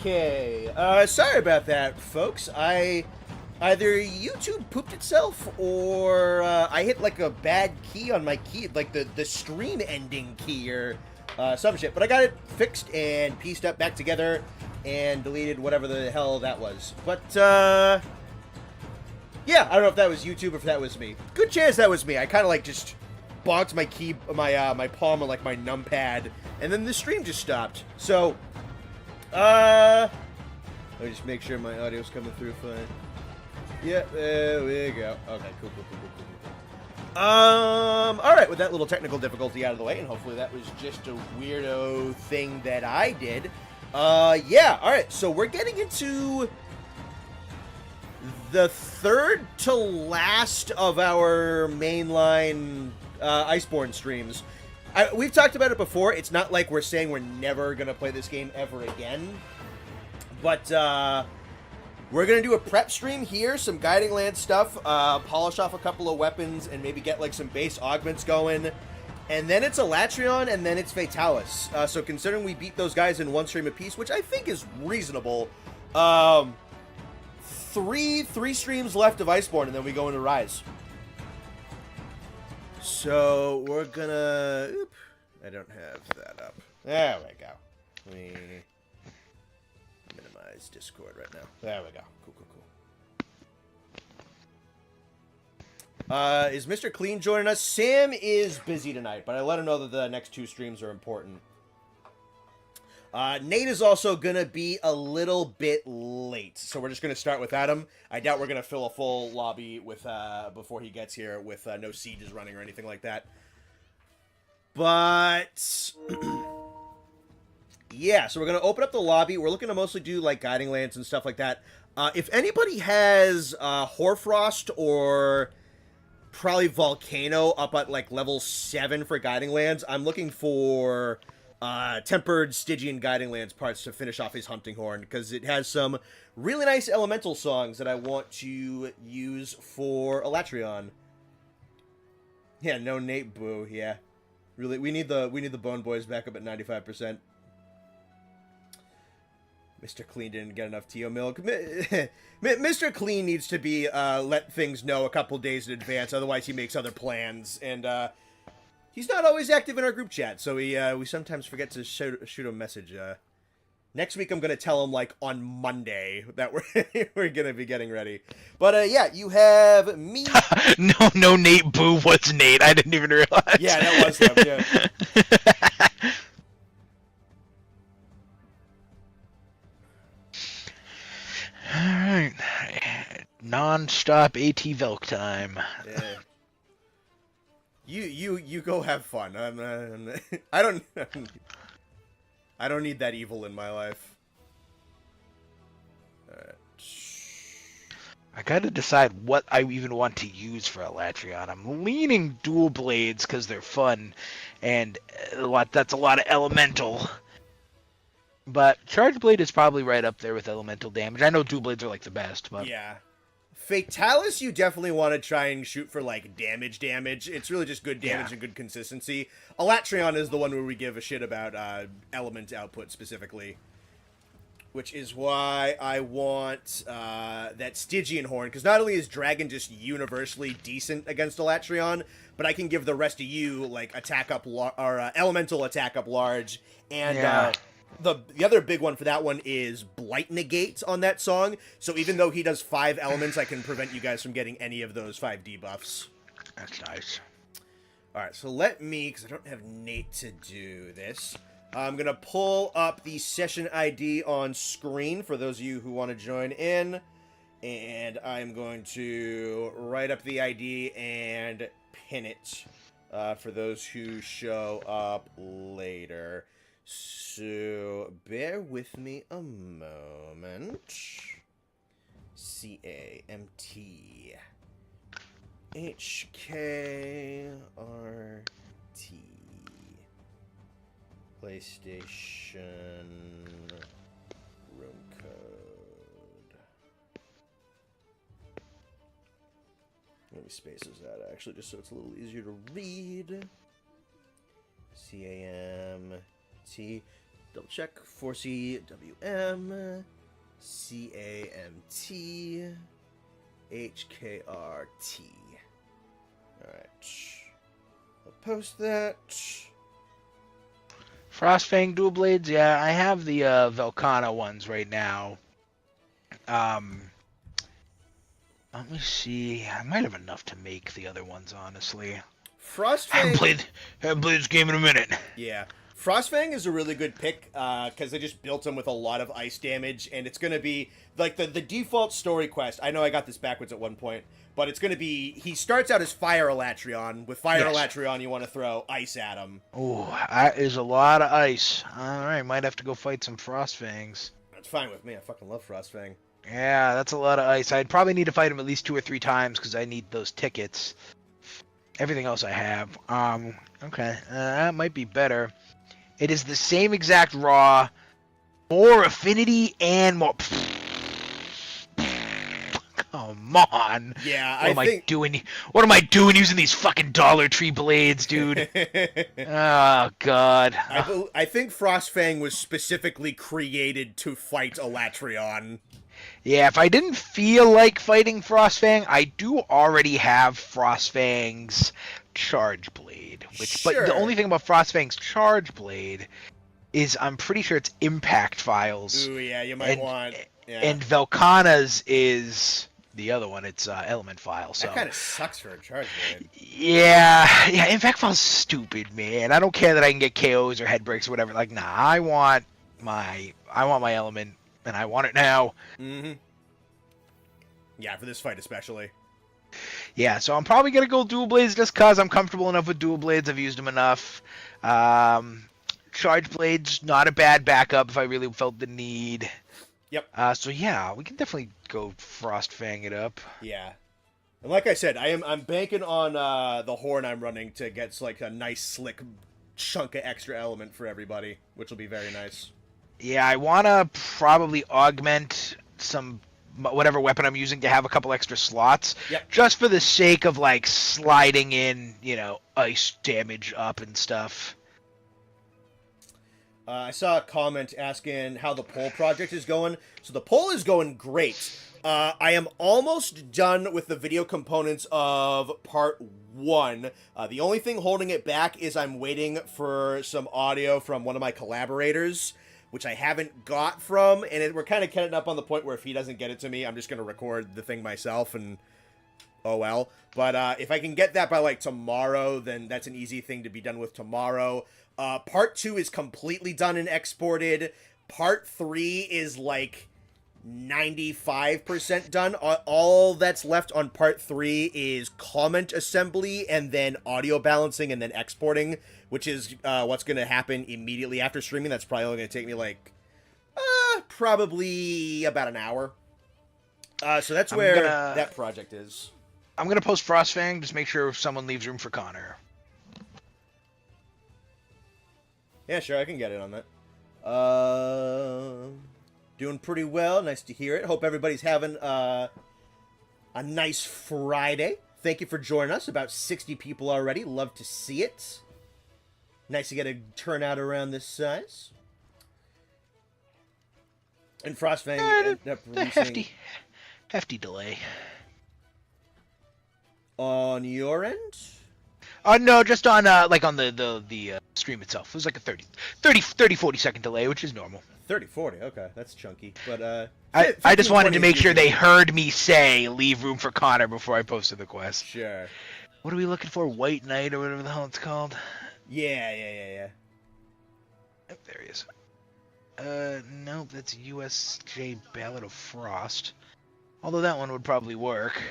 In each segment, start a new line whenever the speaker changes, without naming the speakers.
Okay, sorry about that, folks. Either YouTube pooped itself, or I hit like a bad key on my key, like the stream ending key or some shit. But I got it fixed and pieced up back together and deleted whatever the hell that was. But yeah, I don't know if that was YouTube or if that was me. Good chance that was me. I kind of like just bonked my key, my palm on like my numpad, and then the stream just stopped. So, let me just make sure my audio's coming through fine. Yeah, there we go. Okay, cool. Alright, with that little technical difficulty out of the way, and hopefully that was just a weirdo thing that I did. Yeah, alright, so we're getting into the third to last of our mainline Iceborne streams. We've talked about it before. It's not like we're saying we're never going to play this game ever again. But, we're going to do a prep stream here, some Guiding Lance stuff, polish off a couple of weapons, and maybe get, like, some base augments going. And then it's Alatreon, and then it's Fatalis. So considering we beat those guys in one stream apiece, which I think is reasonable, three streams left of Iceborne, and then we go into Rise. So, we're gonna... Oop, I don't have that up. There we go. Let me minimize Discord right now. There we go. Cool. Is Mr. Clean joining us? Sam is busy tonight, but I let him know that the next 2 streams are important. Nate is also gonna be a little bit late, so we're just gonna start without him. I doubt we're gonna fill a full lobby with before he gets here with no sieges running or anything like that. But yeah, so we're gonna open up the lobby. We're looking to mostly do like Guiding Lance and stuff like that. If anybody has Hoarfrost or probably Volcano up at like level 7 for Guiding Lance, I'm looking for tempered Stygian Guiding Lance parts to finish off his Hunting Horn, because it has some really nice elemental songs that I want to use for Alatreon. Yeah, no Nate boo, yeah. Really, we need the Bone Boys back up at 95%. Mr. Clean didn't get enough Tio milk. Mr. Clean needs to be let things know a couple days in advance, otherwise he makes other plans, and he's not always active in our group chat, so we sometimes forget to shoot him a message. Next week I'm going to tell him, like, on Monday that we're going to be getting ready. But, yeah, you have me.
No, Nate Boo was Nate. I didn't even realize.
Yeah, that was him, yeah.
Alright. Non-stop AT Velk time.
Yeah. You go have fun. I don't need that evil in my life. Alright.
I gotta decide what I even want to use for Alatreon. I'm leaning dual blades because they're fun, and that's a lot of elemental. But Charge Blade is probably right up there with elemental damage. I know dual blades are like the best, but
yeah. Fatalis, you definitely want to try and shoot for, like, damage. It's really just good damage and good consistency. Alatreon is the one where we give a shit about element output specifically. Which is why I want that Stygian Horn, because not only is Dragon just universally decent against Alatreon, but I can give the rest of you, like, attack up, or elemental attack up large, and the other big one for that one is Blight Negate on that song. So even though he does 5 elements, I can prevent you guys from getting any of those 5 debuffs.
That's nice.
Alright, so let me, because I don't have Nate to do this, I'm going to pull up the session ID on screen for those of you who want to join in. And I'm going to write up the ID and pin it for those who show up later. So, bear with me a moment. C-A-M-T H-K-R-T PlayStation room code. Let me space this out, actually, just so it's a little easier to read. C-A-M-T Double check. 4CWM CAMT HKRT. Alright. I'll post that.
Frostfang dual blades, yeah, I have the Velcana ones right now. Let me see. I might have enough to make the other ones, honestly.
Frostfang.
Haven't played this game in a minute.
Yeah. Frostfang is a really good pick because they just built him with a lot of ice damage, and it's going to be like the default story quest. I know I got this backwards at one point, but it's going to be he starts out as Fire Alatreon. With Fire Alatreon, you want to throw ice at him.
Oh, that is a lot of ice. All right, might have to go fight some Frostfangs.
That's fine with me. I fucking love Frostfang.
Yeah, that's a lot of ice. I'd probably need to fight him at least 2 or 3 times because I need those tickets. Everything else I have. Okay, that might be better. It is the same exact raw, more affinity and more. Come on.
Yeah,
What am I doing using these fucking Dollar Tree blades, dude? Oh God.
I think Frostfang was specifically created to fight Alatreon.
Yeah, if I didn't feel like fighting Frostfang, I do already have Frostfang's Charge Blade.
Sure.
But the only thing about Frostfang's Charge Blade is I'm pretty sure it's impact files.
Ooh, yeah, you might want... Yeah.
And Velcana's is the other one. It's element file. So
that kind of sucks for a Charge Blade.
Yeah, impact file's stupid, man. I don't care that I can get KOs or head breaks or whatever. Like, nah, I want my element. And I want it now.
Mm-hmm. Yeah, for this fight especially.
Yeah, so I'm probably going to go dual blades just because I'm comfortable enough with dual blades. I've used them enough. Charge blades, not a bad backup if I really felt the need.
Yep.
So yeah, we can definitely go Frostfang it up.
Yeah. And like I said, I'm banking on the Horn I'm running to get like a nice slick chunk of extra element for everybody, which will be very nice.
Yeah, I want to probably augment whatever weapon I'm using to have a couple extra slots.
Yep.
Just for the sake of, like, sliding in, ice damage up and stuff.
I saw a comment asking how the poll project is going. So the poll is going great. I am almost done with the video components of part 1. The only thing holding it back is I'm waiting for some audio from one of my collaborators, which I haven't got from, and we're kind of getting up on the point where if he doesn't get it to me, I'm just going to record the thing myself, and oh well. But if I can get that by, like, tomorrow, then that's an easy thing to be done with tomorrow. Part 2 is completely done and exported. Part 3 is, like, 95% done. All that's left on part 3 is comment assembly, and then audio balancing, and then exporting, which is what's going to happen immediately after streaming. That's probably only going to take me, like, probably about an hour. So that's where that project is.
I'm going to post Frostfang, just make sure someone leaves room for Connor.
Yeah, sure, I can get it on that. Doing pretty well. Nice to hear it. Hope everybody's having a nice Friday. Thank you for joining us. About 60 people already. Love to see it. Nice to get a turnout around this size. And Frostfang ended up releasing...
hefty delay.
On your end?
No, just on the stream itself. It was like a 40 second delay, which is normal.
30-40, okay, that's chunky. But
I just wanted to make sure they heard me say leave room for Connor before I posted the quest.
Sure.
What are we looking for? White Knight or whatever the hell it's called?
Yeah.
Oh, there he is. No, that's USJ Ballad of Frost. Although that one would probably work.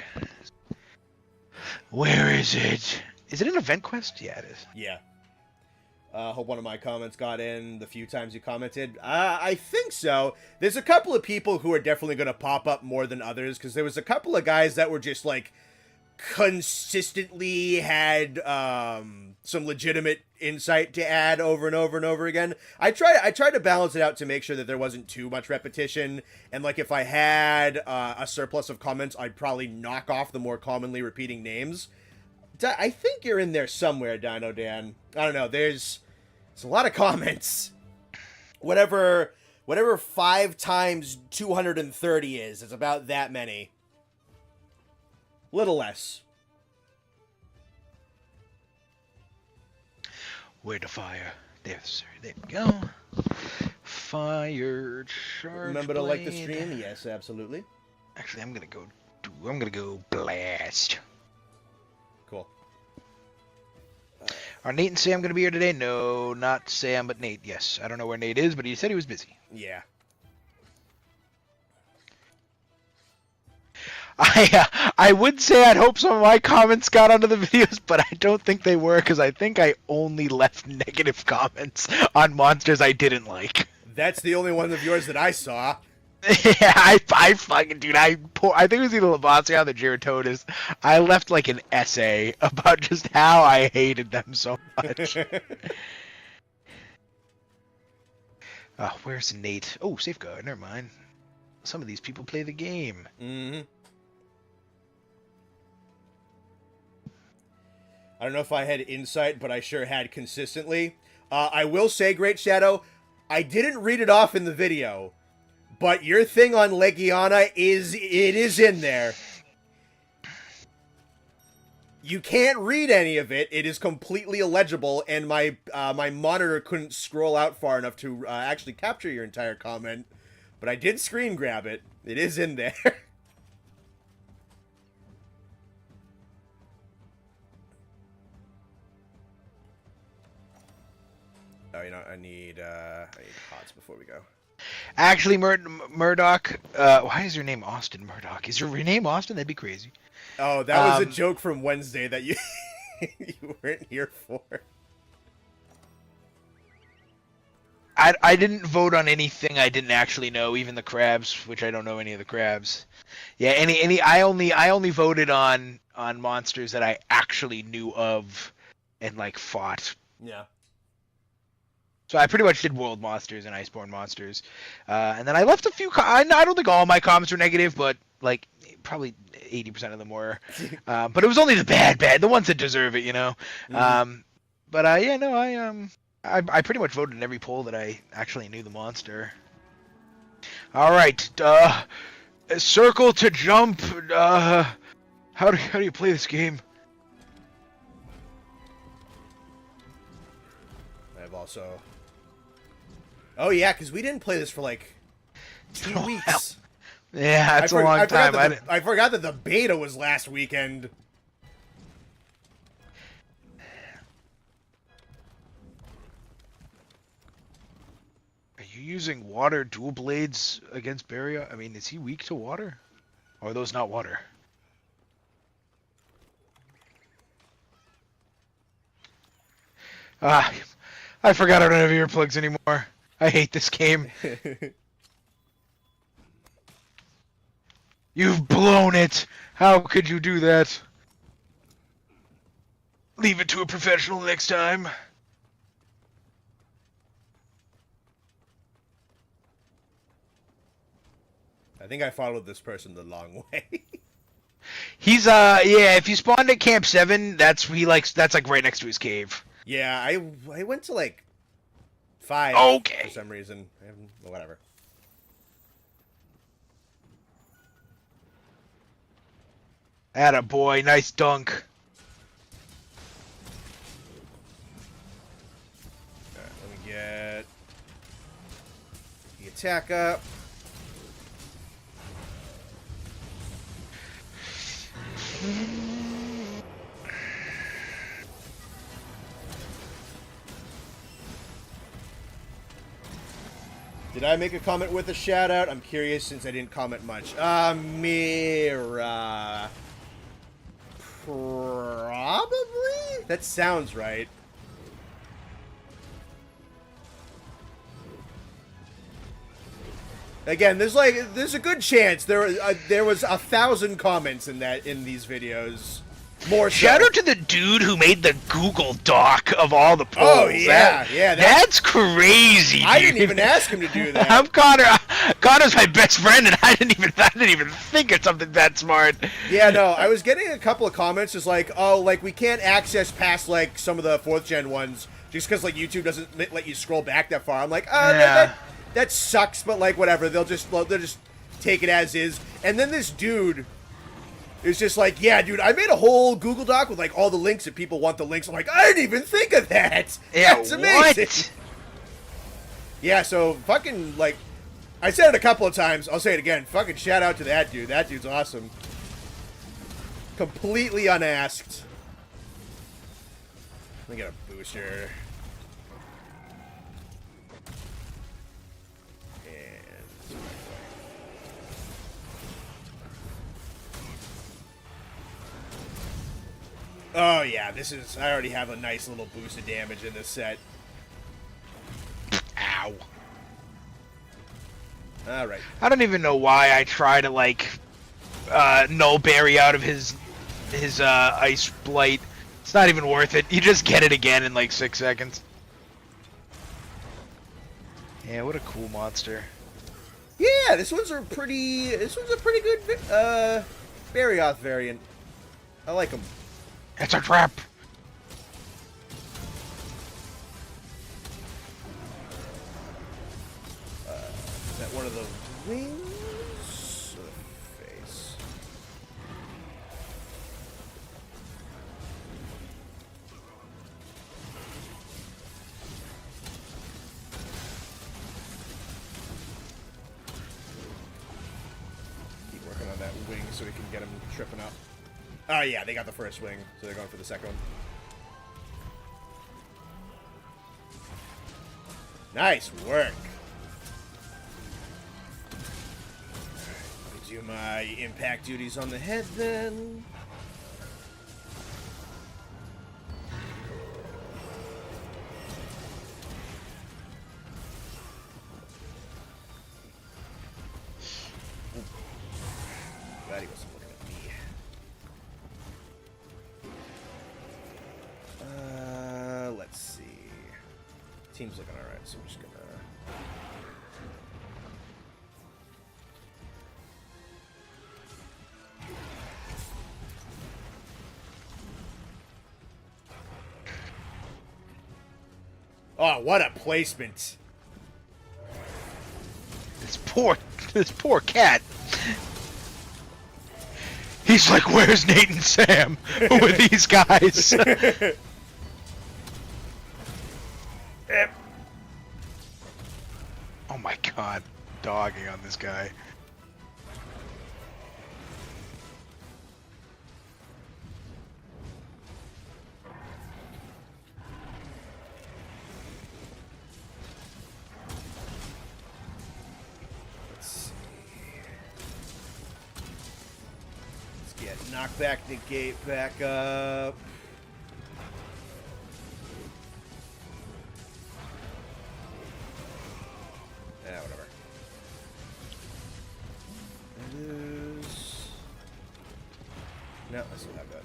Where is it? Is it an event quest? Yeah, it is.
Yeah. Hope one of my comments got in the few times you commented. I think so. There's a couple of people who are definitely going to pop up more than others, because there was a couple of guys that were just, like, consistently had some legitimate insight to add over and over and over again. I tried to balance it out to make sure that there wasn't too much repetition, and, like, if I had a surplus of comments, I'd probably knock off the more commonly repeating names. I think you're in there somewhere, Dino Dan. I don't know, there's a lot of comments. whatever 5 times 230 is. It's about that many. Little less.
Where to fire? There, sir. There we go. Fire charge.
Remember to like the
blade.
stream? Yes, absolutely.
Actually, I'm gonna go blast.
Cool.
Are Nate and Sam gonna be here today? No, not Sam, but Nate. Yes, I don't know where Nate is, but he said he was busy.
Yeah.
I would say I'd hope some of my comments got onto the videos, but I don't think they were, because I think I only left negative comments on monsters I didn't like.
That's the only one of yours that I saw.
Yeah, I fucking, dude, I think it was either Laboncia or the Giratonis. I left like an essay about just how I hated them so much. Where's Nate? Oh, safeguard, never mind. Some of these people play the game.
Mm-hmm. I don't know if I had insight, but I sure had consistently. I will say, Great Shadow, I didn't read it off in the video, but your thing on Legiana is in there. You can't read any of it. It is completely illegible, and my monitor couldn't scroll out far enough to actually capture your entire comment. But I did screen grab it. It is in there. Oh, you know, I need pots before we go.
Actually, Murdoch, why is your name Austin Murdoch? Is your name Austin? That'd be crazy.
Oh, that was a joke from Wednesday that you you weren't here for.
I didn't vote on anything I didn't actually know, even the crabs, which I don't know any of the crabs. Yeah, I only voted on monsters that I actually knew of and like fought.
Yeah.
So I pretty much did world monsters and iceborne monsters, and then I left a few. I don't think all my comments were negative, but like probably 80% of them were. But it was only the bad, the ones that deserve it, you know.
Mm-hmm.
But yeah, no, I pretty much voted in every poll that I actually knew the monster. All right, circle to jump. How do you play this game?
I've also. Oh yeah, because we didn't play this for like 2 weeks.
Yeah, it's a long time.
I forgot that the beta was last weekend.
Are you using water dual blades against Barrier? I mean, is he weak to water? Or are those not water? I forgot I don't have earplugs anymore. I hate this game. You've blown it! How could you do that? Leave it to a professional next time.
I think I followed this person the long way.
He's yeah, if you spawned at Camp 7, that's like right next to his cave.
Yeah, I went to like 5
okay.
For some reason. Whatever.
Atta boy, nice dunk.
Alright, let me get the attack up. Did I make a comment with a shout out? I'm curious since I didn't comment much. Mira. Probably? That sounds right. Again, there's a good chance there was 1,000 comments in these videos. More so.
Shout out to the dude who made the Google Doc of all the polls.
Oh yeah,
that's crazy. Dude.
I didn't even ask him to do that.
I'm Connor. Connor's my best friend, and I didn't even think of something that smart.
Yeah, no, I was getting a couple of comments just like, oh, like we can't access past like some of the 4th gen ones just because like YouTube doesn't let you scroll back that far. I'm like, that sucks, but like whatever. They'll just take it as is. And then this dude is just like, yeah, dude, I made a whole Google Doc with like all the links if people want the links. I'm like, I didn't even think of that.
Yeah,
that's amazing.
What?
Yeah, so fucking like, I said it a couple of times. I'll say it again. Fucking shout out to that dude. That dude's awesome. Completely unasked. Let me get a booster. Oh yeah, this is, I already have a nice little boost of damage in this set.
Ow.
Alright.
I don't even know why I try to, like, null berry out of his ice blight. It's not even worth it. You just get it again in like 6 seconds. Yeah, what a cool monster.
Yeah, this one's a pretty good Barioth variant. I like him.
It's a trap.
Is that one of the wings? Or the face? Keep working on that wing so we can get him tripping up. Oh yeah, they got the first wing, so they're going for the second one. Nice work. Let me do my impact duties on the head then. Glad he wasn't looking at me. Let's see. Team's looking alright, so I'm just gonna... Oh, what a placement.
This poor cat. He's like, where's Nate and Sam? Who are these guys? Oh my god, dogging on this guy.
Let's see. Let's get knockback, negate back up. Yeah, whatever. It is... No, I still have that.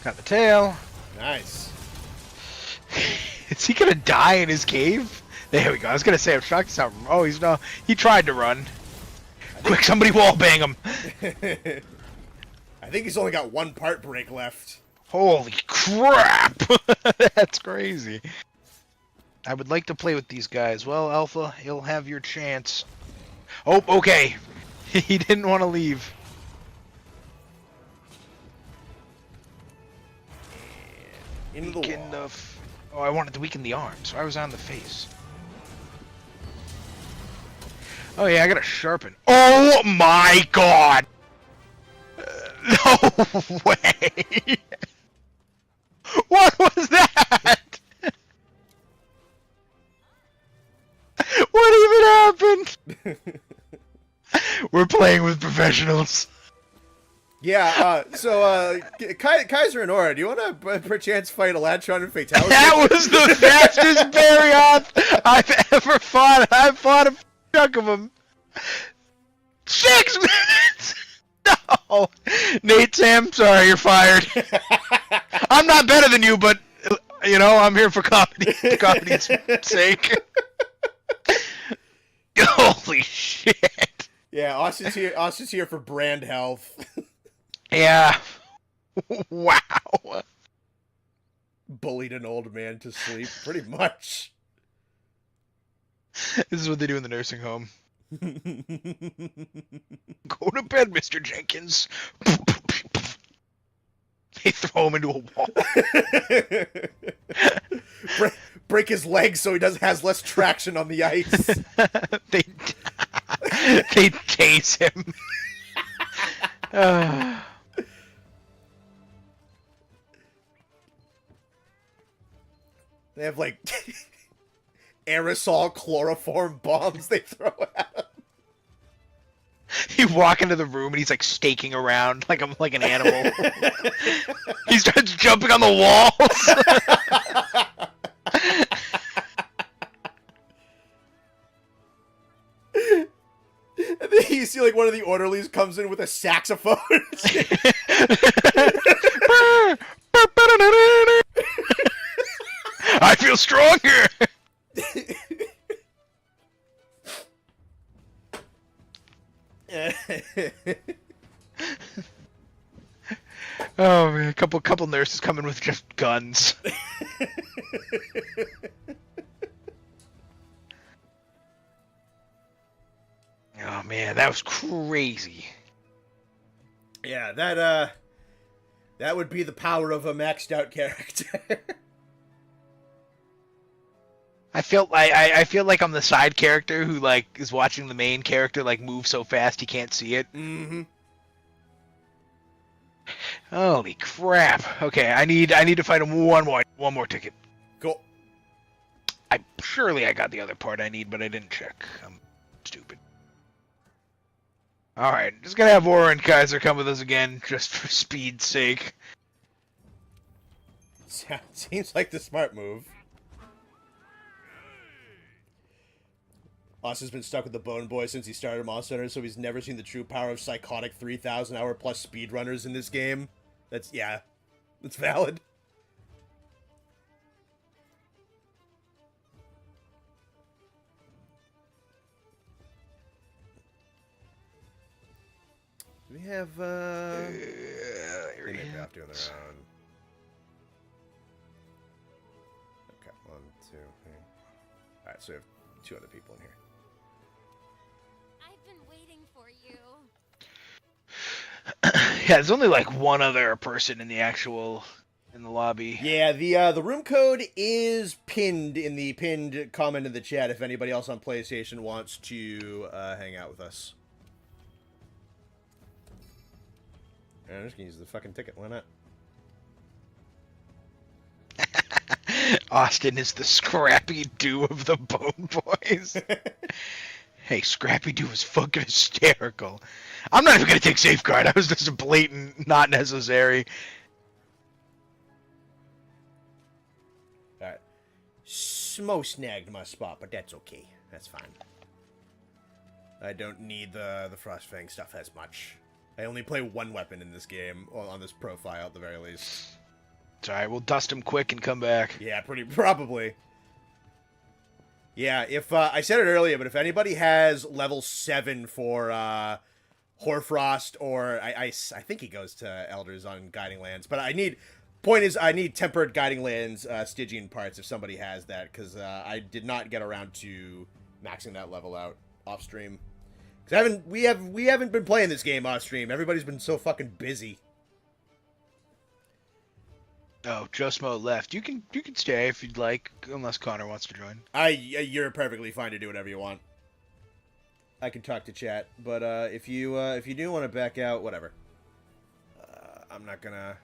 Got the tail.
Nice.
Is he gonna die in his cave? There we go. I was gonna say, I'm shocked he's not. Oh, he's no. He tried to run. Quick, somebody wallbang him.
I think he's only got one part break left.
Holy crap! That's crazy. I would like to play with these guys. Well, Alpha, you'll have your chance. Oh, okay. He didn't want to leave.
Into the
Weaken
wall.
Oh, I wanted to weaken the arm, so I was on the face. Oh yeah, I gotta sharpen. Oh my god! No way! What was that? What even happened? We're playing with professionals.
Yeah, Kaiser and Aura, do you want to perchance fight Alatreon and Fatalis?
That was the fastest Barioth I've ever fought. I've fought a chunk of them. 6 minutes! No! Nate, Sam, sorry, you're fired. I'm not better than you, but, you know, I'm here for comedy's sake. Holy shit.
Yeah, Austin's here. Austin's here for brand health.
Yeah. Wow.
Bullied an old man to sleep, pretty much.
This is what they do in the nursing home. Go to bed, Mr. Jenkins. They throw him into a wall.
break his legs so he has less traction on the ice.
they tase him.
They have like aerosol chloroform bombs they throw at him.
You walk into the room and he's like staking around like an animal. He starts jumping on the walls.
And then you see like one of the orderlies comes in with a saxophone.
I feel stronger. Oh man, a couple nurses coming with just guns. Oh man, that was crazy.
Yeah, that would be the power of a maxed out character.
I feel like I'm the side character who like is watching the main character like move so fast he can't see it.
Mm-hmm.
Holy crap! Okay, I need to find him one more ticket.
Cool.
Surely I got the other part I need, but I didn't check. I'm stupid. All right, just gonna have Aura and Kaiser come with us again, just for speed's sake.
Seems like the smart move. Austin's been stuck with the Bone Boy since he started Monster Hunter, so he's never seen the true power of psychotic 3,000 hour plus speedrunners in this game. That's valid. Do we have, they may be off doing their own. Okay, 1, 2, 3. Alright, so we have 2 other people in here.
I've been waiting for you.
Yeah, there's only like one other person in the lobby.
Yeah, the room code is pinned in the pinned comment in the chat if anybody else on PlayStation wants to hang out with us. I'm just gonna use the fucking ticket, why not?
Austin is the Scrappy-Doo of the Bone Boys. Hey, Scrappy-Doo was fucking hysterical. I'm not even gonna take Safeguard. I was just a blatant not necessary.
Alright. Smo snagged my spot, but that's okay. That's fine. I don't need the Frostfang stuff as much. I only play one weapon in this game, well, on this profile at the very least.
It's alright, we'll dust him quick and come back.
Yeah, probably. Yeah, if, I said it earlier, but if anybody has level 7 for, Hoarfrost, or, I think he goes to Elders on Guiding Lands, but I need Tempered Guiding Lands, Stygian parts if somebody has that, because, I did not get around to maxing that level out off-stream. Because we haven't been playing this game off-stream. Everybody's been so fucking busy.
Oh, Joe Smo left. You can stay if you'd like, unless Connor wants to join.
You're perfectly fine to do whatever you want. I can talk to chat, but if you do want to back out, whatever. I'm not gonna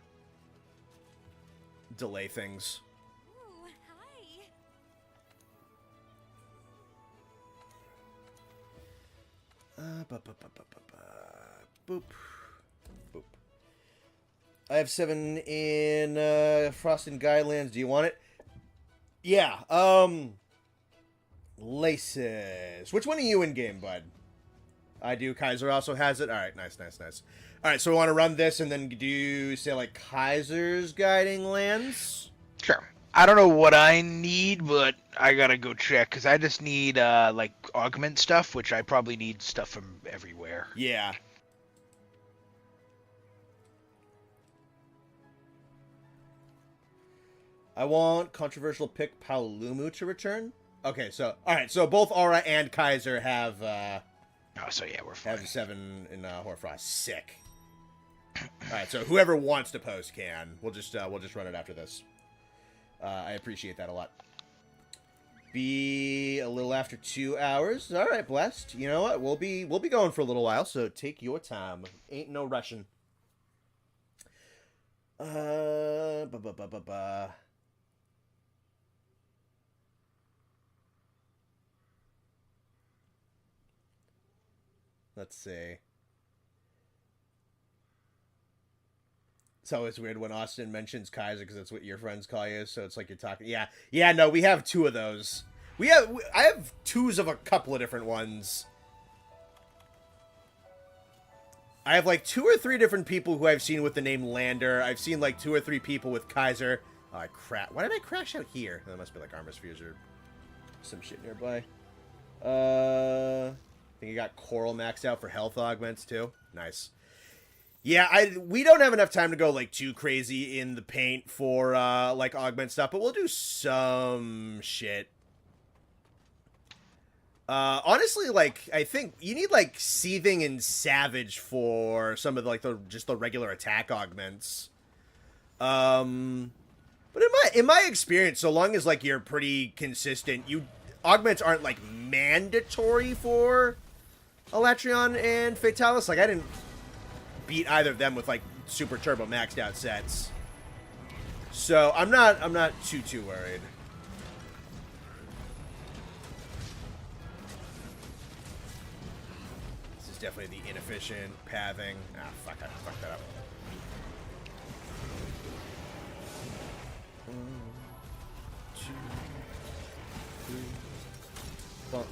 delay things.
Ooh, hi.
Boop. Boop. I have 7 in Frost and Guidelands. Do you want it? Yeah. Laces. Which one are you in game, bud? I do. Kaiser also has it. All right. Nice. All right. So we want to run this and then do, say, like, Kaiser's Guiding Lands?
Sure. I don't know what I need, but I gotta go check because I just need like augment stuff, which I probably need stuff from everywhere.
Yeah. I want controversial pick Paolumu to return. Okay, so alright, so both Aura and Kaiser have
Oh, so yeah, we're fine.
have 7 in Hoarfrost. Sick. Alright, so whoever wants to post can. We'll just run it after this. I appreciate that a lot. Be a little after 2 hours. Alright, blessed. You know what? We'll be going for a little while, so take your time. Ain't no rushing. Let's see. It's always weird when Austin mentions Kaiser because that's what your friends call you. So it's like you're talking. Yeah. No, we have 2 of those. I have 2s of a couple of different ones. I have like 2 or 3 different people who I've seen with the name Lander. I've seen like 2 or 3 people with Kaiser. Oh, crap. Why did I crash out here? That must be like armor spheres or some shit nearby. I think you got Coral maxed out for health augments too. Nice. Yeah, we don't have enough time to go like too crazy in the paint for like augment stuff, but we'll do some shit. Honestly, like I think you need like Seething and Savage for some of like just the regular attack augments. But in my experience, so long as like you're pretty consistent, augments aren't like mandatory for Alatreon and Fatalis. Like I didn't beat either of them with like super turbo maxed out sets, so I'm not too worried. This is definitely the inefficient pathing. Ah, fuck! I fucked that up. 1, 2, 3, fuck.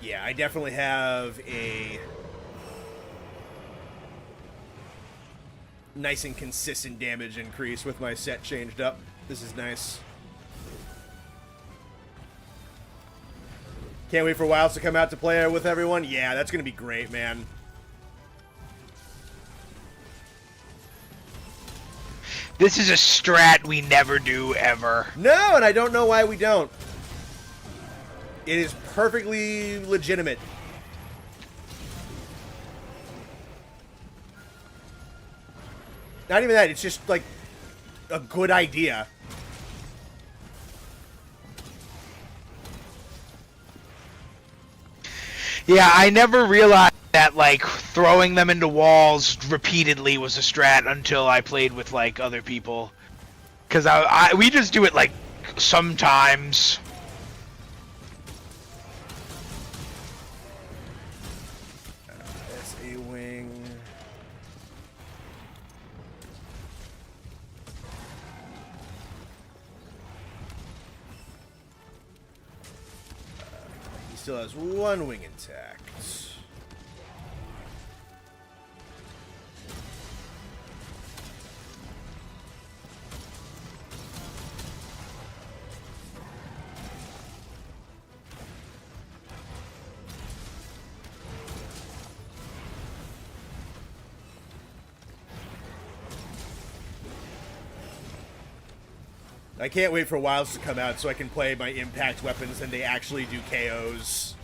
Yeah, I definitely have a nice and consistent damage increase with my set changed up. This is nice. Can't wait for Wilds to come out to play with everyone. Yeah, that's going to be great, man.
This is a strat we never do, ever.
No, and I don't know why we don't. It is perfectly legitimate. Not even that, it's just, like, a good idea.
Yeah, I never realized that, like, throwing them into walls repeatedly was a strat until I played with, like, other people. Because we just do it, like, sometimes.
That's a wing. He still has 1 wing intact. I can't wait for Wilds to come out so I can play my impact weapons and they actually do KOs.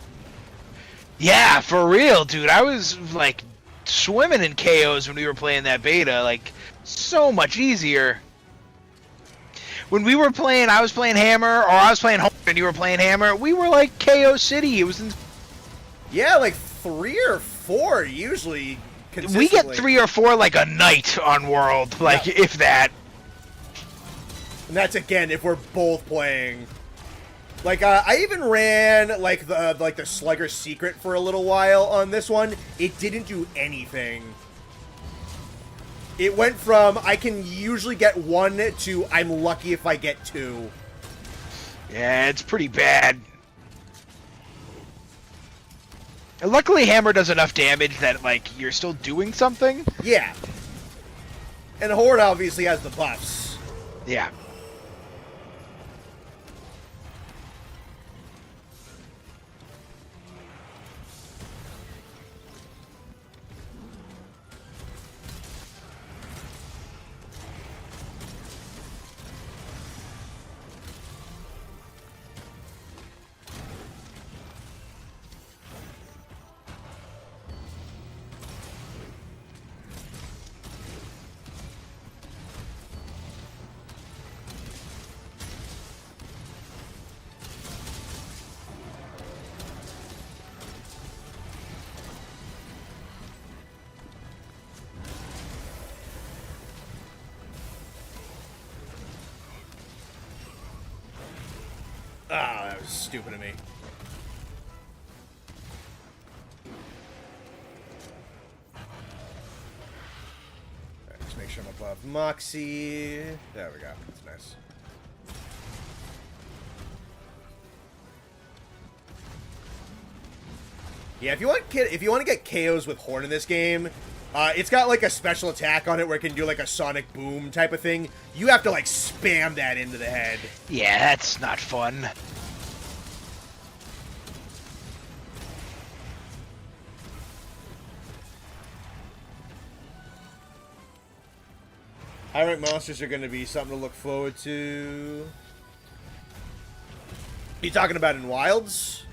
Yeah, for real, dude. I was, like, swimming in KOs when we were playing that beta. Like, so much easier. When we were playing, I was playing Hammer, or I was playing Home and you were playing Hammer, we were, like, KO City. It was...
Yeah, like 3 or 4 usually consistently.
We get 3 or 4, like, a night on World. Like,
Yeah.
if that...
And that's again if we're both playing. Like I even ran like the Slugger's Secret for a little while on this one. It didn't do anything. It went from I can usually get 1 to I'm lucky if I get 2.
Yeah, it's pretty bad. And luckily, Hammer does enough damage that, like, you're still doing something.
Yeah. And Horde obviously has the buffs.
Yeah.
Ah, that was stupid of me. Alright, just make sure I'm above Moxie. There we go. That's nice. Yeah, if you want to get KOs with Horn in this game, it's got like a special attack on it where it can do like a sonic boom type of thing. You have to like spam that into the head.
Yeah, that's not fun.
High rank monsters are going to be something to look forward to. You talking about in Wilds?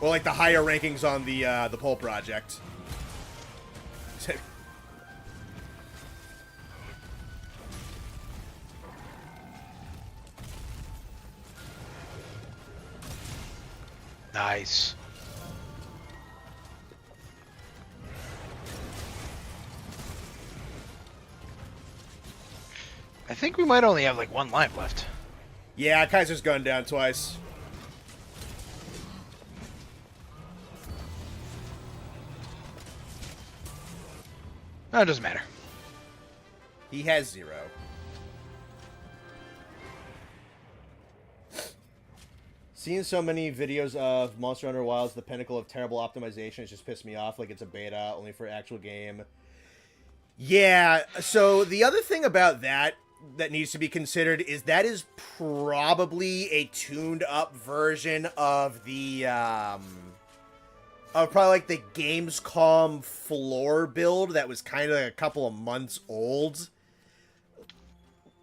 Or like the higher rankings on the poll project?
Nice. I think we might only have like one life left.
Yeah, Kaiser's gone down twice.
No, it doesn't matter.
He has 0. Seeing so many videos of Monster Hunter Wilds, the pinnacle of terrible optimization, has just pissed me off. Like it's a beta, only for actual game. Yeah, so the other thing about that needs to be considered is that is probably a tuned up version of the of probably like the Gamescom floor build that was kind of a couple of months old.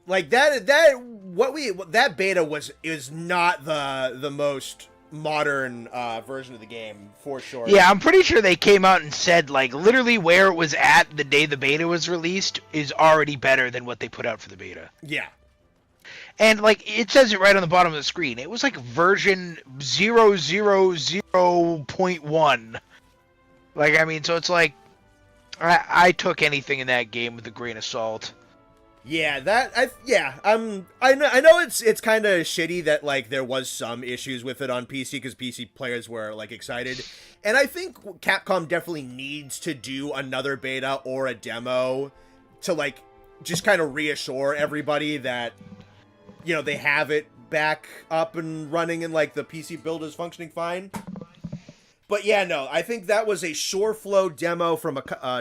Like that beta is not the most modern version of the game for sure.
Yeah, I'm pretty sure they came out and said like literally where it was at the day the beta was released is already better than what they put out for the beta.
Yeah.
And like it says it right on the bottom of the screen. It was like version 0.1. Like I mean, so it's like I took anything in that game with a grain of salt.
Yeah, I know it's kind of shitty that like there was some issues with it on PC because PC players were like excited, and I think Capcom definitely needs to do another beta or a demo to like just kind of reassure everybody that they have it back up and running and like the PC build is functioning fine. But yeah, no, I think that was a show floor demo from a couple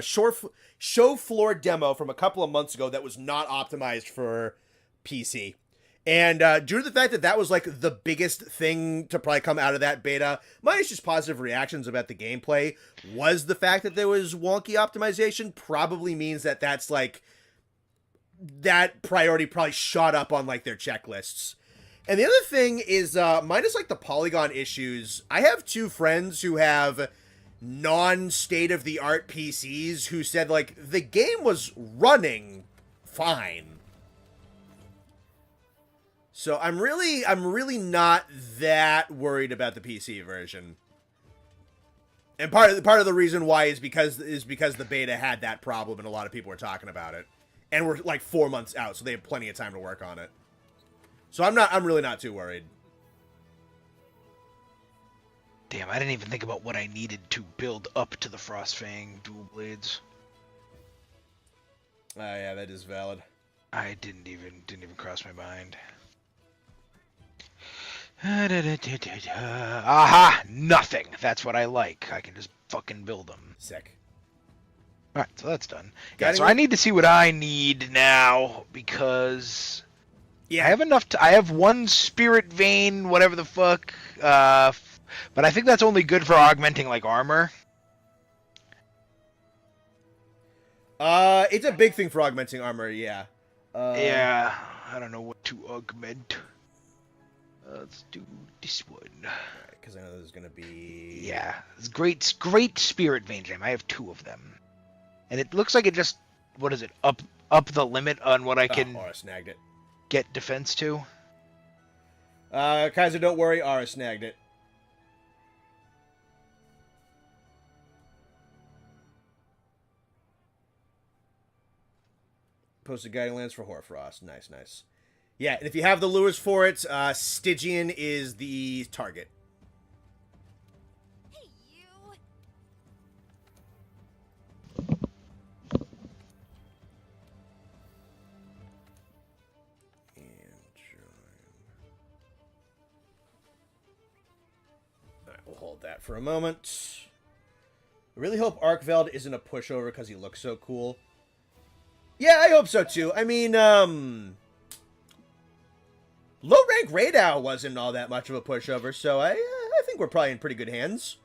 of months ago that was not optimized for PC. And due to the fact that that was like the biggest thing to probably come out of that beta, minus just positive reactions about the gameplay, was the fact that there was wonky optimization probably means that that's like that priority probably shot up on like their checklists. And the other thing is, minus like the polygon issues, I have 2 friends who have non-state-of-the-art PCs who said like the game was running fine. So I'm really not that worried about the PC version. And part of the reason why is because the beta had that problem and a lot of people were talking about it. And we're like 4 months out, so they have plenty of time to work on it. So I'm really not too worried.
Damn, I didn't even think about what I needed to build up to the Frostfang dual blades.
Oh yeah, that is valid.
I didn't even cross my mind. Aha! Nothing. That's what I like. I can just fucking build them.
Sick.
All right, so that's done.
Got
Yeah, so
any-
I need to see what I need now because
Yeah.
I have enough. I have one spirit vein, whatever the fuck. But I think that's only good for augmenting like armor.
It's a big thing for augmenting armor, yeah.
Yeah, I don't know what to augment. Let's do this one.
Because I know there's gonna be...
Yeah, it's great spirit vein gem. I have 2 of them, and it looks like it just what is it up the limit on what I can
Aura snagged it.
get defense to.
Kaiser, don't worry, Aura snagged it. Posted guiding lance for Hoarfrost. Nice, nice. Yeah, and if you have the lures for it, Stygian is the target.
Hey, you.
And join. Alright, we'll hold that for a moment. I really hope Arkveld isn't a pushover because he looks so cool. Yeah, I hope so too. I mean, low rank Radau wasn't all that much of a pushover, so I think we're probably in pretty good hands.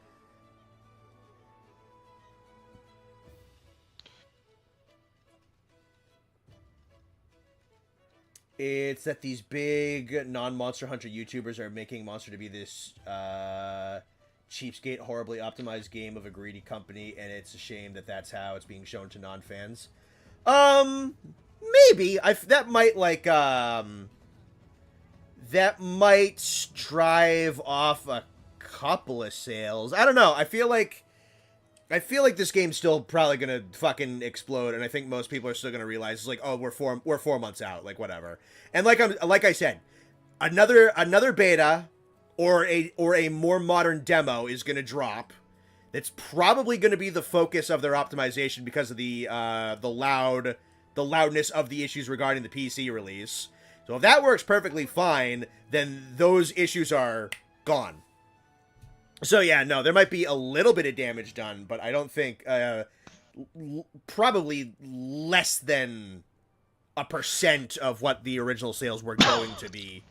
It's that these big non-Monster Hunter YouTubers are making Monster to be this cheapskate, horribly optimized game of a greedy company, and it's a shame that that's how it's being shown to non-fans. Maybe that might like that might drive off a couple of sales. I don't know. I feel like this game's still probably gonna fucking explode, and I think most people are still gonna realize it's like, oh, we're 4 months out, like whatever. And like I said, another beta or a more modern demo is gonna drop. That's probably gonna be the focus of their optimization because of the loudness of the issues regarding the PC release. So if that works perfectly fine, then those issues are gone. So yeah, no, there might be a little bit of damage done, but I don't think probably less than 1% of what the original sales were going to be.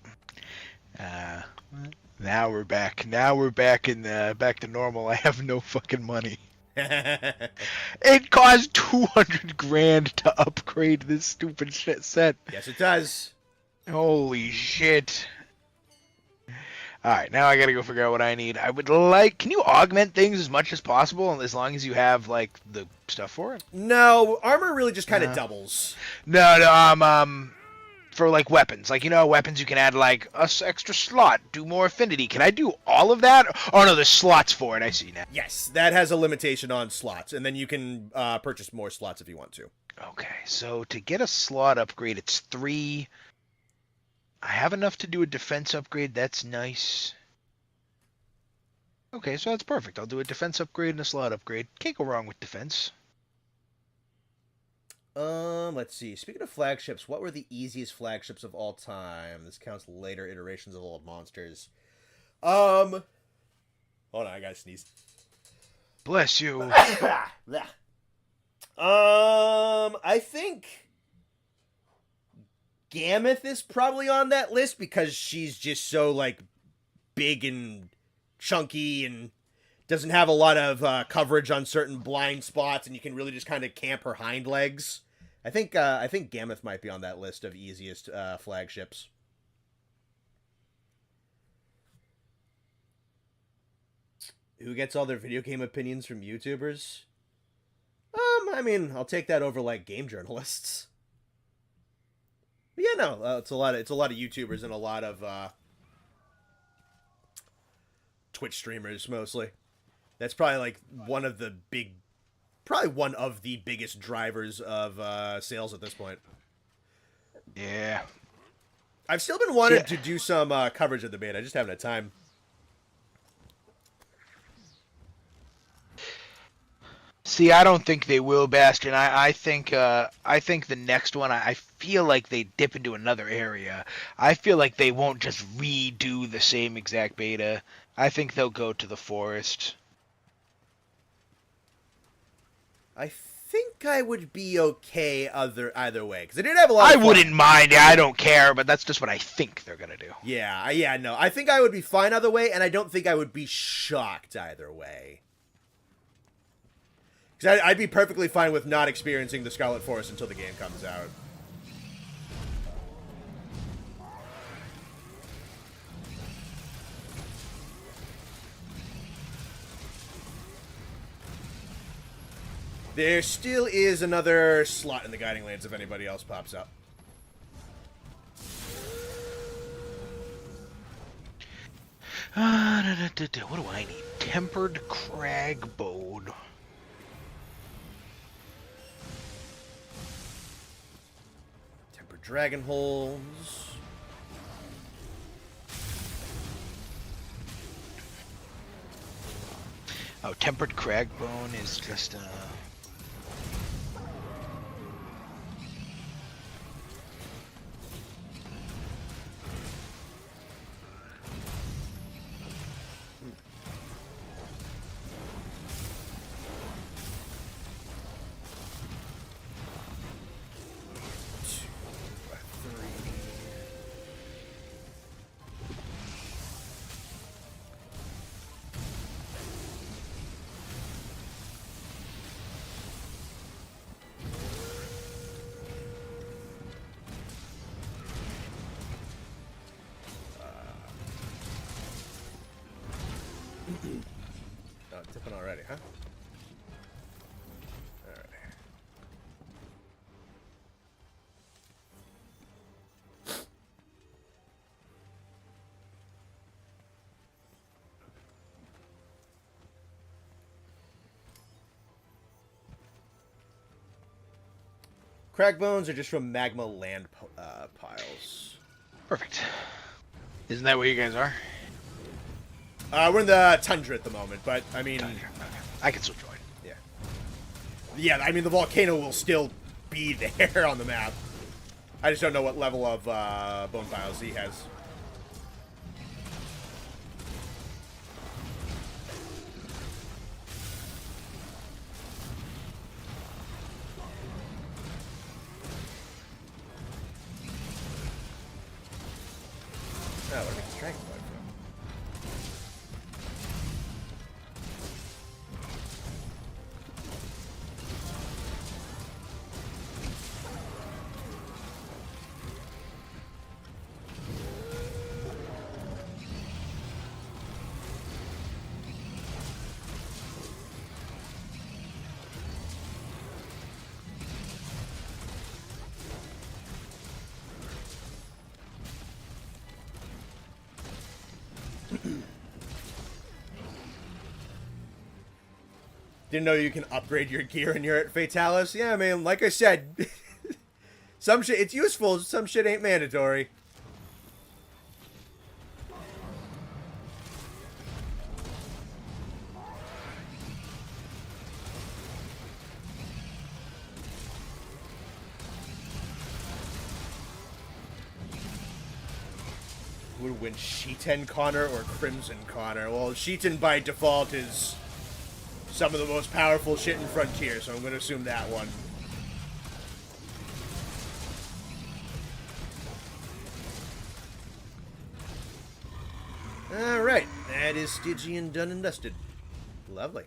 Now we're back. Now we're back back to normal. I have no fucking money. It cost 200 grand to upgrade this stupid shit set.
Yes, it does.
Holy shit. Alright, now I gotta go figure out what I need. I would like... Can you augment things as much as possible as long as you have, like, the stuff for it?
No, armor really just kind of doubles.
No, for, like, weapons. Like, you know, weapons you can add, like, a extra slot, do more affinity. Can I do all of that? Oh, no, there's slots for it. I see now.
Yes, that has a limitation on slots, and then you can purchase more slots if you want to.
Okay, so to get a slot upgrade, it's 3... I have enough to do a defense upgrade. That's nice. Okay, so that's perfect. I'll do a defense upgrade and a slot upgrade. Can't go wrong with defense.
Let's see. Speaking of flagships, what were the easiest flagships of all time? This counts later iterations of old monsters. Hold on, I gotta sneeze.
Bless you.
I think Gammoth is probably on that list because she's just so, like, big and chunky and doesn't have a lot of coverage on certain blind spots, and you can really just kind of camp her hind legs. I think Gammoth might be on that list of easiest flagships. Who gets all their video game opinions from YouTubers? I mean, I'll take that over, like, game journalists. But yeah, no, it's a lot of YouTubers and a lot of Twitch streamers mostly. That's probably like one of the biggest drivers of sales at this point.
Yeah.
I've still been wanting to do some coverage of the beta. I just haven't had time.
See, I don't think they will, Bastion. I think the next one, I feel like they dip into another area. I feel like they won't just redo the same exact beta. I think they'll go to the forest.
I think I would be okay either way, because I did have a lot
I
of fun.
wouldn't mind. I don't care, but that's just what I think they're gonna do.
Yeah, no. I think I would be fine either way, and I don't think I would be shocked either way. Because I'd be perfectly fine with not experiencing the Scarlet Forest until the game comes out. There still is another slot in the Guiding Lanes if anybody else pops up.
What do I need? Tempered crag bone.
Tempered Dragon Holes.
Oh, tempered crag bone is just
Oh, tipping already, huh? Alright. Crag bones are just from magma land piles.
perfect. Isn't that where you guys are?
We're in the tundra at the moment, but I mean,
Okay. I can still join.
yeah, I mean the volcano will still be there on the map. I just don't know what level of bone piles he has. Oh, where did I get Dragon Blood from? Didn't know you can upgrade your gear when you're at Fatalis. Yeah, man, like I said, some shit, it's useful, some shit ain't mandatory. Who would win, Sheetan Connor or Crimson Connor? Well, Sheetan by default is some of the most powerful shit in Frontier, so I'm going to assume that one. Alright, that is Stygian done and dusted. Lovely.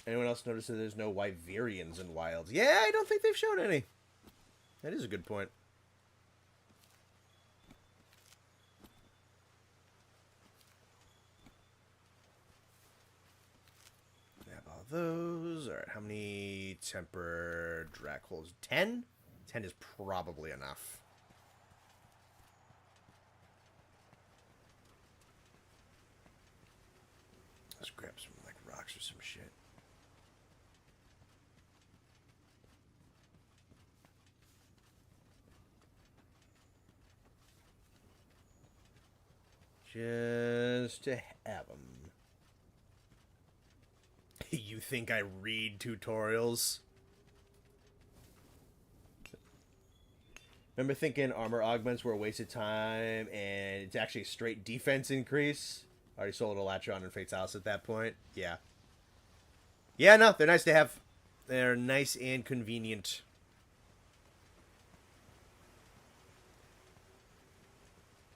Anyone else notice that there's no Wyverians in Wilds? Yeah, I don't think they've shown any. That is a good point. Grab all those. Alright, how many tempered drac holes? 10? 10 is probably enough. Let's grab some like rocks or some shit. Just to have them. You think I read tutorials? Remember thinking armor augments were a waste of time, and it's actually a straight defense increase? Already sold Alatreon and Fatalis at that point. Yeah. Yeah, no, they're nice to have. They're nice and convenient.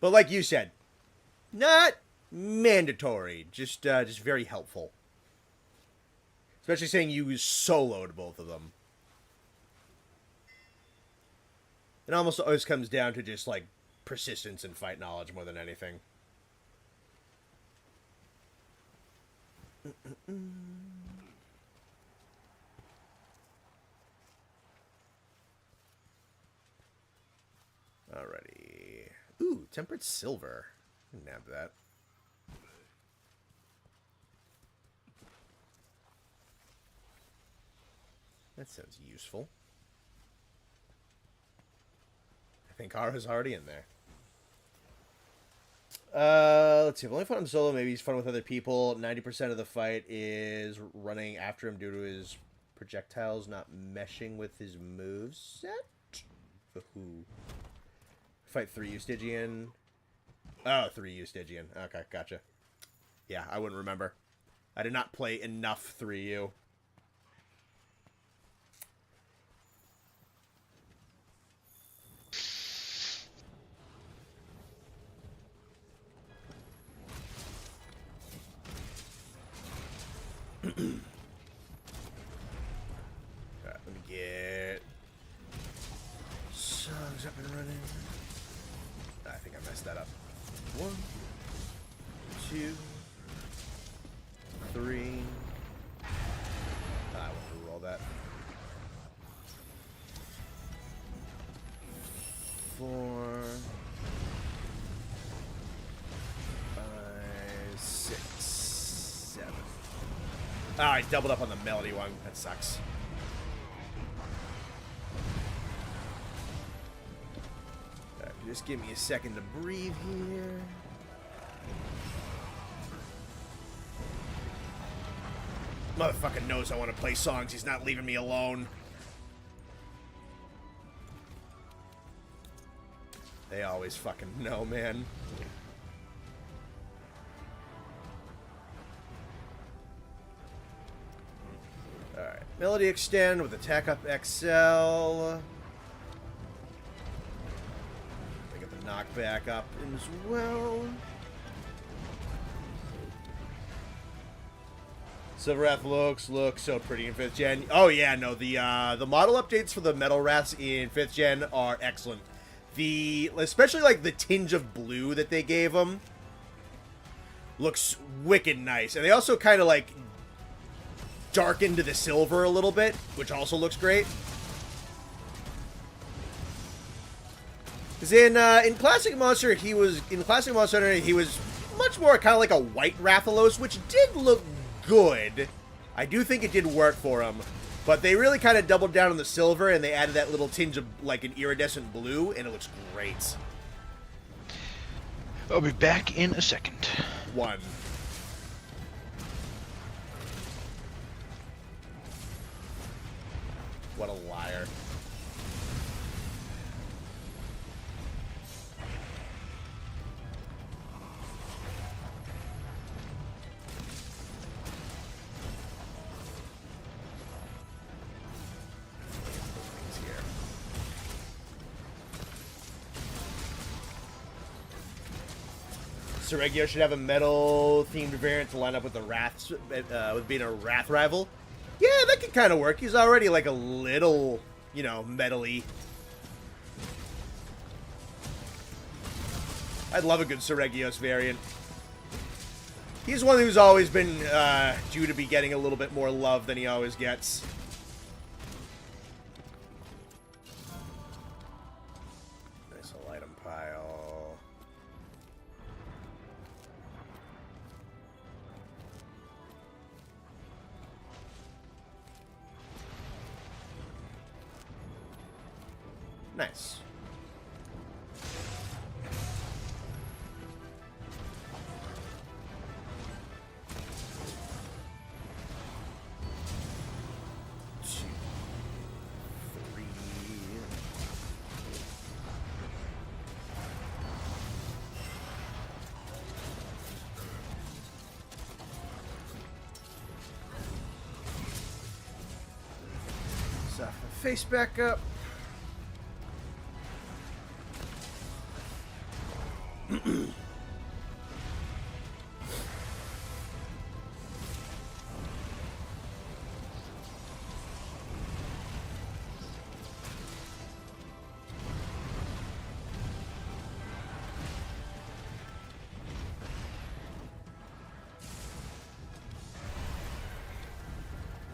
But like you said, not mandatory. Just very helpful. Especially saying use solo to both of them. It almost always comes down to just, like, persistence and fight knowledge more than anything. Alrighty. Ooh, tempered silver. Nab that. That sounds useful. I think Ara's already in there. Let's see. If only fun him solo, maybe he's fun with other people. 90% of the fight is running after him due to his projectiles not meshing with his moveset. Who? Fight 3U Stygian. Oh, 3U Stygian. Okay, gotcha. Yeah, I wouldn't remember. I did not play enough 3U. Alright, let me get songs up and running. I think I messed that up. 1, 2, 3. I want to roll that. 4, 5, 6, 7. Ah, I doubled up on the melody one. That sucks. Alright, just give me a second to breathe here. Motherfucker knows I want to play songs. He's not leaving me alone. They always fucking know, man. Alright. Melody extend with attack up XL. I get the knockback up as well. Silverwrath looks so pretty in 5th gen. Oh yeah, no, the model updates for the Metal Wraths in 5th gen are excellent. Especially like the tinge of blue that they gave them looks wicked nice. And they also kind of like darkened the silver a little bit, which also looks great. Because in Classic Monster, he was much more kind of like a white Rathalos, which did look good. I do think it did work for him, but they really kind of doubled down on the silver and they added that little tinge of like an iridescent blue, and it looks great.
I'll be back in a second.
1. What a liar. Seregio should have a metal-themed variant to line up with the Wraths, with being a Wrath rival. Yeah, that could kind of work. He's already like a little, you know, metal-y. I'd love a good Seregios variant. He's one who's always been due to be getting a little bit more love than he always gets. Nice little item pile. Nice. face back up.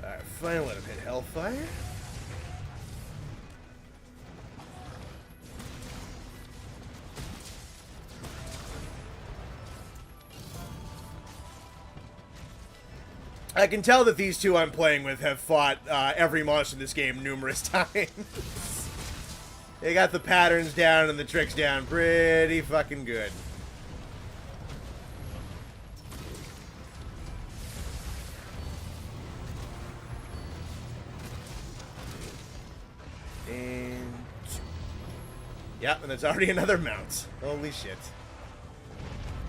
Alright, finally let him hit Hellfire. I can tell that these two I'm playing with have fought every monster in this game numerous times. They got the patterns down and the tricks down pretty fucking good. And... yep, and there's already another mount. Holy shit.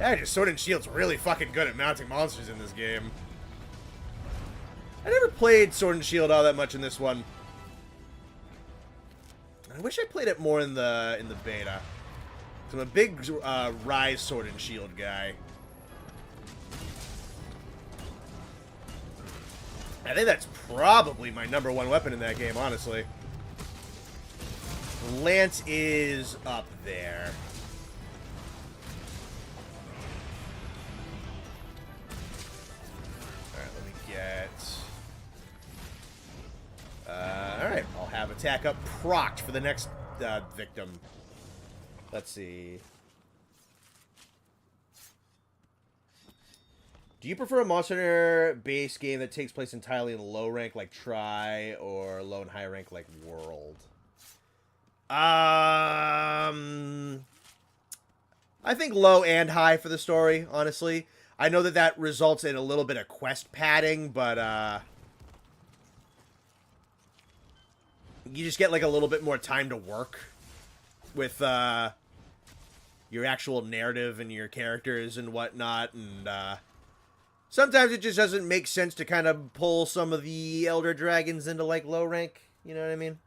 Yeah, just Sword and Shield's really fucking good at mounting monsters in this game. I never played Sword and Shield all that much in this one. I wish I played it more in the beta. So I'm a big Rise Sword and Shield guy. I think that's probably my #1 weapon in that game, honestly. Lance is up there. Alright, let me get... alright, I'll have attack up procced for the next victim. Let's see. Do you prefer a Monster base game that takes place entirely in low rank like Tri or low and high rank like World? I think low and high for the story, honestly. I know that that results in a little bit of quest padding, but you just get like a little bit more time to work with your actual narrative and your characters and whatnot, and sometimes it just doesn't make sense to kind of pull some of the Elder Dragons into like low rank, you know what I mean?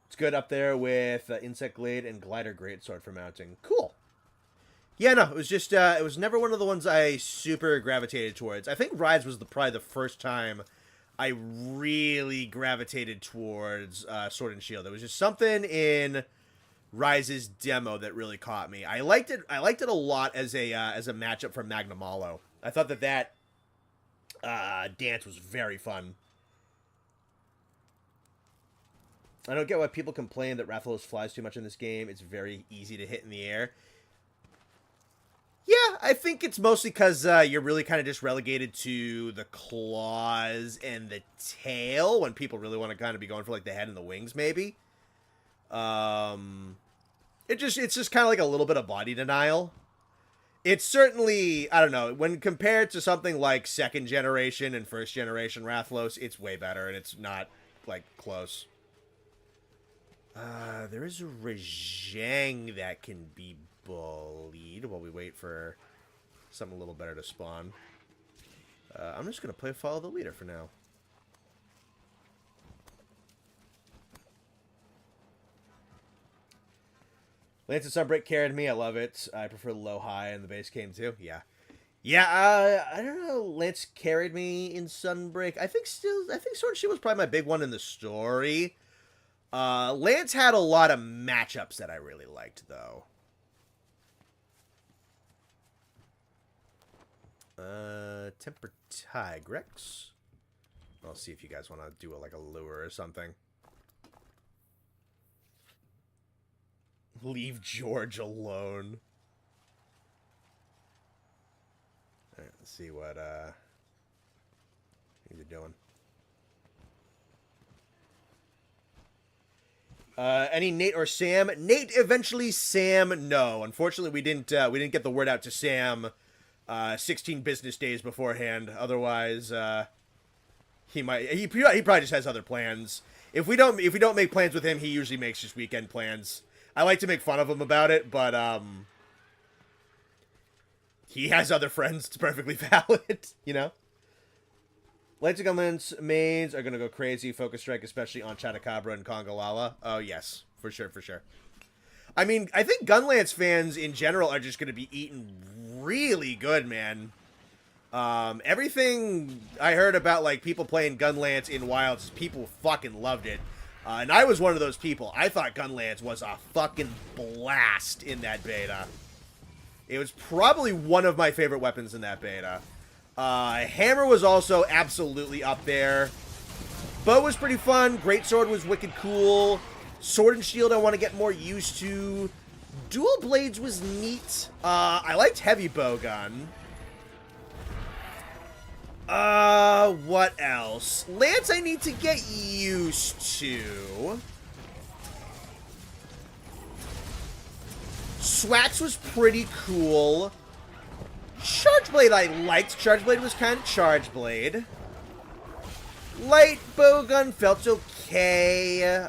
It's good up there with Insect Glade and Glider Greatsword for mounting. Cool. Yeah, no, it was just, it was never one of the ones I super gravitated towards. I think Rise was probably the first time I really gravitated towards Sword and Shield. There was just something in Rise's demo that really caught me. I liked it a lot as a matchup for Magnamalo. I thought that dance was very fun. I don't get why people complain that Rathalos flies too much in this game. It's very easy to hit in the air. Yeah, I think it's mostly because you're really kind of just relegated to the claws and the tail when people really want to kind of be going for like the head and the wings, maybe. It's just kind of like a little bit of body denial. It's certainly, I don't know, when compared to something like 2nd generation and 1st generation Rathalos, it's way better, and it's not, like, close. There is a Rajang that can be bullied while we wait for something a little better to spawn. I'm just going to play Follow the Leader for now. Lance and Sunbreak carried me. I love it. I prefer low-high in the base game, too. Yeah. Yeah, I don't know. Lance carried me in Sunbreak. I think Sword and Shield was probably my big one in the story. Lance had a lot of matchups that I really liked, though. Temper Tigrex. I'll see if you guys want to do like a lure or something. Leave George alone. Alright, let's see what things are doing. Any Nate or Sam? Nate eventually, Sam no. Unfortunately, we didn't get the word out to Sam 16 business days beforehand. Otherwise, he probably just has other plans. If we don't make plans with him, he usually makes just weekend plans. I like to make fun of him about it, but he has other friends. It's perfectly valid, you know? Lights and Gunlands mains are going to go crazy. Focus Strike, especially on Chattacabra and Congalala. Oh, yes. For sure, for sure. I mean, I think Gunlance fans in general are just going to be eating really good, man. Everything I heard about, like, people playing Gunlance in Wilds, people fucking loved it. And I was one of those people. I thought Gunlance was a fucking blast in that beta. It was probably one of my favorite weapons in that beta. Hammer was also absolutely up there. Bow was pretty fun. Greatsword was wicked cool. Sword and Shield I want to get more used to. Dual Blades was neat. I liked Heavy Bowgun. What else? Lance I need to get used to. Swax was pretty cool. Charge Blade I liked. Charge Blade was kind of Charge Blade. Light Bowgun felt okay.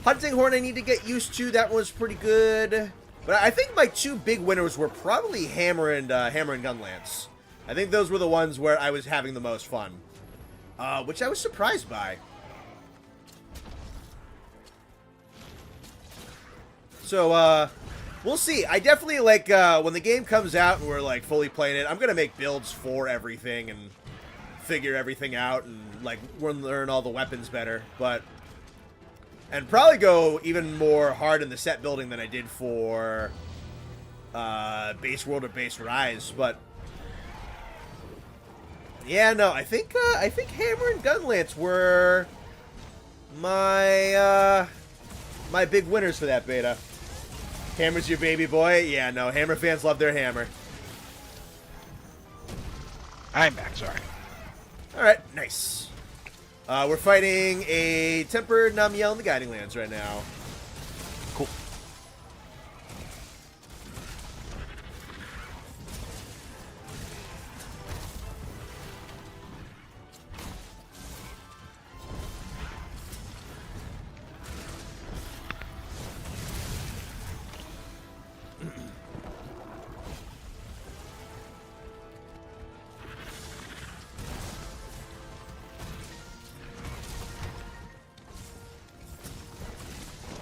Hunting Horn I need to get used to. That was pretty good. But I think my two big winners were probably Hammer and Gunlance. I think those were the ones where I was having the most fun. Which I was surprised by. So, we'll see. I definitely, like, when the game comes out and we're, like, fully playing it, I'm going to make builds for everything and figure everything out and, like, learn all the weapons better. But, and probably go even more hard in the set building than I did for Base World or Base Rise. But, yeah, no, I think Hammer and Gunlance were my big winners for that beta. Hammer's your baby boy? Yeah, no, Hammer fans love their Hammer.
I'm back, sorry.
Alright, nice. We're fighting a Tempered Namiel in the Guiding Lands right now.
Cool.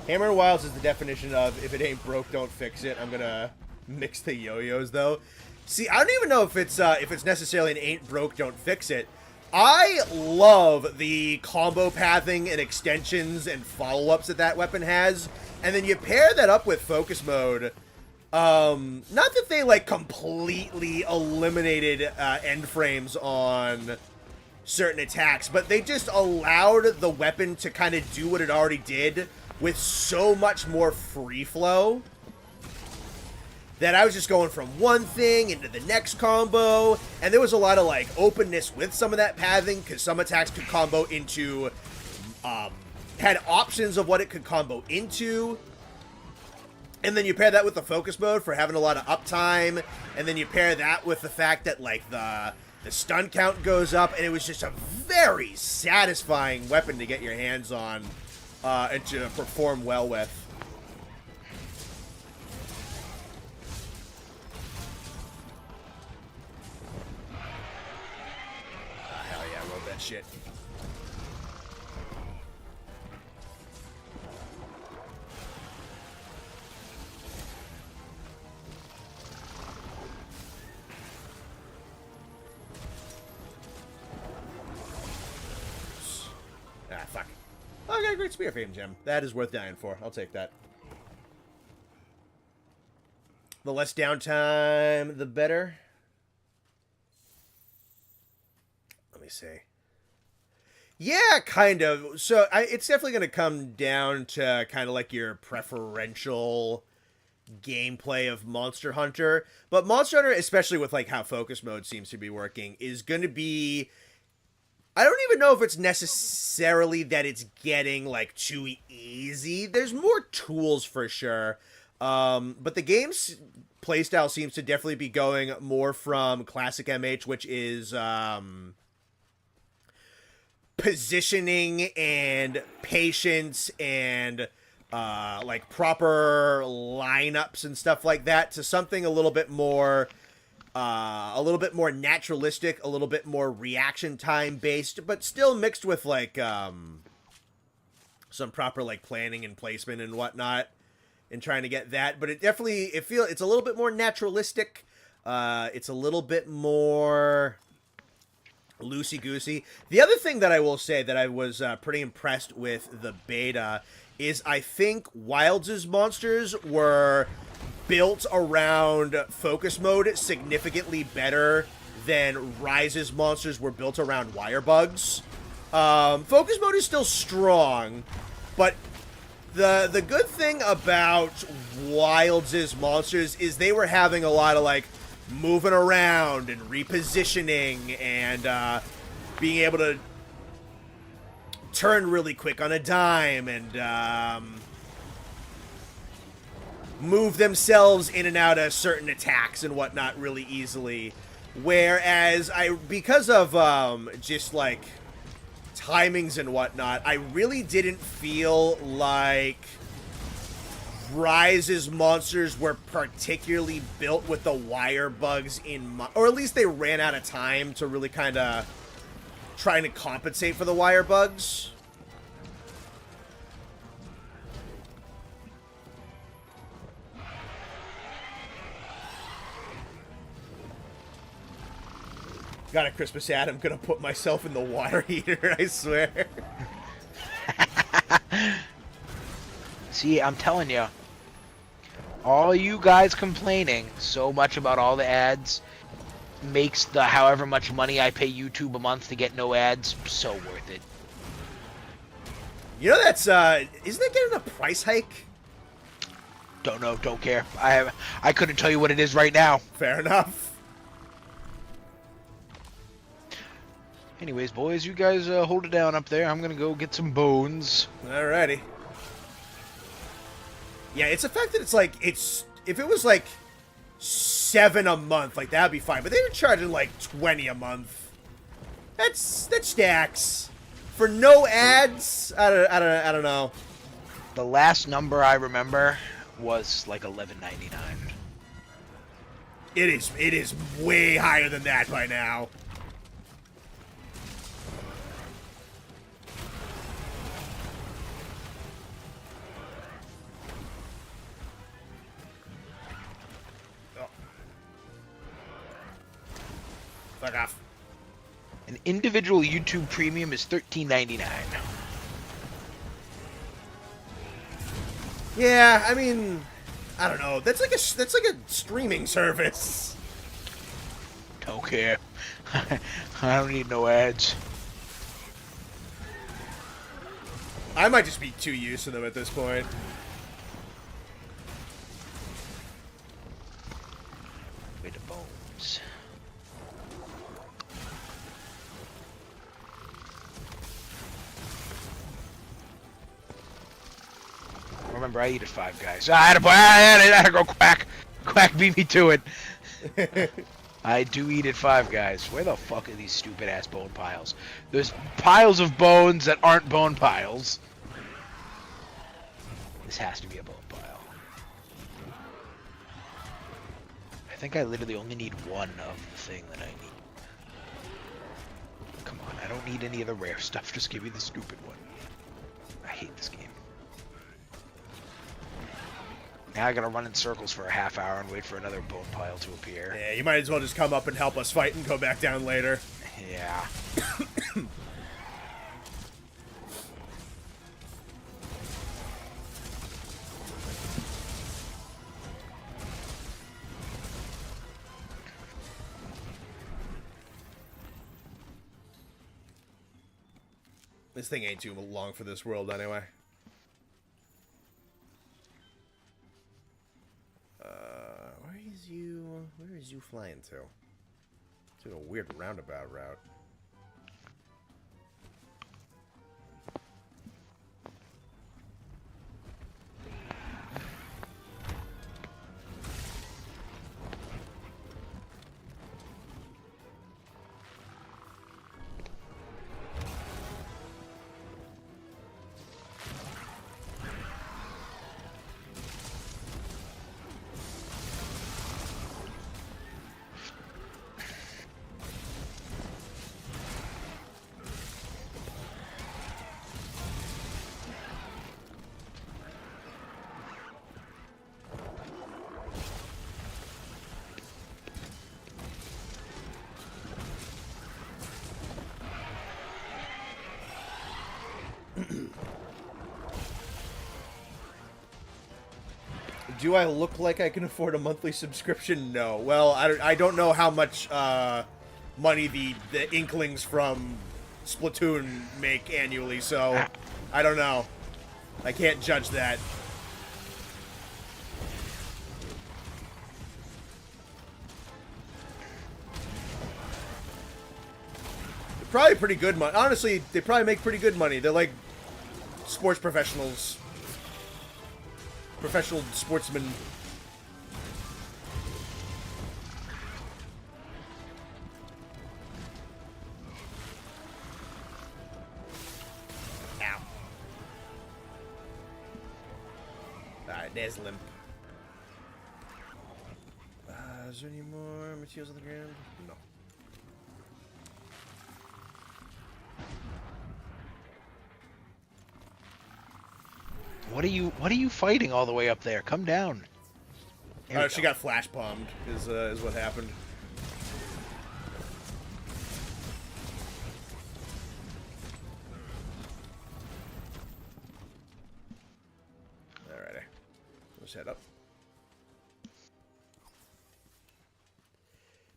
Hammer and Wilds is the definition of if it ain't broke, don't fix it. I'm gonna mix the yo-yos though. See, I don't even know if it's necessarily an ain't broke, don't fix it. I love the combo pathing and extensions and follow-ups that weapon has, and then you pair that up with focus mode. Not that they like completely eliminated end frames on certain attacks, but they just allowed the weapon to kind of do what it already did with so much more free flow that I was just going from one thing into the next combo, and there was a lot of like openness with some of that pathing because some attacks could combo into, had options of what it could combo into, and then you pair that with the focus mode for having a lot of uptime, and then you pair that with the fact that like the stun count goes up, and it was just a very satisfying weapon to get your hands on. And to perform well with. Hell yeah, I love that shit. Ah, fuck. Oh, I got a great Spear Fame Gem. That is worth dying for. I'll take that. The less downtime, the better. Let me see. Yeah, kind of. So it's definitely going to come down to kind of like your preferential gameplay of Monster Hunter. But Monster Hunter, especially with like how focus mode seems to be working, is going to be... I don't even know if it's necessarily that it's getting, like, too easy. There's more tools for sure. But the game's playstyle seems to definitely be going more from classic MH, which is positioning and patience and, like, proper lineups and stuff like that, to something a little bit more a little bit more naturalistic, a little bit more reaction time based, but still mixed with like some proper like planning and placement and whatnot, and trying to get that. But it's a little bit more naturalistic. It's a little bit more loosey-goosey. The other thing that I will say that I was pretty impressed with the beta is I think Wilds' monsters were built around focus mode significantly better than Rise's monsters were built around wire bugs. Focus mode is still strong, but the good thing about Wilds' monsters is they were having a lot of like moving around and repositioning and being able to turn really quick on a dime and move themselves in and out of certain attacks and whatnot really easily. Whereas because of just like timings and whatnot, I really didn't feel like Rise's monsters were particularly built with the wire bugs in mind, or at least they ran out of time to really kind of trying to compensate for the wire bugs. Got a Christmas ad. I'm gonna put myself in the water heater, I swear.
See, I'm telling you, all you guys complaining so much about all the ads makes the however much money I pay YouTube a month to get no ads so worth it.
You know that's isn't that getting a price hike?
Don't know, don't care. I couldn't tell you what it is right now.
Fair enough.
Anyways, boys, you guys hold it down up there. I'm gonna go get some bones.
Alrighty. Yeah, it's the fact that it's like, if it was like $7 a month, like that'd be fine. But they were charging like $20 a month. That stacks. For no ads, I don't know.
The last number I remember was like $11.99.
It is way higher than that by now. Fuck off.
An individual YouTube premium is $13.99.
Yeah, I mean, I don't know. That's like a streaming service.
Don't care. I don't need no ads.
I might just be too used to them at this point.
With the bones. Remember, I eat at Five Guys. I had to go Quack. Quack beat me to it. I do eat at Five Guys. Where the fuck are these stupid ass bone piles? There's piles of bones that aren't bone piles. This has to be a bone pile. I think I literally only need one of the thing that I need. Come on, I don't need any of the rare stuff. Just give me the stupid one. I hate this game. Now I gotta run in circles for a half hour and wait for another bone pile to appear.
Yeah, you might as well just come up and help us fight and go back down later.
Yeah.
This thing ain't too long for this world anyway. Where is you flying to? It's a weird roundabout route. Do I look like I can afford a monthly subscription? No. Well, I don't know how much money the Inklings from Splatoon make annually, so I don't know. I can't judge that. They're probably pretty good money. Honestly, they probably make pretty good money. They're like sports professionals. Professional sportsmen. Ow. Alright, there's limp. Is there any more materials on the ground? No.
What are you fighting all the way up there? Come down.
She got flash bombed, is what happened. Alrighty. Let's head up.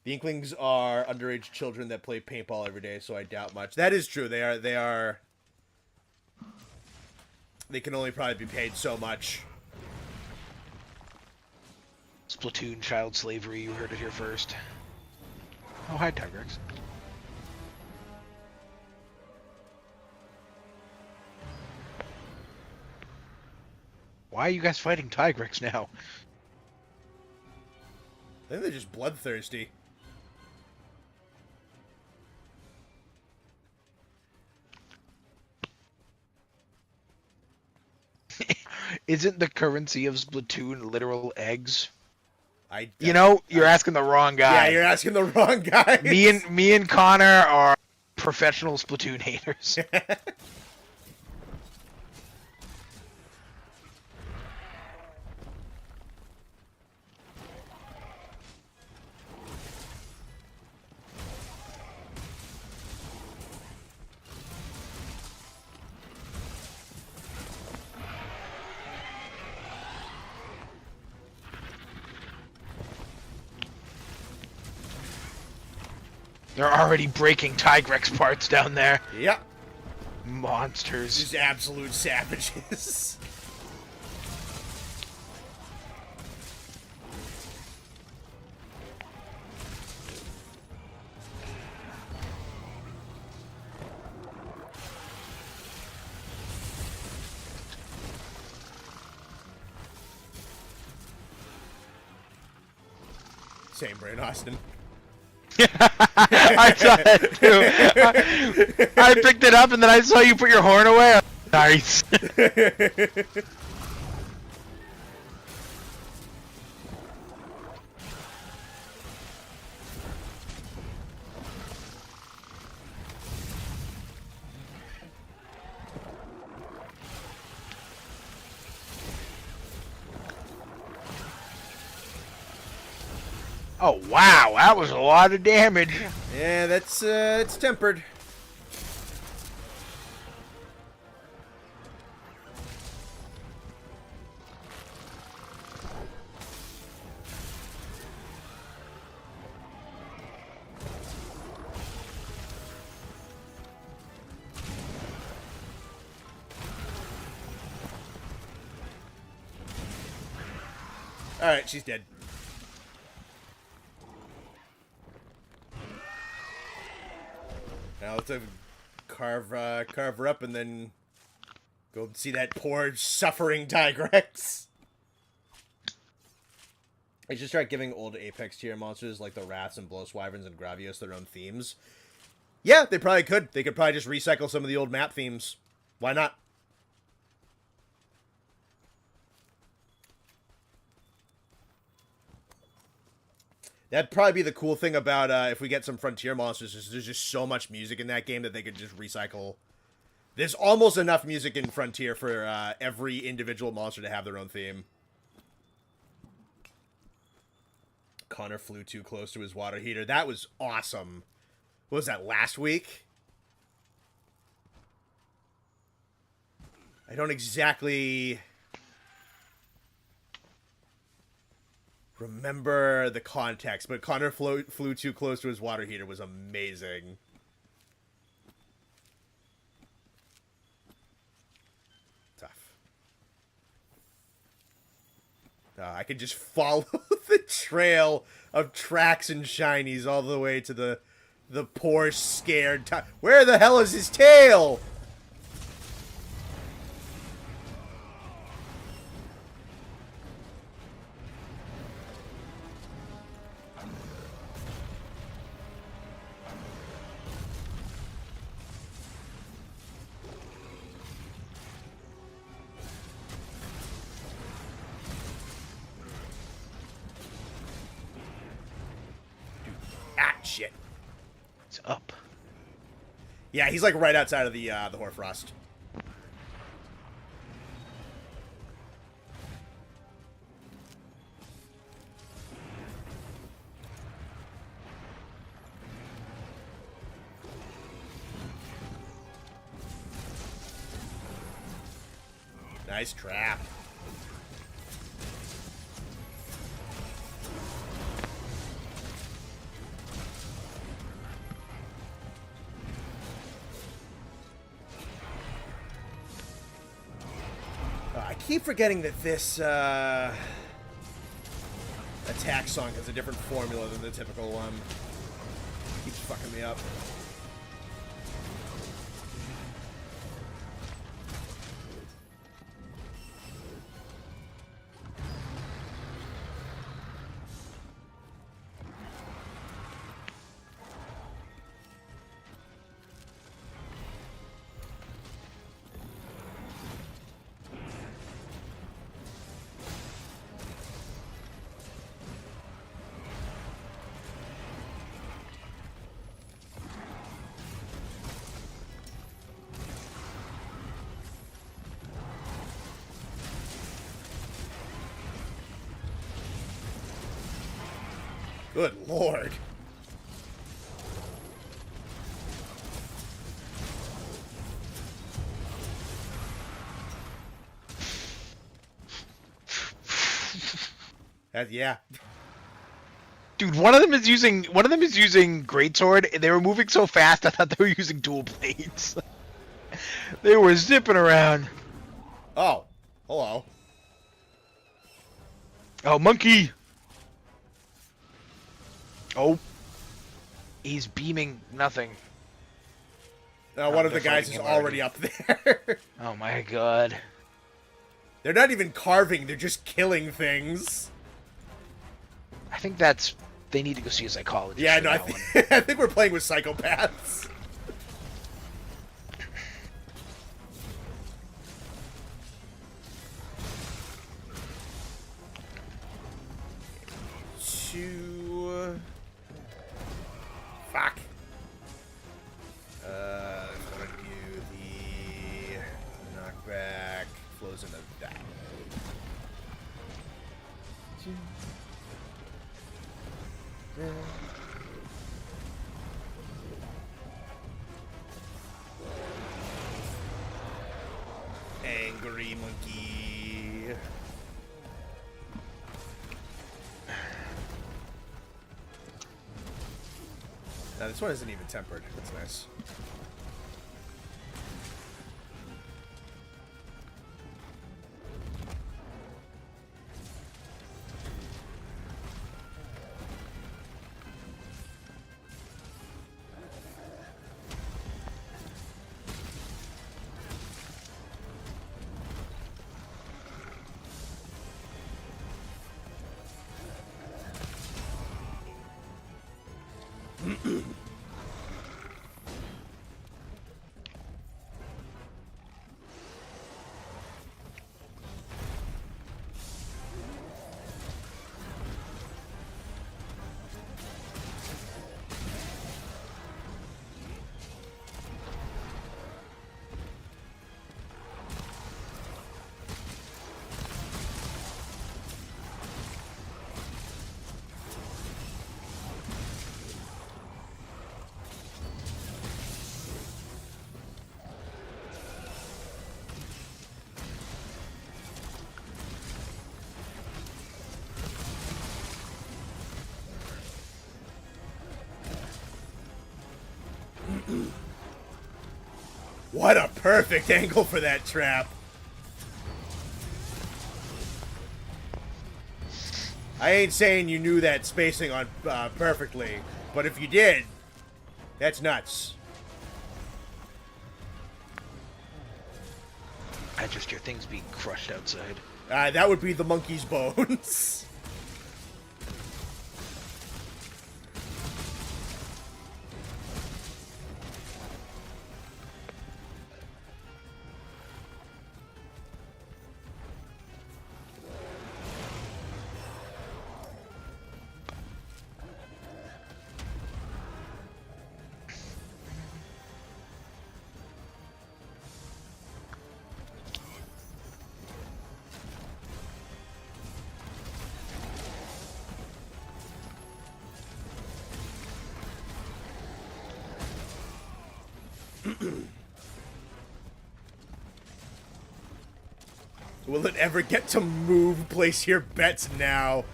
The Inklings are underage children that play paintball every day, so I doubt much. That is true. They are. They can only probably be paid so much.
Splatoon child slavery, you heard it here first. Oh, hi, Tigrex. Why are you guys fighting Tigrex now?
I think they're just bloodthirsty.
Isn't the currency of Splatoon literal eggs?
You're
asking the wrong guy.
Yeah, you're asking the wrong guy.
Me and Connor are professional Splatoon haters. They're already breaking Tigrex parts down there.
Yep.
Monsters.
Just absolute savages. Same brain, Austin.
I saw that too. I picked it up and then I saw you put your horn away. Nice. Oh wow, that was a lot of damage.
Yeah, that's it's tempered. All right, she's dead. Now let's carve her up and then go see that poor suffering Tigrex. I should start giving old Apex tier monsters like the Wraths and Blowswyverns and Gravios their own themes. Yeah, they probably could. They could probably just recycle some of the old map themes. Why not? That'd probably be the cool thing about if we get some Frontier monsters, is there's just so much music in that game that they could just recycle. There's almost enough music in Frontier for every individual monster to have their own theme. Connor flew too close to his water heater. That was awesome. What was that, last week? I don't exactly... remember the context, but Connor flew too close to his water heater was amazing. Tough. I could just follow the trail of tracks and shinies all the way to the poor scared Where the hell is his tail? Shit.
It's up.
Yeah, he's like right outside of the Hoarfrost. Nice trap. I keep forgetting that this attack song has a different formula than the typical one. Keeps fucking me up. Good lord. Yeah.
Dude, one of them is using greatsword, and they were moving so fast I thought they were using dual blades. They were zipping around.
Oh. Hello.
Oh, monkey! Oh. He's beaming nothing.
One of the guys is already up there.
Oh my god.
They're not even carving, they're just killing things.
I think they need to go see a psychologist.
Yeah, no, I think we're playing with psychopaths. Fuck. I'm gonna do the knockback. Flows into that. Angry monkey. Now this one isn't even tempered. That's nice. What a perfect angle for that trap. I ain't saying you knew that spacing on perfectly, but if you did, that's nuts.
I just hear things being crushed outside.
That would be the monkey's bones. Will it ever get to move? Place your bets now.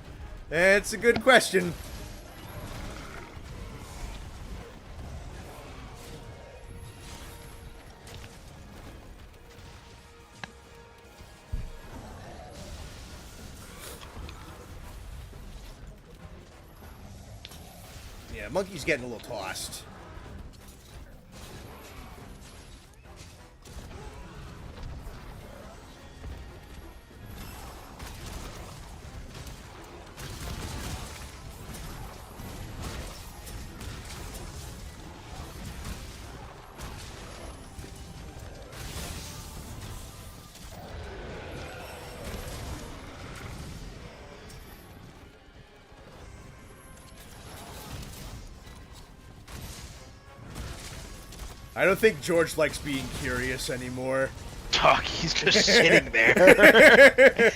That's a good question. Yeah, monkey's getting a little tossed. I don't think George likes being curious anymore.
Talk, he's just sitting there.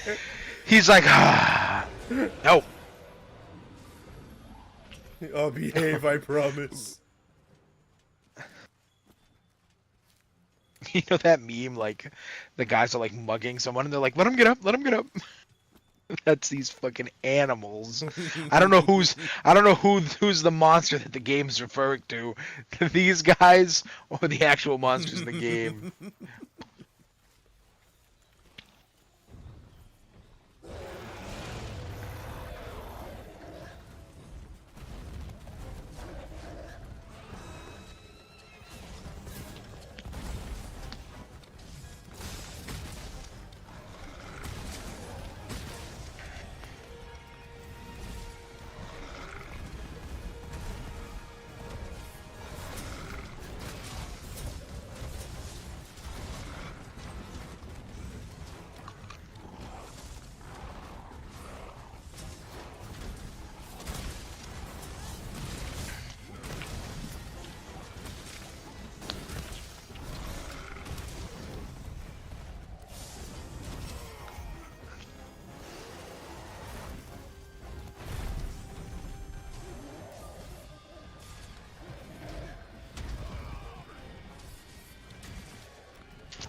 He's like, ah, no.
I'll behave, I promise.
You know that meme, like, the guys are, like, mugging someone, and they're like, let him get up, let him get up. That's these fucking animals. I don't know who's the monster that the game's referring to. These guys or the actual monsters in the game.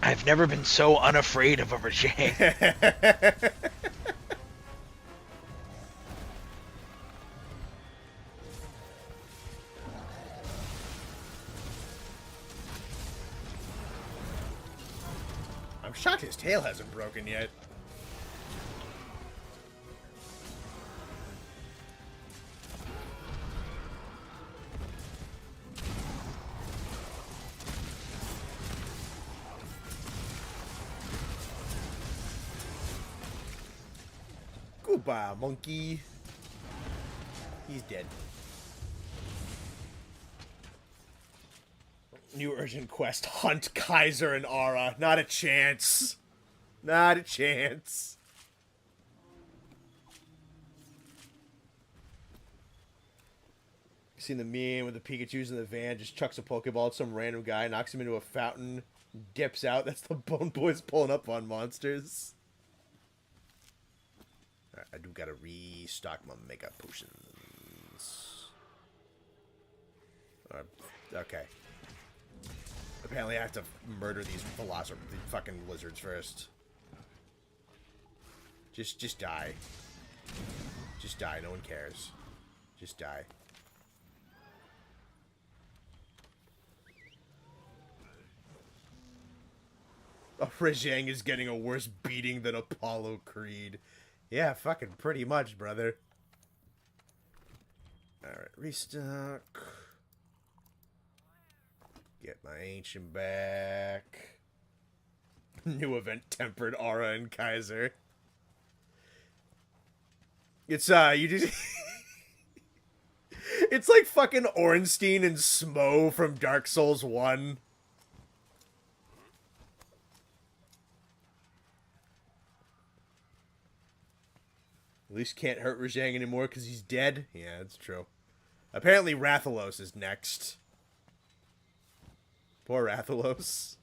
I've never been so unafraid of a Rajang.
I'm shocked his tail hasn't broken yet. Goodbye, monkey. He's dead. New urgent quest. Hunt Kaiser and Aura. Not a chance. Not a chance. Seen the meme with the Pikachu's in the van, just chucks a Pokeball at some random guy, knocks him into a fountain, dips out. That's the Bone Boys pulling up on monsters. Alright, I do gotta restock my Mega Potions. Okay. Apparently I have to murder these fucking lizards first. Just die. Just die, no one cares. Just die. Oh, Rajang is getting a worse beating than Apollo Creed. Yeah, fucking pretty much, brother. Alright, restock. Get my ancient back. New event tempered Aura and Kaiser. It's you just it's like fucking Ornstein and Smo from Dark Souls 1. At least can't hurt Rajang anymore because he's dead. Yeah, that's true. Apparently Rathalos is next. Poor Rathalos.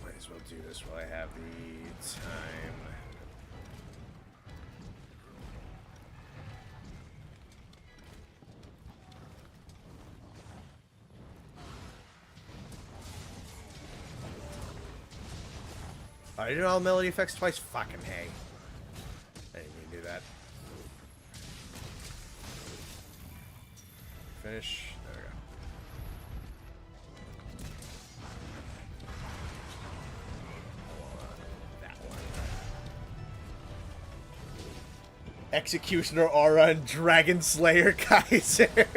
Might as well do this while I have the time. Oh, I did all melody effects twice? Fucking hey. I didn't mean to do that. Finish. There we go. That one. Executioner Aura and Dragon Slayer Kaiser.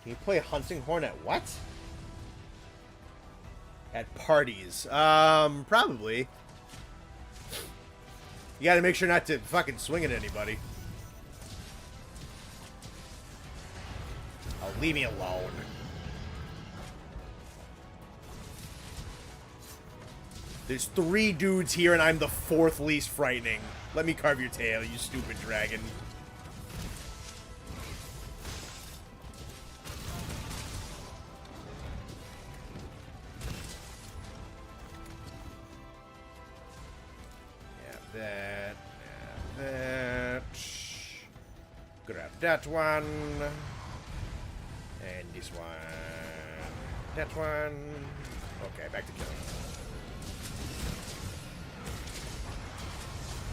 Can you play Hunting Horn at what? At parties. Probably. You gotta make sure not to fucking swing at anybody. Oh, leave me alone. There's 3 dudes here and I'm the 4th least frightening. Let me carve your tail, you stupid dragon. Grab that one. And this one. That one. Okay, back to killing.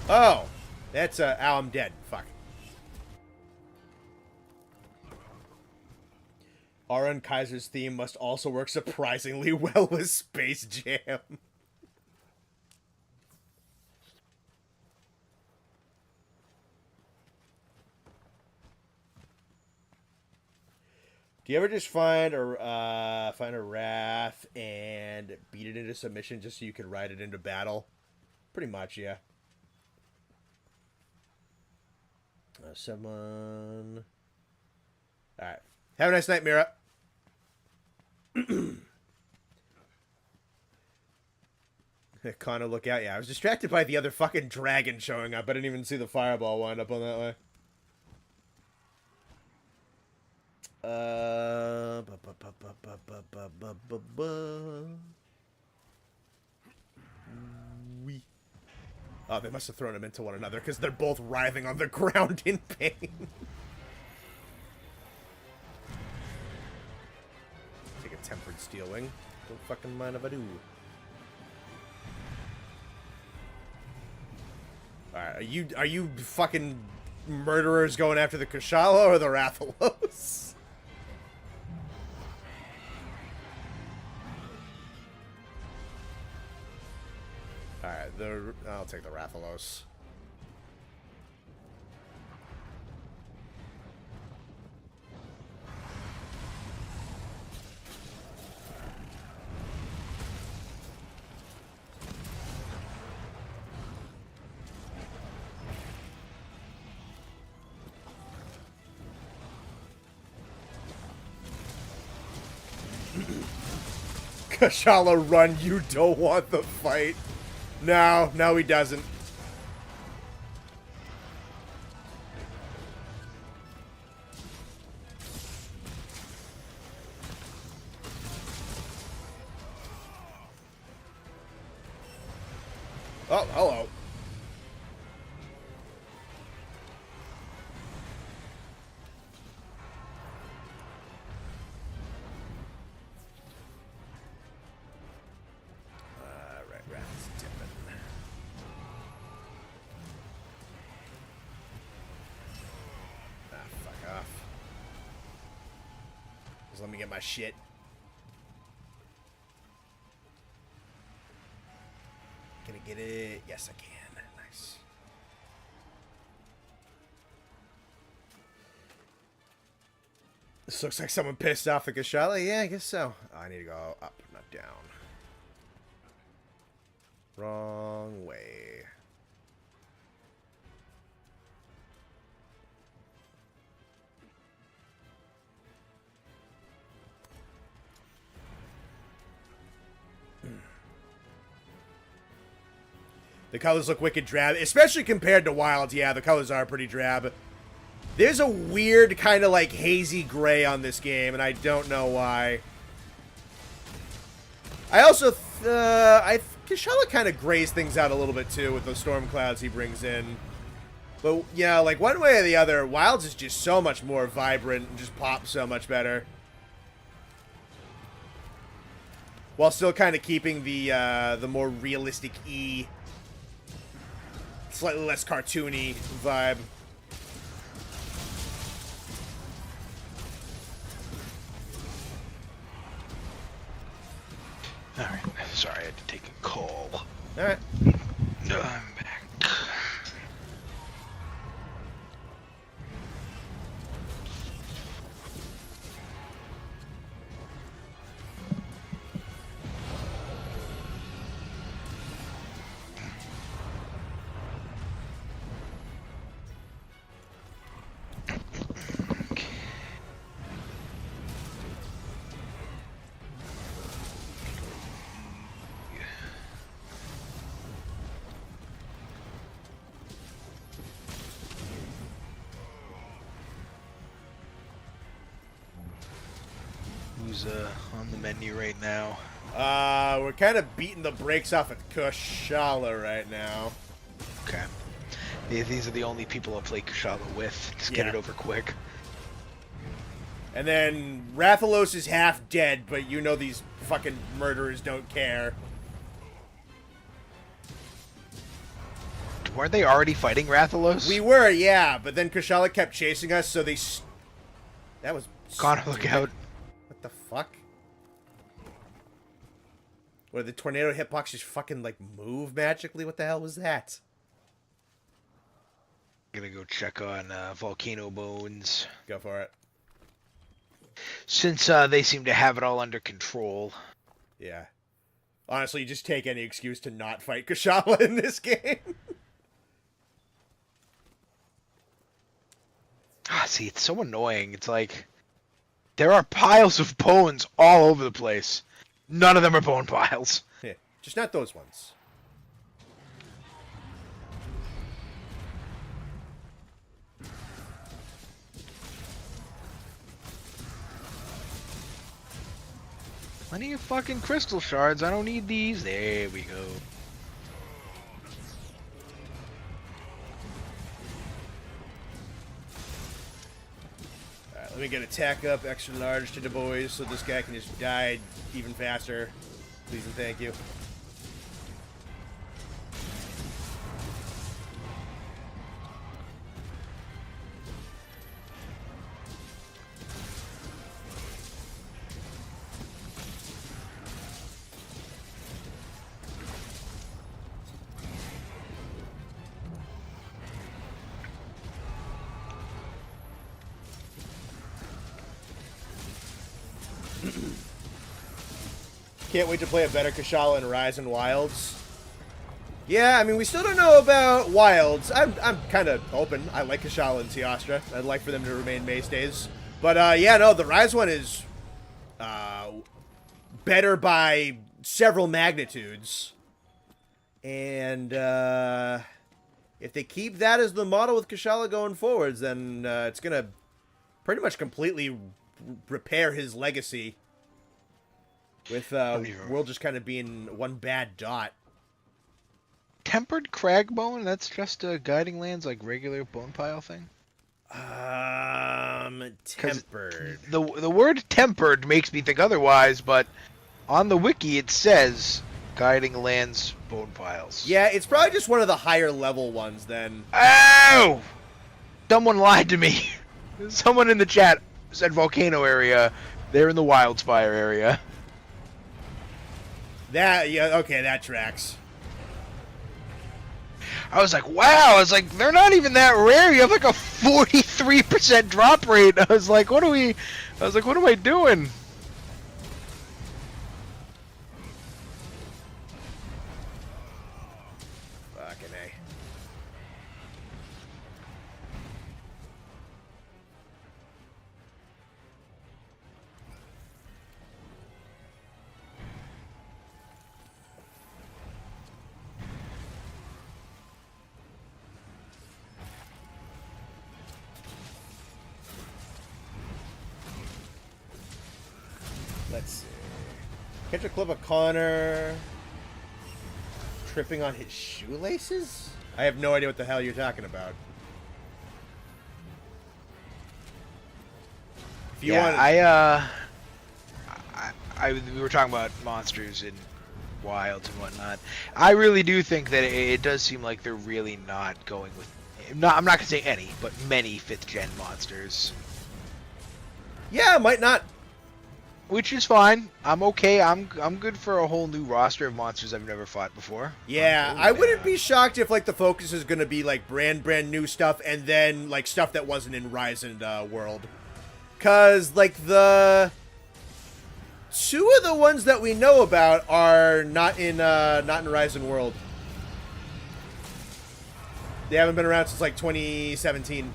Oh! That's, oh, I'm dead. Fuck. Aron Kaiser's theme must also work surprisingly well with Space Jam. Do you ever just find a wrath and beat it into submission just so you can ride it into battle? Pretty much, yeah. Someone. All right. Have a nice night, Mira. Kind of look out. Yeah, I was distracted by the other fucking dragon showing up. I didn't even see the fireball wind up on that way. Oh, they must have thrown him into one another because they're both writhing on the ground in pain. Take a tempered steel wing. Don't fucking mind if I do. Alright, are you fucking murderers going after the Kushala or the Rathalos? Alright, I'll take the Rathalos. Kashala, run! You don't want the fight. No, he doesn't. Oh, hello. Let me get my shit. Can I get it? Yes, I can. Nice. This looks like someone pissed off the Kashala. Yeah, I guess so. Oh, I need to go up, not down. Wrong way. The colors look wicked drab, especially compared to Wilds. Yeah, the colors are pretty drab. There's a weird kind of like hazy gray on this game, and I don't know why. I also, Kashala kind of grays things out a little bit too with those storm clouds he brings in. But yeah, like one way or the other, Wilds is just so much more vibrant and just pops so much better. While still kind of keeping the more realistic slightly less cartoony vibe.
Alright, sorry I had to take a call.
Alright.
I'm back. Who's on the menu right now?
We're kind of beating the brakes off at Kashala right now.
Okay. These are the only people I play Kashala with. Just get it over quick.
And then Rathalos is half dead, but you know these fucking murderers don't care.
Weren't they already fighting Rathalos?
We were, yeah, but then Kashala kept chasing us, so they... That was...
Connor, look out.
What the fuck? What, did the tornado hitbox just fucking, like, move magically? What the hell was that?
Gonna go check on Volcano Bones.
Go for it.
Since they seem to have it all under control.
Yeah. Honestly, you just take any excuse to not fight Kashala in this game.
See, it's so annoying. It's like, there are piles of bones all over the place. None of them are bone piles.
Yeah, just not those ones.
Plenty of fucking crystal shards. I don't need these. There we go.
Alright, let me get attack up extra large to the boys so this guy can just die even faster. Please and thank you. Can't wait to play a better Kashala in Rise and Wilds. Yeah, I mean, we still don't know about Wilds. I'm kind of open. I like Kashala and Teostra. I'd like for them to remain mainstays. But, yeah, no, the Rise one is better by several magnitudes. And if they keep that as the model with Kashala going forwards, then it's going to pretty much completely repair his legacy. With world just kind of being one bad dot.
Tempered Cragbone? That's just a Guiding Lands, like, regular bone pile thing?
Tempered.
The word tempered makes me think otherwise, but on the wiki it says Guiding Lands bone piles.
Yeah, it's probably just one of the higher level ones then.
Oh! Someone lied to me. Someone in the chat said volcano area. They're in the Wildspire area.
Yeah, okay, that tracks.
I was like, wow, I was like, they're not even that rare. You have like a 43% drop rate. I was like, what am I doing?
Fucking A. Let's see. Catch a clip of Connor tripping on his shoelaces? I have no idea what the hell you're talking about. If you want,
we were talking about monsters and wilds and whatnot. I really do think that it does seem like they're really not going with. I'm not gonna say any, but many 5th gen monsters.
yeah, might not.
Which is fine. I'm okay. I'm good for a whole new roster of monsters I've never fought before.
Yeah, I wouldn't be shocked if like the focus is gonna be like brand new stuff, and then like stuff that wasn't in Rise and World, cause like the two of the ones that we know about are not in Rise and World. They haven't been around since like 2017.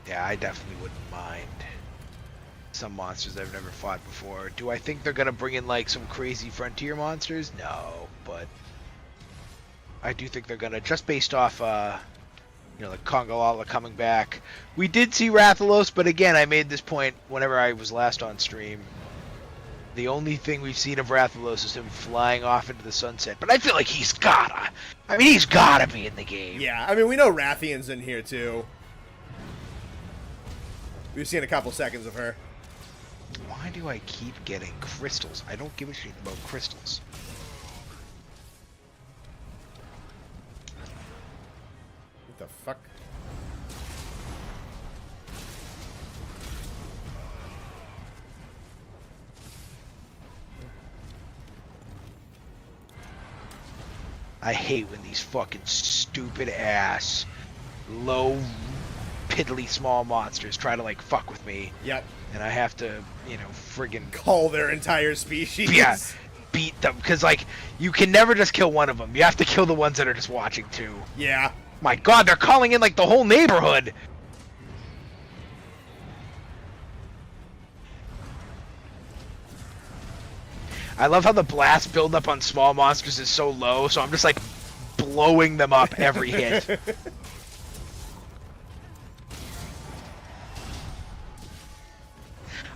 Yeah, I definitely wouldn't mind some monsters I've never fought before. Do I think they're gonna bring in like some crazy frontier monsters? No, but I do think they're gonna, just based off like Kongolala coming back. We did see Rathalos, but again, I made this point whenever I was last on stream. The only thing we've seen of Rathalos is him flying off into the sunset, but I feel like he's gotta be in the game.
Yeah, I mean, we know Rathian's in here too. We've seen a couple seconds of her.
Why do I keep getting crystals? I don't give a shit about crystals.
What the fuck?
I hate when these fucking stupid ass, low, piddly small monsters try to like fuck with me.
Yep.
And I have to, friggin'
Call their entire species.
Yeah, beat them. Because, like, you can never just kill one of them. You have to kill the ones that are just watching, too.
Yeah.
My god, they're calling in, like, the whole neighborhood! I love how the blast buildup on small monsters is so low, so I'm just, like, blowing them up every hit.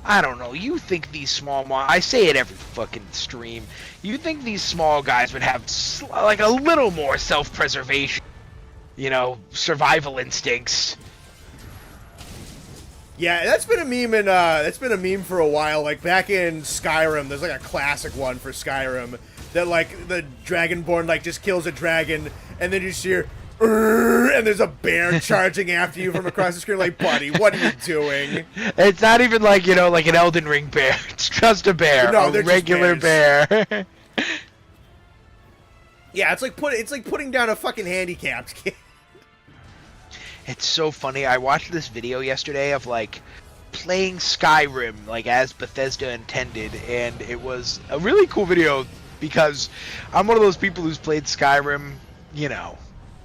I don't know, you think these small I say it every fucking stream. You think these small guys would have, like, a little more self-preservation, survival instincts.
Yeah, that's been a meme for a while. Like back in Skyrim, there's like a classic one for Skyrim that like the Dragonborn like just kills a dragon, and then you just hear, and there's a bear charging after you from across the screen. Like, buddy, what are you doing?
It's not even like like an Elden Ring bear. It's just a bear,
no,
a regular bear.
Yeah, it's like putting down a fucking handicapped kid.
It's so funny. I watched this video yesterday of like playing Skyrim like as Bethesda intended, and it was a really cool video because I'm one of those people who's played Skyrim,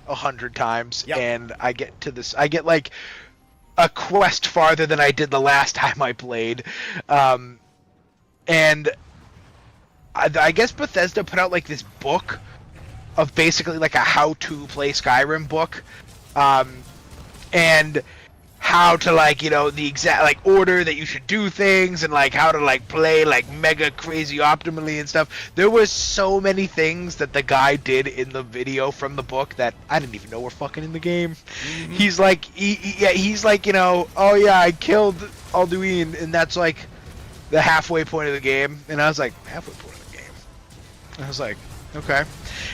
100 times,
Yep.
and I get like a quest farther than I did the last time I played, and I guess Bethesda put out like this book of basically like a how-to play Skyrim book, and how to the exact like order that you should do things, and like how to like play like mega crazy optimally and stuff. There was so many things that the guy did in the video from the book that I didn't even know were fucking in the game. Mm-hmm. He's like, he's like, oh yeah, I killed Alduin, and that's like the halfway point of the game. And I was like, halfway point of the game? I was like, okay.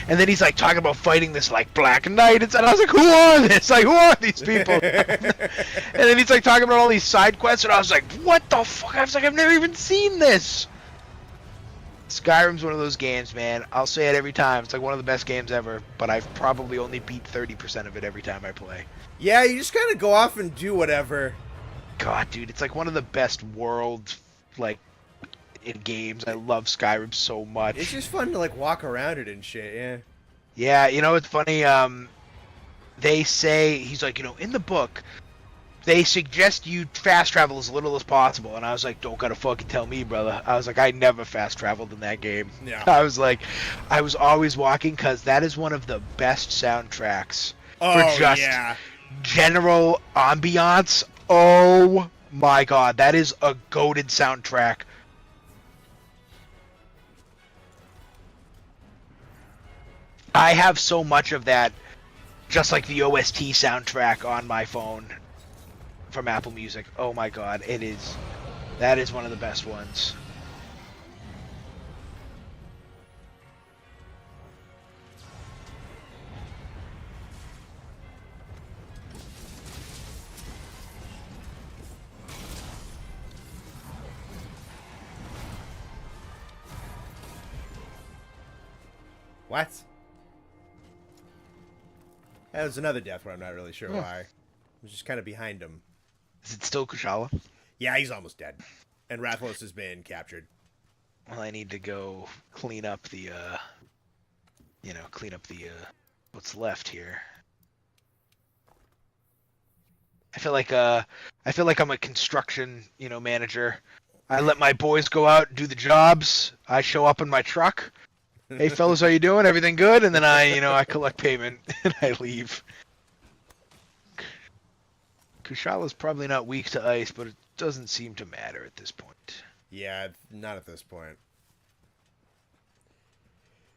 And then he's like talking about fighting this like Black Knight, and I was like, who are this? Like, who are these people? And then he's like talking about all these side quests, and I was like, what the fuck? I was like, I've never even seen this. Skyrim's one of those games, man. I'll say it every time. It's like one of the best games ever, but I've probably only beat 30% of it every time I play.
Yeah, you just kind of go off and do whatever.
God, dude, it's like one of the best worlds, like, in games. I love Skyrim so much.
It's just fun to like walk around it and shit. Yeah.
Yeah, it's funny. They say he's like, in the book, they suggest you fast travel as little as possible, and I was like, don't gotta fucking tell me, brother. I was like, I never fast traveled in that game.
Yeah.
I was like, I was always walking because that is one of the best soundtracks for just general ambiance. Oh my god, that is a goated soundtrack. I have so much of that, just like the OST soundtrack on my phone from Apple Music. Oh my god, that is one of the best ones.
What? That was another death where I'm not really sure why. I was just kind of behind him.
Is it still Kushala?
Yeah, he's almost dead. And Rathalos has been captured.
Well, I need to go clean up the, what's left here. I feel like I'm a construction, manager. I let my boys go out and do the jobs. I show up in my truck. Hey fellas, how you doing? Everything good? And then I collect payment and I leave. Kushala's probably not weak to ice, but it doesn't seem to matter at this point.
Yeah, not at this point.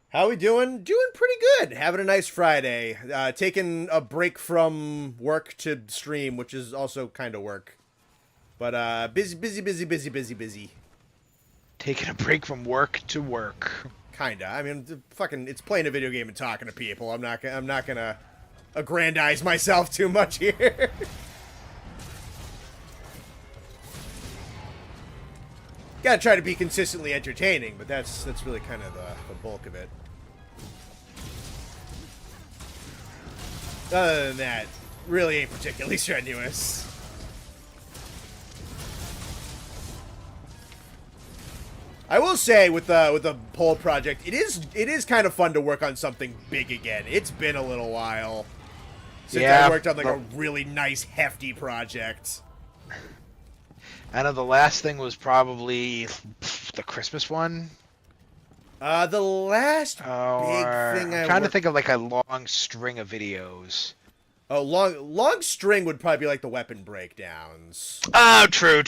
How we doing? Doing pretty good. Having a nice Friday. Taking a break from work to stream, which is also kind of work. But busy.
Taking a break from work to work.
Kinda. I mean, it's playing a video game and talking to people. I'm not gonna aggrandize myself too much here. Gotta try to be consistently entertaining, but that's really kind of the bulk of it. Other than that, really ain't particularly strenuous. I will say with the poll project, it is kind of fun to work on something big again. It's been a little while since I worked on like a really nice hefty project.
I know the last thing was probably the Christmas one.
The last big thing
I'm trying to think of like a long string of videos.
Oh, long string would probably be like the weapon breakdowns.
Oh, true.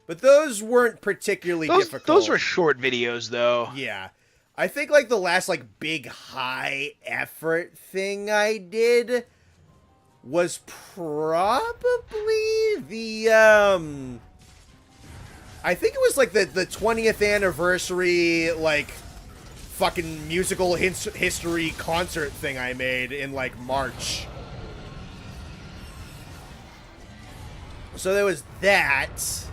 But those weren't particularly difficult.
Those were short videos, though.
Yeah. I think, like, the last, like, big high-effort thing I did was probably the, I think it was, like, the 20th anniversary, like, fucking musical history concert thing I made in, like, March. So there was that.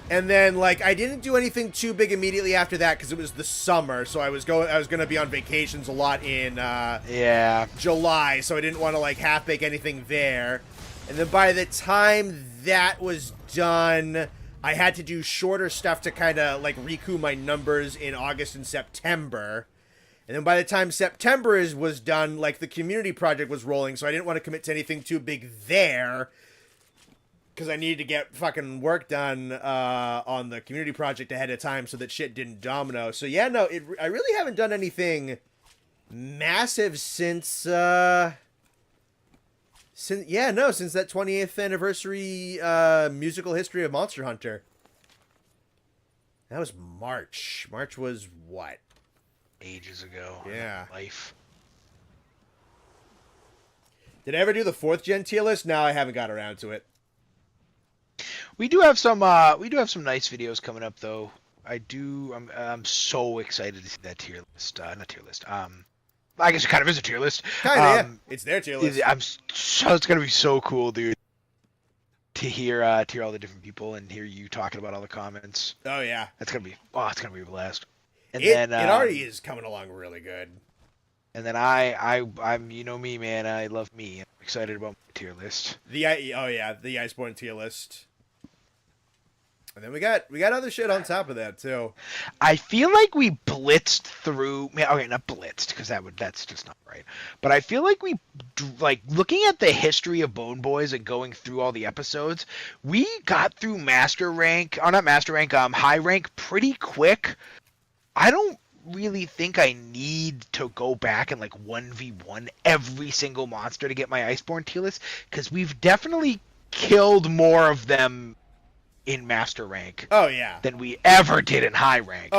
And then, like, I didn't do anything too big immediately after that because it was the summer, so I was gonna be on vacations a lot in July, so I didn't want to like half bake anything there. And then by the time that was done, I had to do shorter stuff to kind of like recoup my numbers in August and September. And then by the time September was done, like the community project was rolling, so I didn't want to commit to anything too big there. Because I needed to get fucking work done on the community project ahead of time so that shit didn't domino. So yeah, no, I really haven't done anything massive since that 20th anniversary musical history of Monster Hunter. That was March. March was what?
Ages ago.
Yeah.
Life.
Did I ever do the 4th gen tier list? No, I haven't got around to it.
We do have some nice videos coming up though. I'm so excited to see that tier list. Not tier list. I guess it kind of is a tier list.
Yeah. It's their tier list.
It's gonna be so cool, dude. To hear all the different people and hear you talking about all the comments.
Oh yeah.
It's gonna be a blast. And
it already is coming along really good.
And then I'm you know me, man. I love me. I'm excited about my tier list.
The Iceborne tier list. And then we got other shit on top of that too.
I feel like we blitzed through. Okay, not blitzed because that's just not right. But I feel like we looking at the history of Bone Boys and going through all the episodes. We got through high rank pretty quick. I don't really think I need to go back and 1v1 every single monster to get my Iceborne tier list because we've definitely killed more of them in master rank than we ever did in high rank.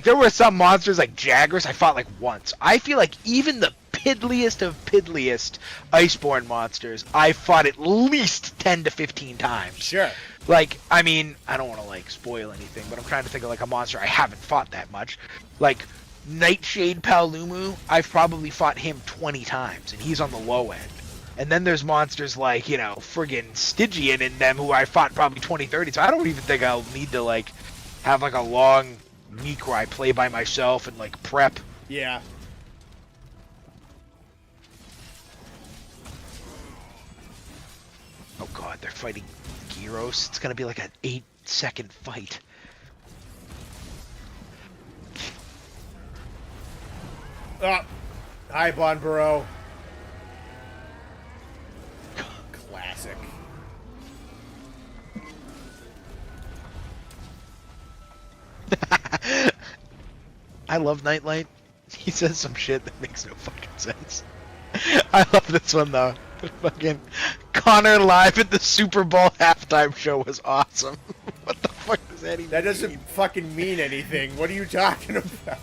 There were some monsters like Jaggers I fought once. I feel like even the piddliest of piddliest Iceborne monsters I fought at least 10 to 15 times.
Sure.
I mean, I don't want to spoil anything, but I'm trying to think of a monster I haven't fought that much. Nightshade Palumu, I've probably fought him 20 times, and he's on the low end. And then there's monsters friggin' Stygian in them who I fought probably 20, 30, so I don't even think I'll need to, have, a long week where I play by myself and, prep.
Yeah.
Oh god, they're fighting Gyros. It's gonna be an 8-second fight.
Hi, Bonboro. Classic.
I love Nightlight. He says some shit that makes no fucking sense. I love this one though. Fucking Connor live at the Super Bowl halftime show was awesome. What the fuck does that even mean?
That doesn't fucking mean anything. What are you talking about?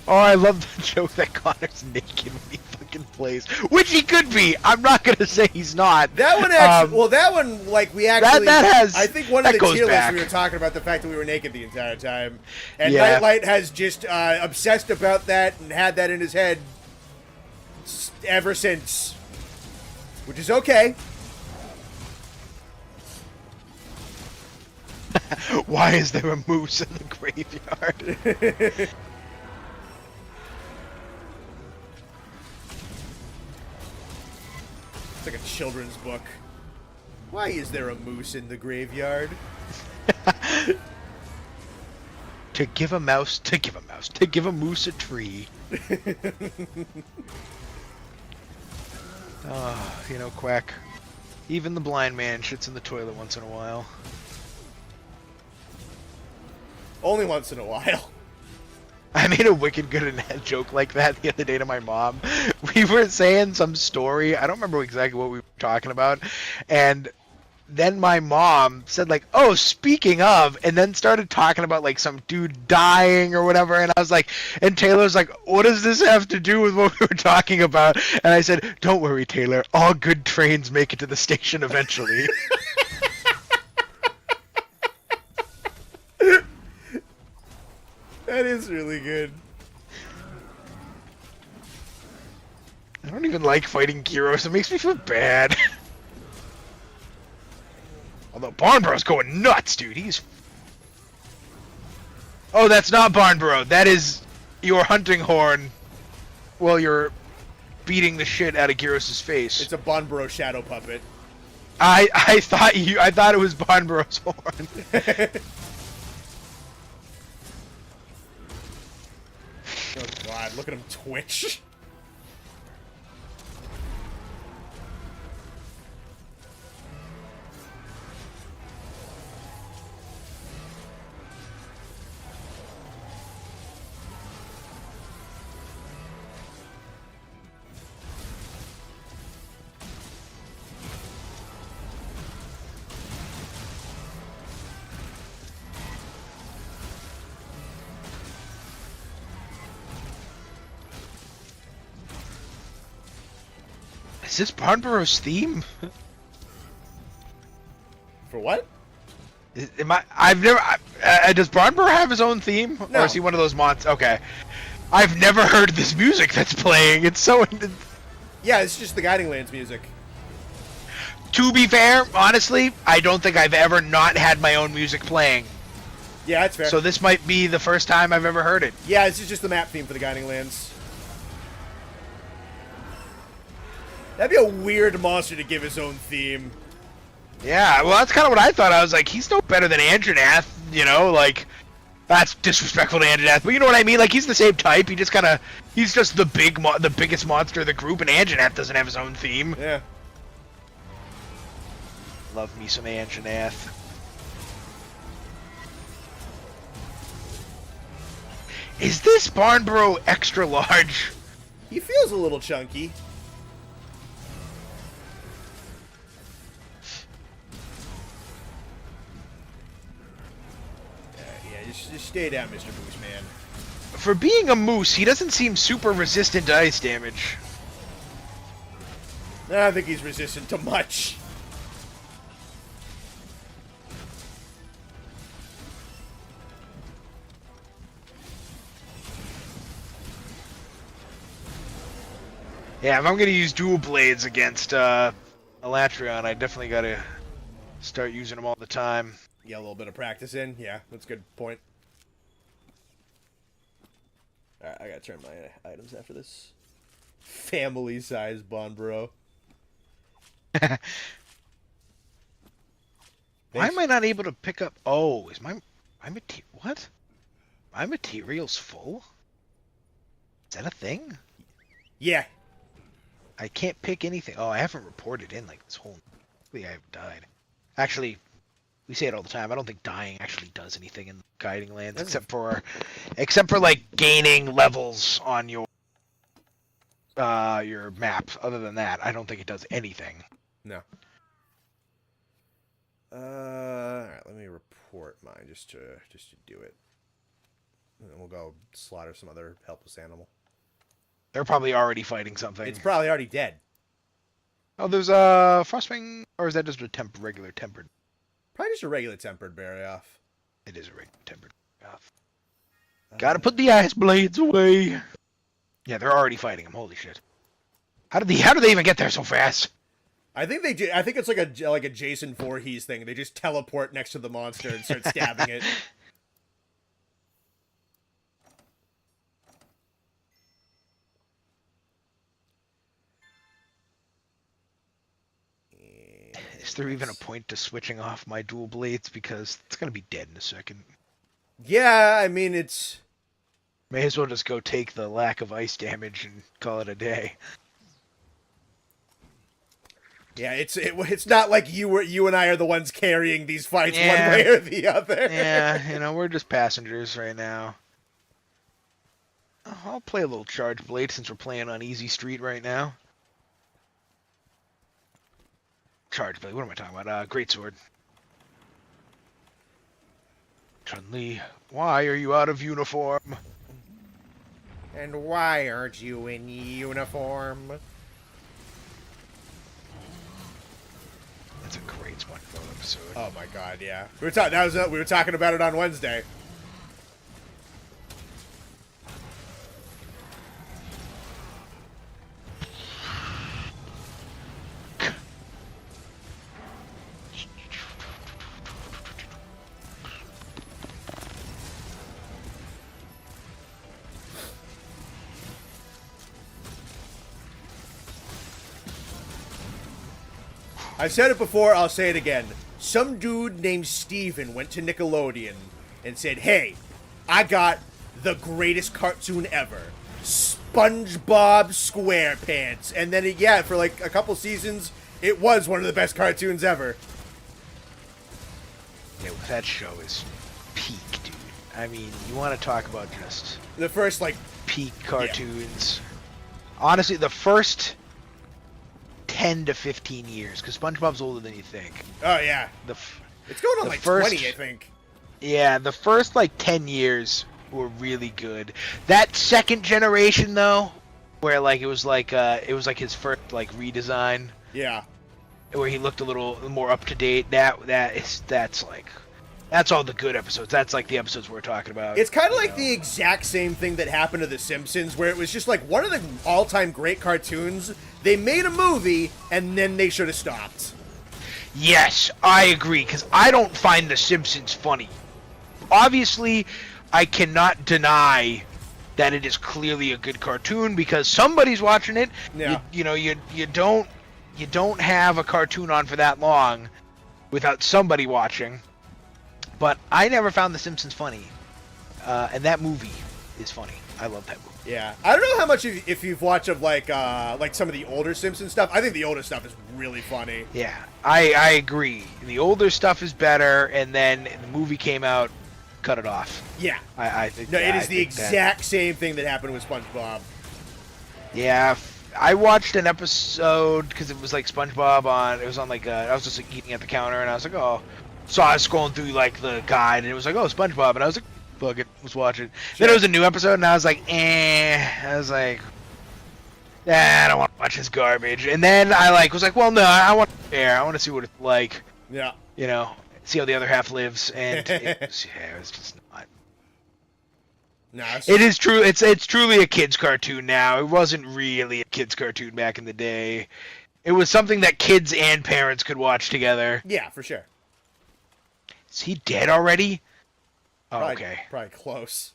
Oh, I love the joke that Connor's naked when he fucking plays. Which he could be. I'm not gonna say he's not.
That one actually, that one, we actually...
That has...
I think one of the tier lists we were talking about the fact that we were naked the entire time. And Nightlight has just obsessed about that and had that in his head ever since. Which is okay.
Why is there a moose in the graveyard?
It's like a children's book. Why is there a moose in the graveyard?
To give a mouse a tree. Oh, Quack. Even the blind man shits in the toilet once in a while.
Only once in a while.
I made a wicked good and joke like that the other day to my mom. We were saying some story. I don't remember exactly what we were talking about. And then my mom said oh, speaking of, and then started talking about some dude dying or whatever. And I was and Taylor's what does this have to do with what we were talking about? And I said, don't worry, Taylor. All good trains make it to the station eventually.
That is really good.
I don't even like fighting Gyros. It makes me feel bad. Although Barnbro's going nuts, dude. He's Oh, that's not Barnborough. That is your hunting horn while you're beating the shit out of Gyros' face.
It's a Bonbro shadow puppet.
I thought it was Barnborough's horn.
Oh god, look at him twitch.
Is this Barnborough's theme?
For what?
I've never. Does Barnborough have his own theme,
No.
or is he one of those mods? Okay, I've never heard this music that's playing. It's so.
Yeah, it's just the Guiding Lands music.
To be fair, honestly, I don't think I've ever not had my own music playing.
Yeah, that's fair.
So this might be the first time I've ever heard it.
Yeah, this is just the map theme for the Guiding Lands. That'd be a weird monster to give his own theme.
Yeah, well, that's kind of what I thought. I was like, he's no better than Andronath, you know? Like, that's disrespectful to Andronath, but you know what I mean? Like, he's the same type. He's just the biggest monster of the group, and Andronath doesn't have his own theme.
Yeah.
Love me some Andronath. Is this Barnborough extra large?
He feels a little chunky. Yeah, just stay down, Mr. Moose Man.
For being a moose, he doesn't seem super resistant to ice damage.
I don't think he's resistant to much.
Yeah, if I'm gonna use dual blades against Alatreon, I definitely gotta start using them all the time.
Yeah, a little bit of practice in. Yeah, that's a good point. Alright, I gotta turn my items after this. Family-size Bonbro.
Why am I not able to pick up? Oh, is my what? My materials full? Is that a thing?
Yeah.
I can't pick anything. Oh, I haven't reported in like this whole. Hopefully, I haven't died. Actually, we say it all the time. I don't think dying actually does anything in Guiding Lands, except for like gaining levels on your map. Other than that, I don't think it does anything.
No. Alright, let me report mine just to do it. And then we'll go slaughter some other helpless animal.
They're probably already fighting something.
It's probably already dead.
Oh, there's a Frostwing, or is that just a regular tempered?
Probably just a regular tempered berry off.
It is a regular tempered. Gotta put the ice blades away. Yeah, they're already fighting him. Holy shit! How do they even get there so fast?
I think they do. I think it's like a Jason Voorhees thing. They just teleport next to the monster and start stabbing it.
Is there even a point to switching off my dual blades, because it's gonna be dead in a second?
Yeah, I mean it's.
May as well just go take the lack of ice damage and call it a day.
Yeah, it's not like you and I are the ones carrying these fights one
Yeah.
way or the other.
Yeah, we're just passengers right now. I'll play a little Charge Blade since we're playing on Easy Street right now. Charge Blade, what am I talking about? Greatsword. Chun-Li, why are you out of uniform?
And why aren't you in uniform?
That's a great SpongeBob episode.
Oh my god, yeah. We were talking about it on Wednesday. I've said it before, I'll say it again. Some dude named Steven went to Nickelodeon and said, hey, I got the greatest cartoon ever. SpongeBob SquarePants. And then, for like a couple seasons, it was one of the best cartoons ever.
Yeah, that show is peak, dude. I mean, you want to talk about just
The first, like,
peak cartoons. Honestly, the first 10 to 15 years, because SpongeBob's older than you think.
oh yeah. It's going on
the
like
first,
20, I think.
Yeah, the first like 10 years were really good. That second generation though, where like it was like his first like redesign,
Yeah.
where he looked a little more up to date. That's all the good episodes. That's like the episodes we're talking about.
It's kind of like the exact same thing that happened to The Simpsons, where it was just like one of the all-time great cartoons. They made a movie, and then they should have stopped.
Yes, I agree, because I don't find The Simpsons funny. Obviously, I cannot deny that it is clearly a good cartoon because somebody's watching it.
Yeah.
You don't have a cartoon on for that long without somebody watching. But I never found The Simpsons funny, and that movie is funny. I love that movie.
Yeah, I don't know how much if you've watched of like some of the older Simpsons stuff. I think the older stuff is really funny.
Yeah, I agree. The older stuff is better, and then the movie came out, cut it off.
Yeah,
I think.
No, it
I
is the
think
exact same thing that happened with SpongeBob.
Yeah, I watched an episode because it was like SpongeBob on. It was on like I was just like eating at the counter, and I was like, oh. So I was scrolling through like the guide, and it was like, oh, SpongeBob, and I was like, fuck it, was watching.
Sure.
Then it was a new episode, and I was like, I was like, I don't want to watch this garbage. And then I was like, well, no, I want to see what it's like.
Yeah.
See how the other half lives, and it was just not.
No,
It is true. It's truly a kids' cartoon now. It wasn't really a kids' cartoon back in the day. It was something that kids and parents could watch together.
Yeah, for sure.
Is he dead already? Oh,
Probably,
okay.
Probably close.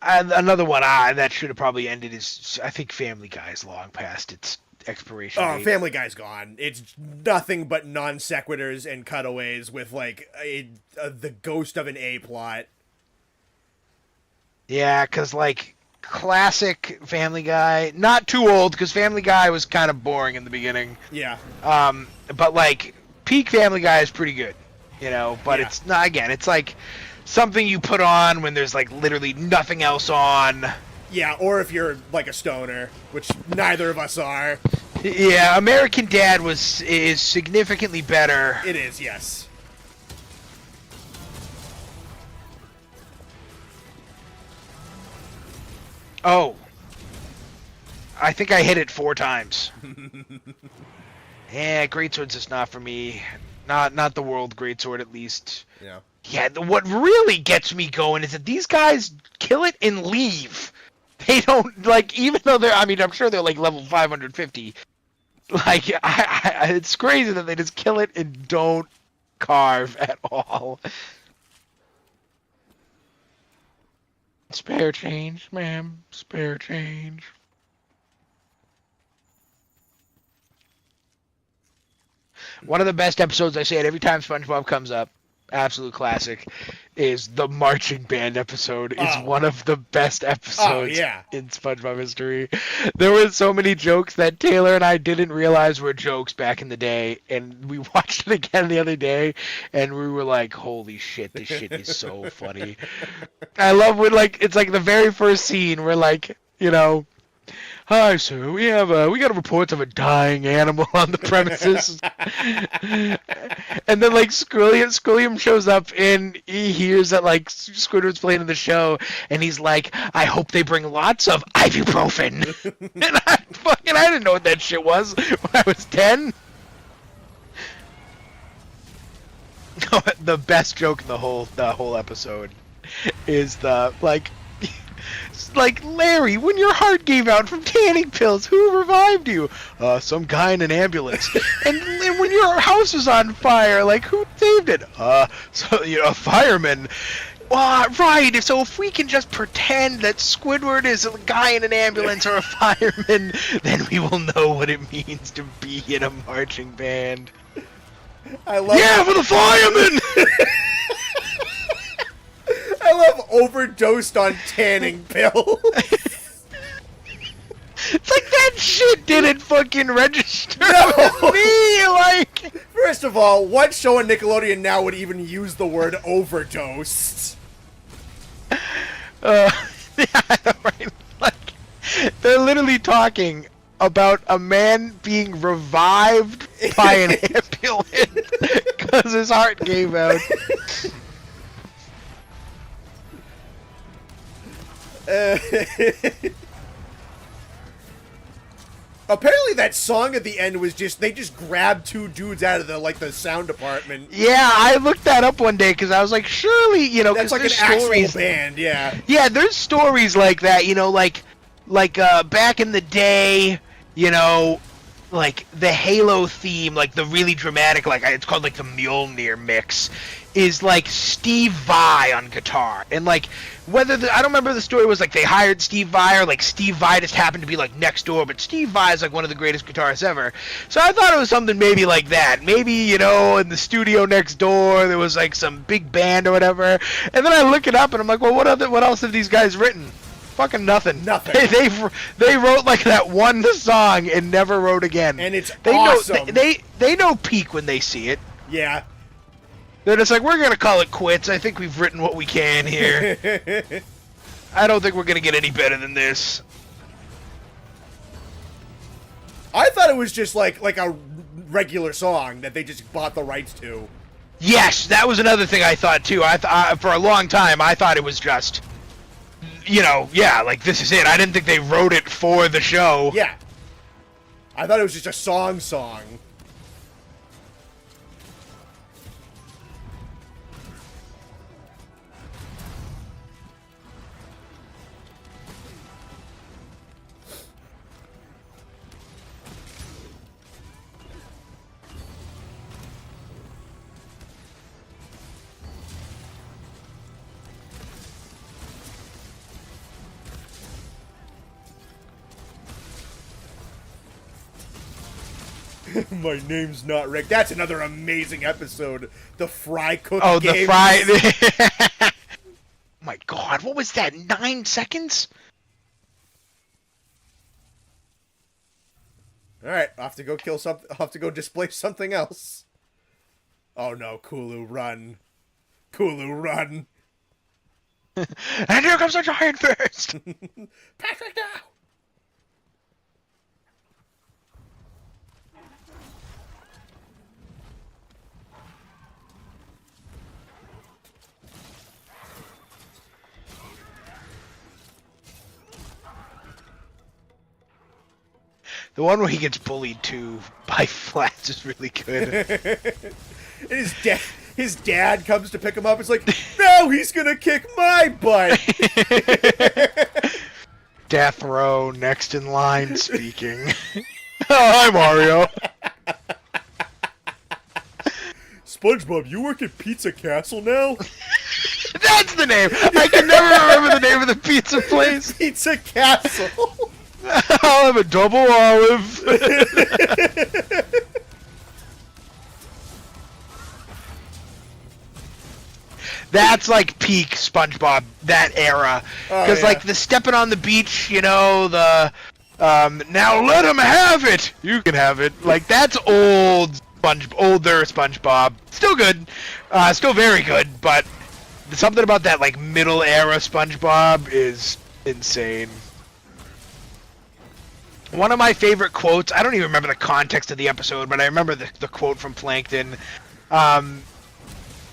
Another one that should have probably ended is, I think, Family Guy's long past its expiration
Oh,
date.
Family Guy's gone. It's nothing but non sequiturs and cutaways with like the ghost of an A plot.
Yeah, because like classic Family Guy, not too old, because Family Guy was kind of boring in the beginning.
Yeah.
But like peak Family Guy is pretty good, But
Yeah.
it's not. Again, it's like something you put on when there's like literally nothing else on.
Yeah, or if you're like a stoner, which neither of us are.
Yeah, American Dad is significantly better.
It is, yes.
Oh. I think I hit it 4 times. Yeah, Greatsword's just not for me. Not the World Greatsword, at least.
Yeah.
Yeah, what really gets me going is that these guys kill it and leave. They don't, like, even though I'm sure they're, like, level 550. Like, it's crazy that they just kill it and don't carve at all. Spare change, ma'am. Spare change. One of the best episodes, I say it every time SpongeBob comes up, absolute classic, is the marching band episode. It's one of the best episodes in SpongeBob history. There were so many jokes that Taylor and I didn't realize were jokes back in the day, and we watched it again the other day, and we were like, holy shit, this shit is so funny. I love when, like, it's like the very first scene where, like, Hi, sir. We got reports of a dying animal on the premises. And then like Squilliam shows up and he hears that like Squidward's playing in the show, and he's like, I hope they bring lots of ibuprofen. And I didn't know what that shit was when I was 10. The best joke in the whole episode is the like Larry, when your heart gave out from tanning pills, who revived you? Some guy in an ambulance. and when your house was on fire, like who saved it? So a fireman. Right. So if we can just pretend that Squidward is a guy in an ambulance or a fireman, then we will know what it means to be in a marching band.
I love
for the fireman.
I love overdosed on tanning pills.
It's like that shit didn't fucking register with me. Like,
first of all, what show on Nickelodeon now would even use the word overdosed?
Yeah, right. Like, they're literally talking about a man being revived by an ambulance because his heart gave out.
Apparently that song at the end was they just grabbed two dudes out of the sound department.
Yeah, I looked that up one day because I was like, surely,
that's like an actual band, yeah.
Yeah, there's stories like that, like back in the day, like the Halo theme, like the really dramatic, like it's called like the Mjolnir mix, is like Steve Vai on guitar, and like I don't remember the story was like they hired Steve Vai or like Steve Vai just happened to be like next door, but Steve Vai is like one of the greatest guitarists ever. So I thought it was something maybe like that, maybe in the studio next door there was like some big band or whatever, and then I look it up and I'm like, well, what else have these guys written? Fucking nothing. They wrote like that one song and never wrote again.
And it's
awesome. They know peak when they see it.
Yeah.
They're just like, we're gonna call it quits. I think we've written what we can here. I don't think we're gonna get any better than this.
I thought it was just like a regular song that they just bought the rights to.
Yes, that was another thing I thought too. For a long time I thought it was just, like this is it. I didn't think they wrote it for the show.
Yeah. I thought it was just a song. My name's not Rick. That's another amazing episode. The fry cook game.
The fry. Oh my god, what was that? 9 seconds?
Alright, off to go kill something. Off to go displace something else. Oh no, Kulu, run. Kulu, run.
And here comes a giant first.
Patrick, now!
The one where he gets bullied too by Flats is really good.
And his dad comes to pick him up. It's like, no, he's gonna kick my butt.
Death Row, next in line speaking. Oh, hi, Mario.
SpongeBob, you work at Pizza Castle now?
That's the name. I can never remember the name of the pizza place.
Pizza Castle.
I'll have a double olive. That's like peak SpongeBob, that era. Because like the stepping on the beach, the now let him have it. You can have it. Like that's older SpongeBob. Still good, still very good, but something about that like middle era SpongeBob is insane. One of my favorite quotes, I don't even remember the context of the episode, but I remember the quote from Plankton.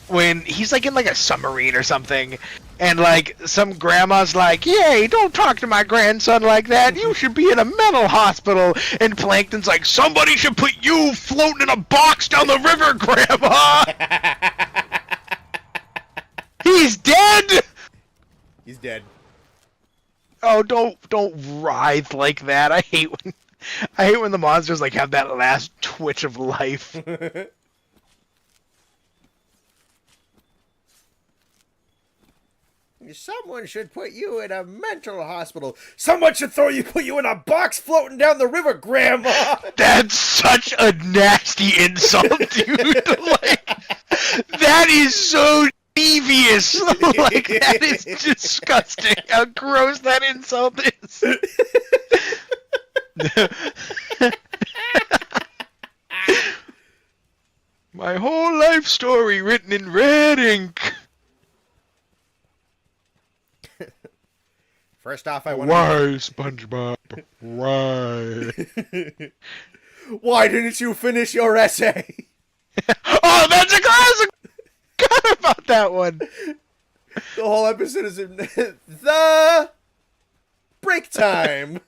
When he's like in like a submarine or something, and like some grandma's like, "Yay, don't talk to my grandson like that. You should be in a mental hospital." And Plankton's like, "Somebody should put you floating in a box down the river, Grandma." He's dead.
He's dead.
Oh, don't writhe like that. I hate when the monsters like have that last twitch of life.
Someone should put you in a mental hospital. Someone should put you in a box floating down the river, Grandma.
That's such a nasty insult, dude. Like, that is so devious. Like, that is disgusting. How gross that insult is. My whole life story written in red ink.
First off, I want
Why, SpongeBob? Why?
Why didn't you finish your essay?
Oh, that's a classic! Forgot about that one.
The whole episode is in the break time.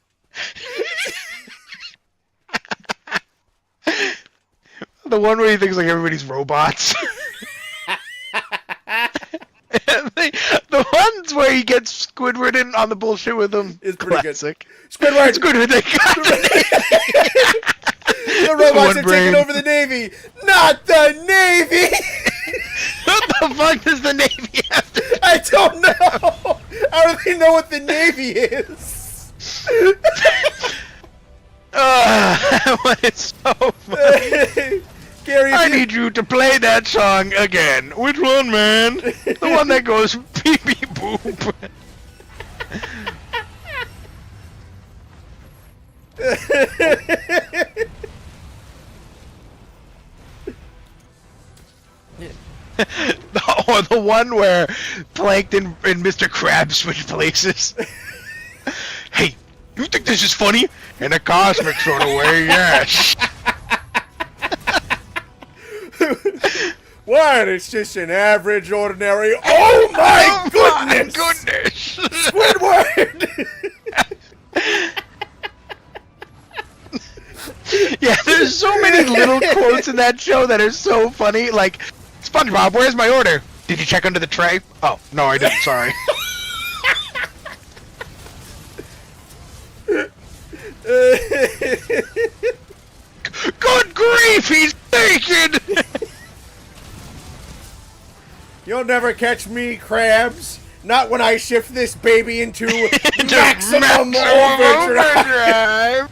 The one where he thinks like everybody's robots. The ones where he gets Squidward in on the bullshit with him
is pretty
classic.
Good. Squidward!
They got
the robots are taking over the Navy! Not the Navy!
What the fuck does the Navy have to do?
I don't know! How do they know what the Navy is?
That one is so funny.
Gary,
I need you to play that song again. Which one, man? The one that goes beep beep boop. Or the one where Plankton and Mr. Krabs switch places. Hey, you think this is funny? In a cosmic sort of way, yes.
What? It's just an average, ordinary. Oh my goodness!
Goodness!
Squidward!
Yeah, there's so many little quotes in that show that are so funny. Like, SpongeBob, where's my order? Did you check under the tray? Oh, no, I didn't. Sorry. Good grief, he's naked!
You'll never catch me, Krabs. Not when I shift this baby into maximum overdrive.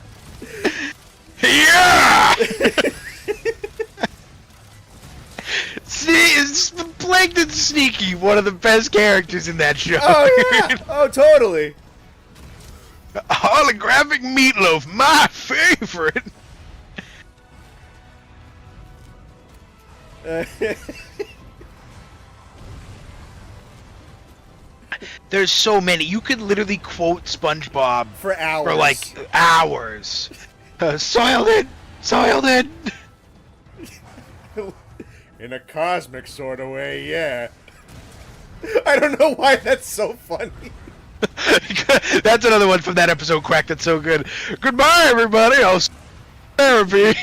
Yeah! See, Plankton's Sneaky, one of the best characters in that show.
Oh, yeah. Oh, totally.
Holographic meatloaf, my favorite. There's so many. You could literally quote SpongeBob
For hours.
For like hours. Soiled it! Soiled it!
In a cosmic sort of way, yeah. I don't know why that's so funny.
That's another one from that episode, Quack, that's so good. Goodbye, everybody. I'll see therapy.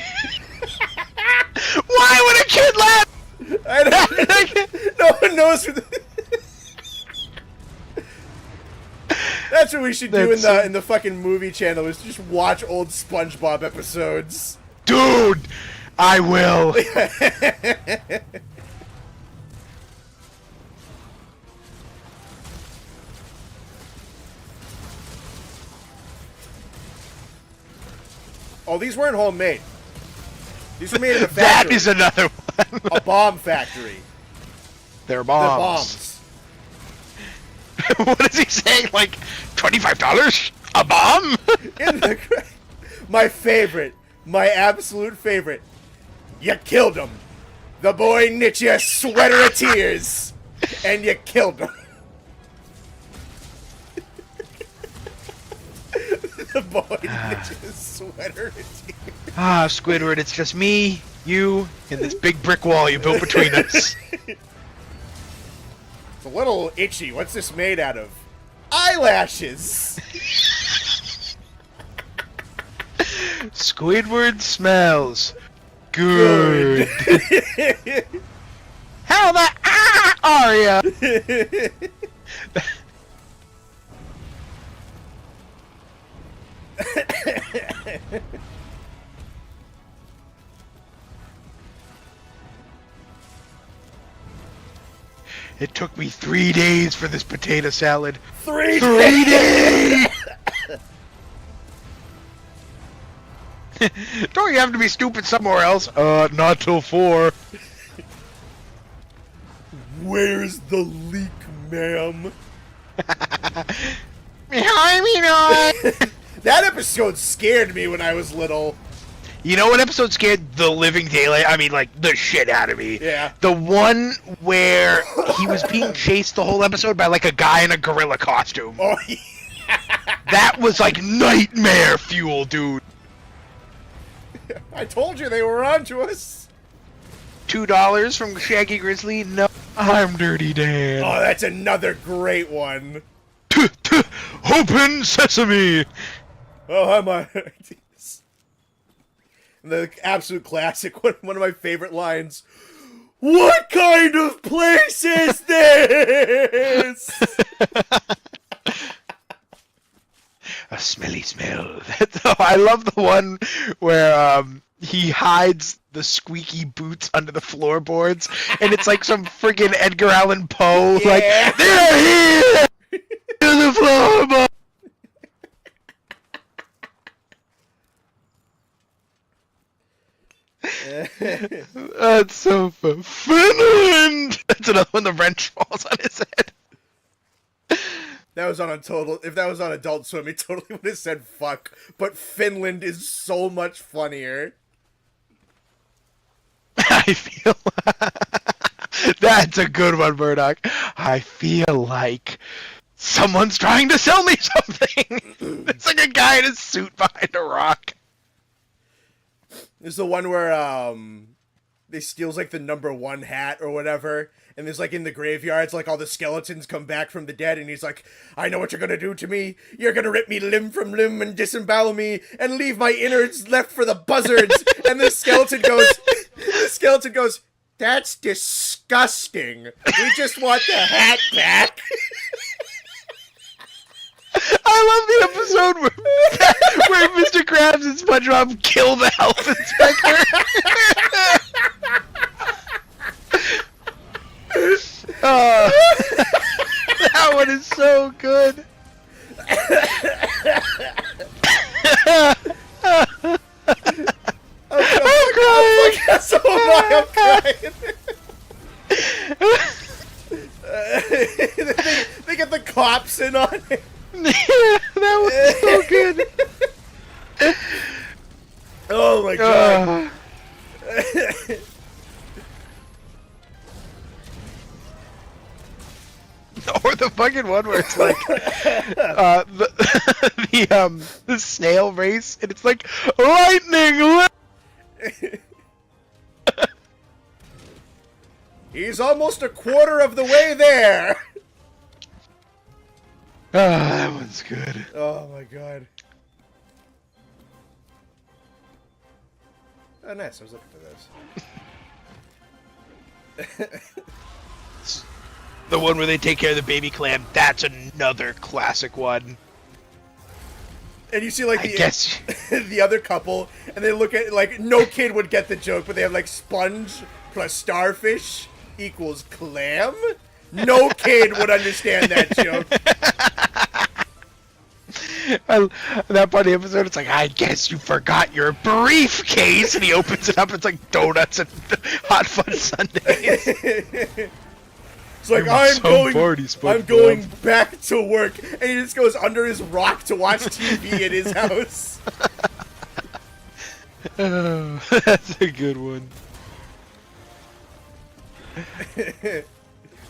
Why would a kid laugh?
I don't, no one knows who the... That's what we should do in the fucking movie channel, is just watch old SpongeBob episodes.
Dude, I will.
Oh, these weren't homemade. These were made in a factory.
That is another one.
A bomb factory.
They're
They're
bombs. What does he say? Like, $25? A bomb?
My favorite. My absolute favorite. You killed him. The boy knit you a sweater of tears. And you killed him. Boy, ninja sweater.
Ah, Squidward, it's just me, you, and this big brick wall you built between us.
It's a little itchy. What's this made out of? Eyelashes!
Squidward smells good. How the are ya? It took me 3 days for this potato salad.
3
days! Don't you have to be stupid somewhere else? Not till 4.
Where's the leak, ma'am?
Behind me, not.
That episode scared me when I was little.
You know what episode scared the living daylight? I mean, like, the shit out of me.
Yeah.
The one where he was being chased the whole episode by, like, a guy in a gorilla costume.
Oh, yeah.
That was, like, nightmare fuel, dude.
I told you they were onto us.
$2 from Shaggy Grizzly? No, I'm Dirty Dan.
Oh, that's another great one.
Open sesame!
Oh, I'm the absolute classic, one of my favorite lines. What kind of place is this?
A smelly smell. I love the one where he hides the squeaky boots under the floorboards, and it's like some friggin' Edgar Allan Poe.
Yeah.
Like, they're here! To the floorboards! That's so fun. Finland! That's another one, the wrench falls on his head.
That was on a total. If that was on Adult Swim, it totally would have said fuck. But Finland is so much funnier.
I feel that's a good one, Murdoch. I feel like someone's trying to sell me something. It's like a guy in a suit behind a rock.
There's the one where they steals like the #1 hat or whatever, and there's like in the graveyards, like all the skeletons come back from the dead, and he's like, I know what you're gonna do to me. You're gonna rip me limb from limb and disembowel me and leave my innards left for the buzzards. And the skeleton goes, that's disgusting. We just want the hat back.
I love the episode where Mr. Krabs and SpongeBob kill the health inspector. That one is so good. I'm crying.
So am I. I'm crying. They get the cops in on it.
That was so good.
Oh my god.
Or the fucking one where it's like the snail race, and it's like lightning.
He's almost a quarter of the way there.
That one's good.
Oh my god. Oh nice, I was looking for this.
The one where they take care of the baby clam, that's another classic one.
And you see like
I guess
the other couple, and they look at like no kid would get the joke, but they have like sponge plus starfish equals clam. No kid would understand that joke.
That part of the episode, it's like, I guess you forgot your briefcase, and he opens it up, it's like donuts and hot fudge sundaes.
It's like, I'm going back to work, and he just goes under his rock to watch TV at his house.
Oh, that's a good one.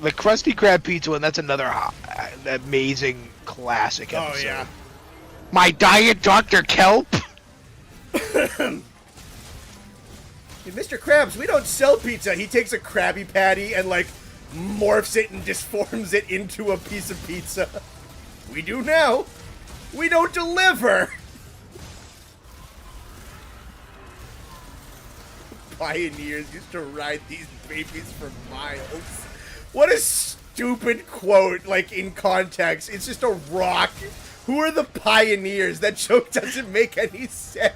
The Krusty Krab pizza one, that's another amazing classic episode.
Oh yeah.
My diet Dr. Kelp?
Mr. Krabs, we don't sell pizza. He takes a Krabby Patty and, like, morphs it and disforms it into a piece of pizza. We do now. We don't deliver. Pioneers used to ride these babies for miles. What a stupid quote, like, in context. It's just a rock. Who are the pioneers? That joke doesn't make any sense.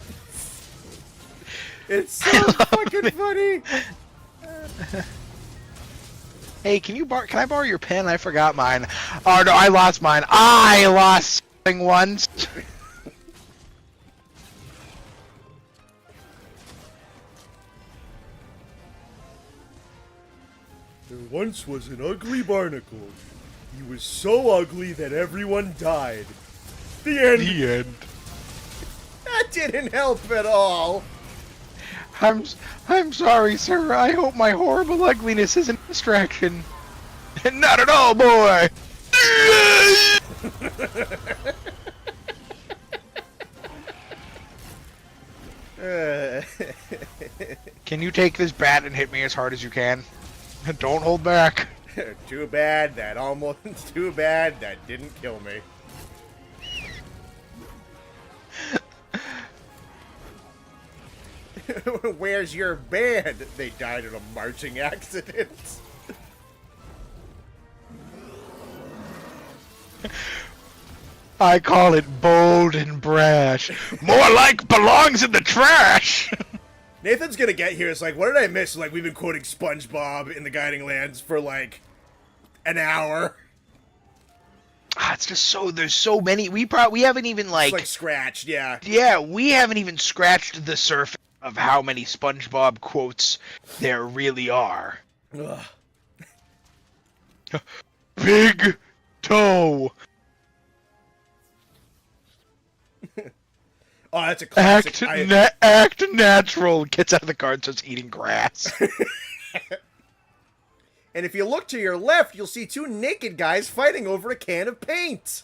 It's so fucking funny.
Hey, can I borrow your pen? I forgot mine. Oh no, I lost mine. I lost something once.
There once was an ugly barnacle. He was so ugly that everyone died. The end.
The end.
That didn't help at all.
I'm sorry, sir. I hope my horrible ugliness isn't a distraction. Not at all, boy. Can you take this bat and hit me as hard as you can? Don't hold back.
Too bad that almost. Too bad that didn't kill me. Where's your band? They died in a marching accident.
I call it bold and brash. More like belongs in the trash.
Nathan's gonna get here. It's like, what did I miss? Like, we've been quoting SpongeBob in the Guiding Lands for like an hour.
It's just so there's so many. We haven't even
It's like scratched, yeah.
Yeah, we haven't even scratched the surface of how many SpongeBob quotes there really are.
Ugh.
Big toe.
Oh, that's a classic.
Act natural. Gets out of the car and starts eating grass.
And if you look to your left, you'll see two naked guys fighting over a can of paint.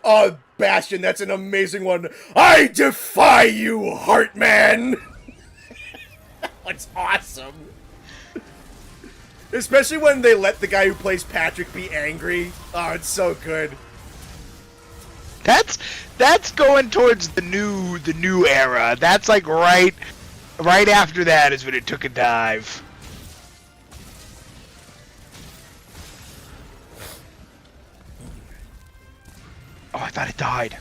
Oh, Bastion, that's an amazing one. I defy you, Heartman! That's awesome. Especially when they let the guy who plays Patrick be angry. Oh, it's so good.
That's going towards the new era. That's like right after that is when it took a dive. Oh, I thought it died.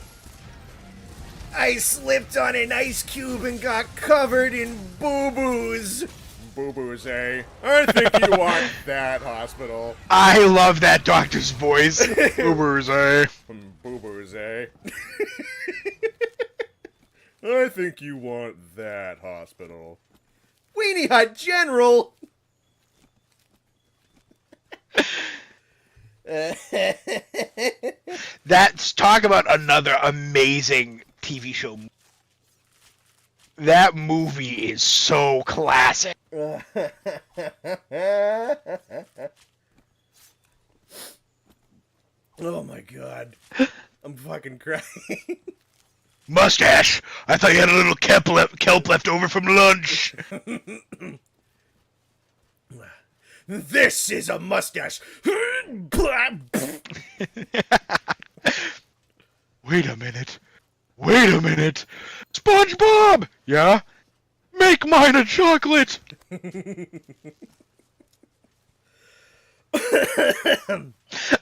I slipped on an ice cube and got covered in boo-boos. Boo-boos, eh? I think you want that, hospital.
I love that doctor's voice. Boo-boos, eh?
Boo-boos, eh? I think you want that, hospital. Weenie Hut General!
That's talk about another amazing TV show. That movie is so classic.
Oh my god. I'm fucking crying.
Mustache! I thought you had a little kelp left over from lunch.
This is a mustache.
Wait a minute. SpongeBob! Yeah? Make mine a chocolate!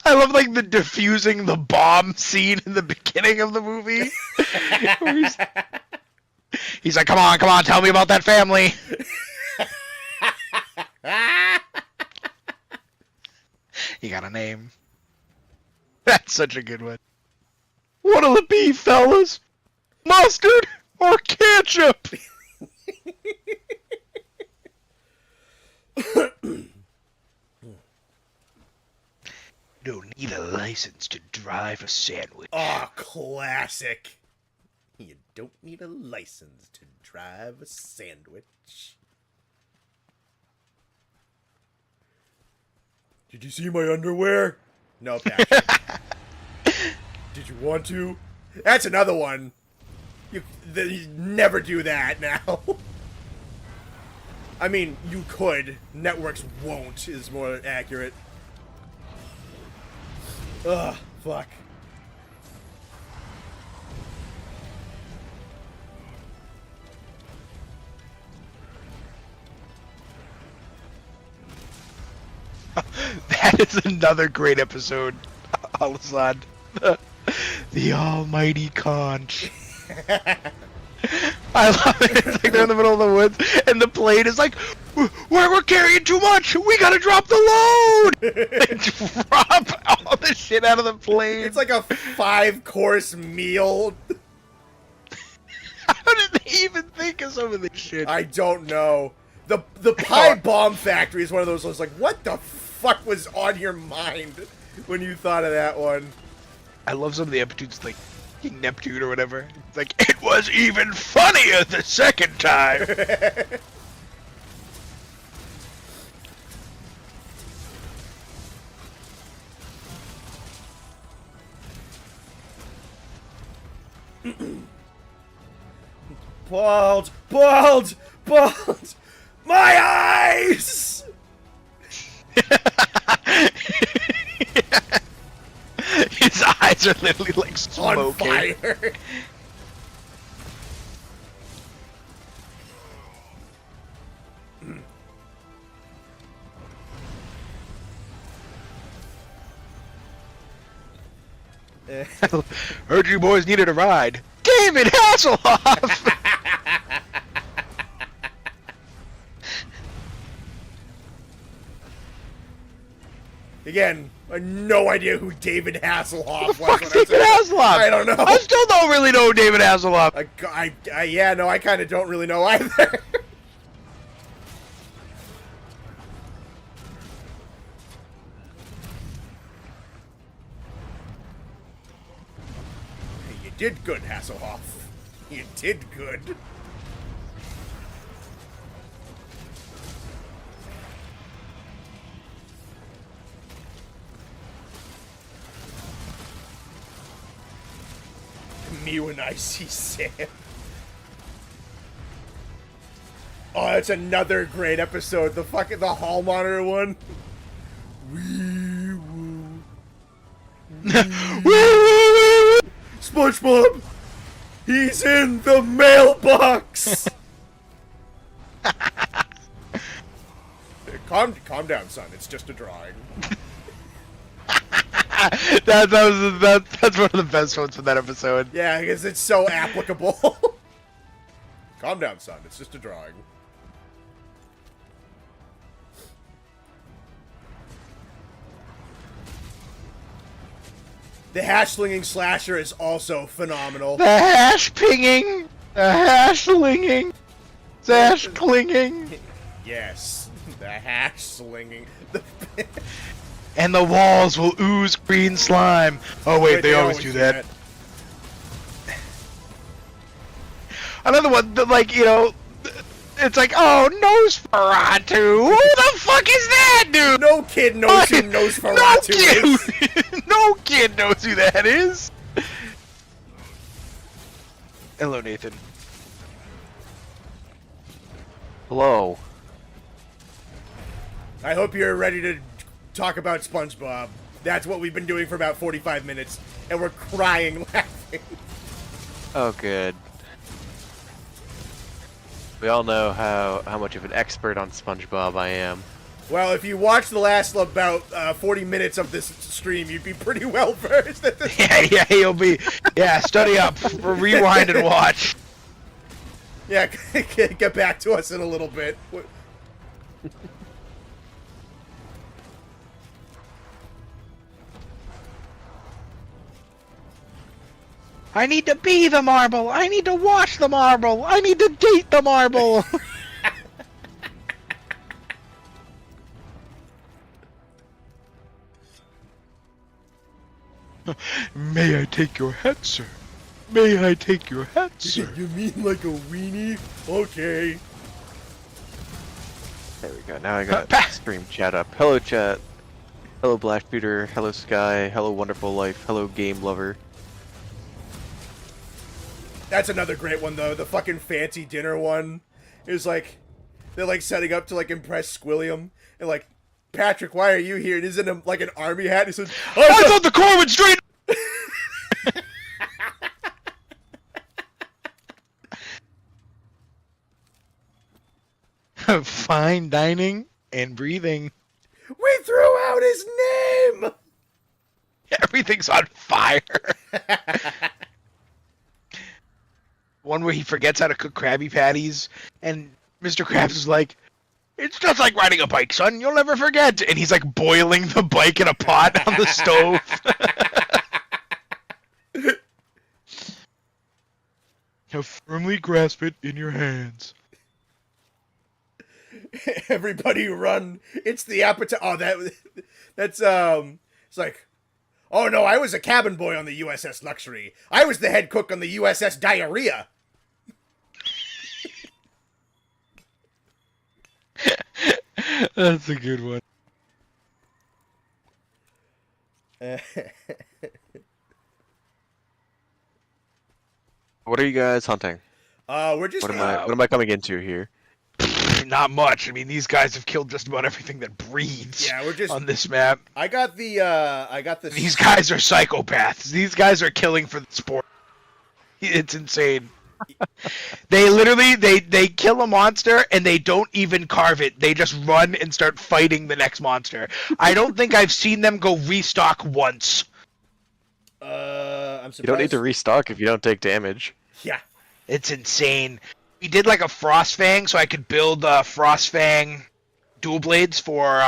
I love, like, the diffusing the bomb scene in the beginning of the movie. He's like, come on, tell me about that family. You got a name. That's such a good one. What'll it be, fellas? Mustard or ketchup? Don't need a license to drive a sandwich.
Oh, classic. You don't need a license to drive a sandwich. Did you see my underwear? No, Patrick. Did you want to? That's another one. You never do that now. I mean, you could. Networks won't is more accurate. Ugh, fuck.
That is another great episode, Alisad. The almighty conch. I love it. It's like they're in the middle of the woods, and the plane is like, we're carrying too much. We gotta drop the load. They drop all the shit out of the plane.
It's like a 5-course meal.
How did they even think of some of this shit?
I don't know. The pie bomb factory is one of those ones like, what the fuck was on your mind when you thought of that one?
I love some of the episodes like King Neptune or whatever. It's like, it was even funnier the second time.
Bald! Bald! Bald! My eyes!
His eyes are literally like smoking.
On fire!
Heard you boys needed a ride. David Hasselhoff!
Again, I have no idea who David Hasselhoff was.
Fuck David Hasselhoff!
I don't know.
I still don't really know David Hasselhoff.
Yeah, no, I kind of don't really know either. Hey, you did good, Hasselhoff. You did good. Me when I see Sam. Oh, that's another great episode. The hall monitor one. Wee woo. SpongeBob! He's in the mailbox! Calm down, son. It's just a drawing.
That's one of the best ones from that episode.
Yeah, because it's so applicable. Calm down, son. It's just a drawing. The hash-slinging slasher is also phenomenal.
The hash pinging, the hash slinging, the hash clinging.
Yes, the hash-slinging.
And the walls will ooze green slime. Oh wait, they always do that. Another one, like, you know, it's like, oh, Nosferatu. Who the fuck is that, dude?
No kid knows who Nosferatu is.
No kid knows who that is. Hello, Nathan.
Hello.
I hope you're ready to talk about SpongeBob. That's what we've been doing for about 45 minutes, and we're crying laughing.
Oh, good. We all know how much of an expert on SpongeBob I am.
Well, if you watch the last about 40 minutes of this stream, you'd be pretty well versed at this.
Yeah, you'll be. Yeah, study up, rewind and watch.
Yeah, get back to us in a little bit.
I need to be the marble. I need to watch the marble. I need to date the marble. May I take your hat, sir? May I take your hat, sir?
You mean like a weenie? Okay.
There we go. Now I got stream chat up. Hello, chat. Hello Black Shooter, hello Sky, hello Wonderful Life, hello Game Lover.
That's another great one though. The fucking fancy dinner one is like they're like setting up to like impress Squilliam and like Patrick, why are you here? And he's in like an army hat. And he says,
I thought the core went straight. Fine dining and breathing.
"We threw out his name."
Everything's on fire. One where he forgets how to cook Krabby Patties, and Mr. Krabs is like, "It's just like riding a bike, son. You'll never forget." And he's like boiling the bike in a pot on the stove. Now firmly grasp it in your hands.
Everybody run. It's the appetite. Oh, that's it's like, oh no, I was a cabin boy on the USS Luxury. I was the head cook on the USS Diarrhea.
That's a good one.
What are you guys hunting?
We're just
What am I coming into here?
Not much. I mean, these guys have killed just about everything that breathes.
Yeah, we're just
on this map.
I got the
These guys are psychopaths. These guys are killing for the sport. It's insane. They literally they kill a monster and they don't even carve it. They just run and start fighting the next monster. I don't think I've seen them go restock once.
I'm surprised.
You don't need to restock if you don't take damage.
Yeah.
It's insane. We did like a Frost Fang, so I could build Frost Fang dual blades for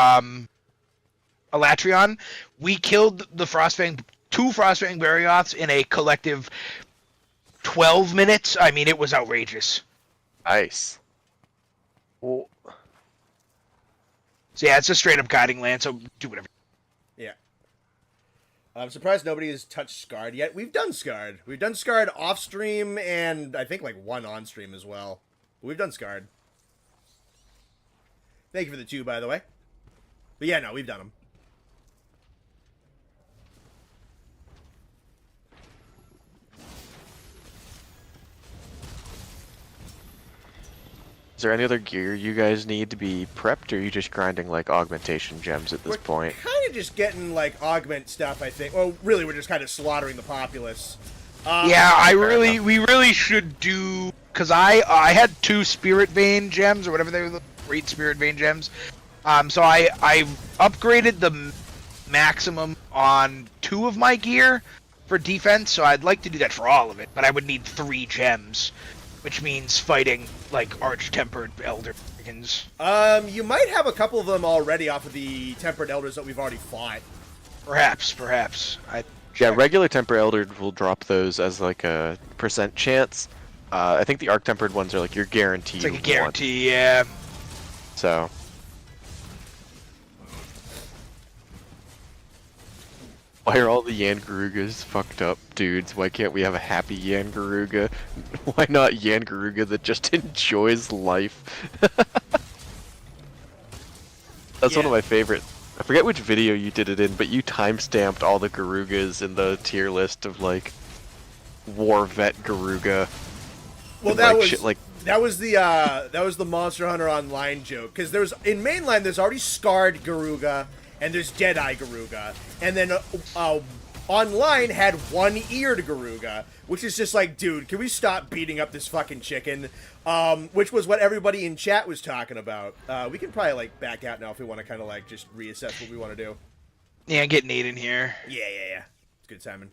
Alatreon. We killed the Frost Fang, 2 Frost Fang Barioths in a collective 12 minutes. I mean, it was outrageous.
Nice. Well,
So yeah, it's a straight up guiding land, so do whatever.
Yeah. I'm surprised nobody has touched Scarred yet. We've done Scarred. We've done Scarred off stream and I think like 1 on stream as well. But we've done Scarred. Thank you for the 2, by the way. But yeah, no, we've done them.
is there any other gear you guys need to be prepped, or are you just grinding like augmentation gems at this point?
Kind of just getting like augment stuff, I think. Well, really, we're just kind of slaughtering the populace.
Yeah, we really should do, because I had 2 Spirit Vein gems, or whatever they were, 8 Spirit Vein gems. So I upgraded the maximum on 2 of my gear for defense, so I'd like to do that for all of it, but I would need 3 gems, which means fighting, like, Arch-Tempered Elder Dragons.
You might have a couple of them already off of the Tempered Elders that we've already fought.
Perhaps.
Yeah, regular Temper Elder will drop those as like a % chance. I think the Arc Tempered ones are like your guarantee.
It's like a guarantee, yeah.
So. Why are all the Yangarugas fucked up, dudes? Why can't we have a happy Yangaruga? Why not Yangaruga that just enjoys life? That's one of my favorite. I forget which video you did it in, but you timestamped all the Garugas in the tier list of like War Vet Garuga.
Well,
and,
that
like,
was
shit like
that was the Monster Hunter Online joke, because there's in mainline there's already Scarred Garuga and there's Deadeye Garuga, and then online had one-eared Garuga, which is just like, dude, can we stop beating up this fucking chicken? Which was what everybody in chat was talking about. We can probably like back out now if we want to kind of like just reassess what we want to do.
Yeah, get Nate in here.
Yeah. It's good, Simon.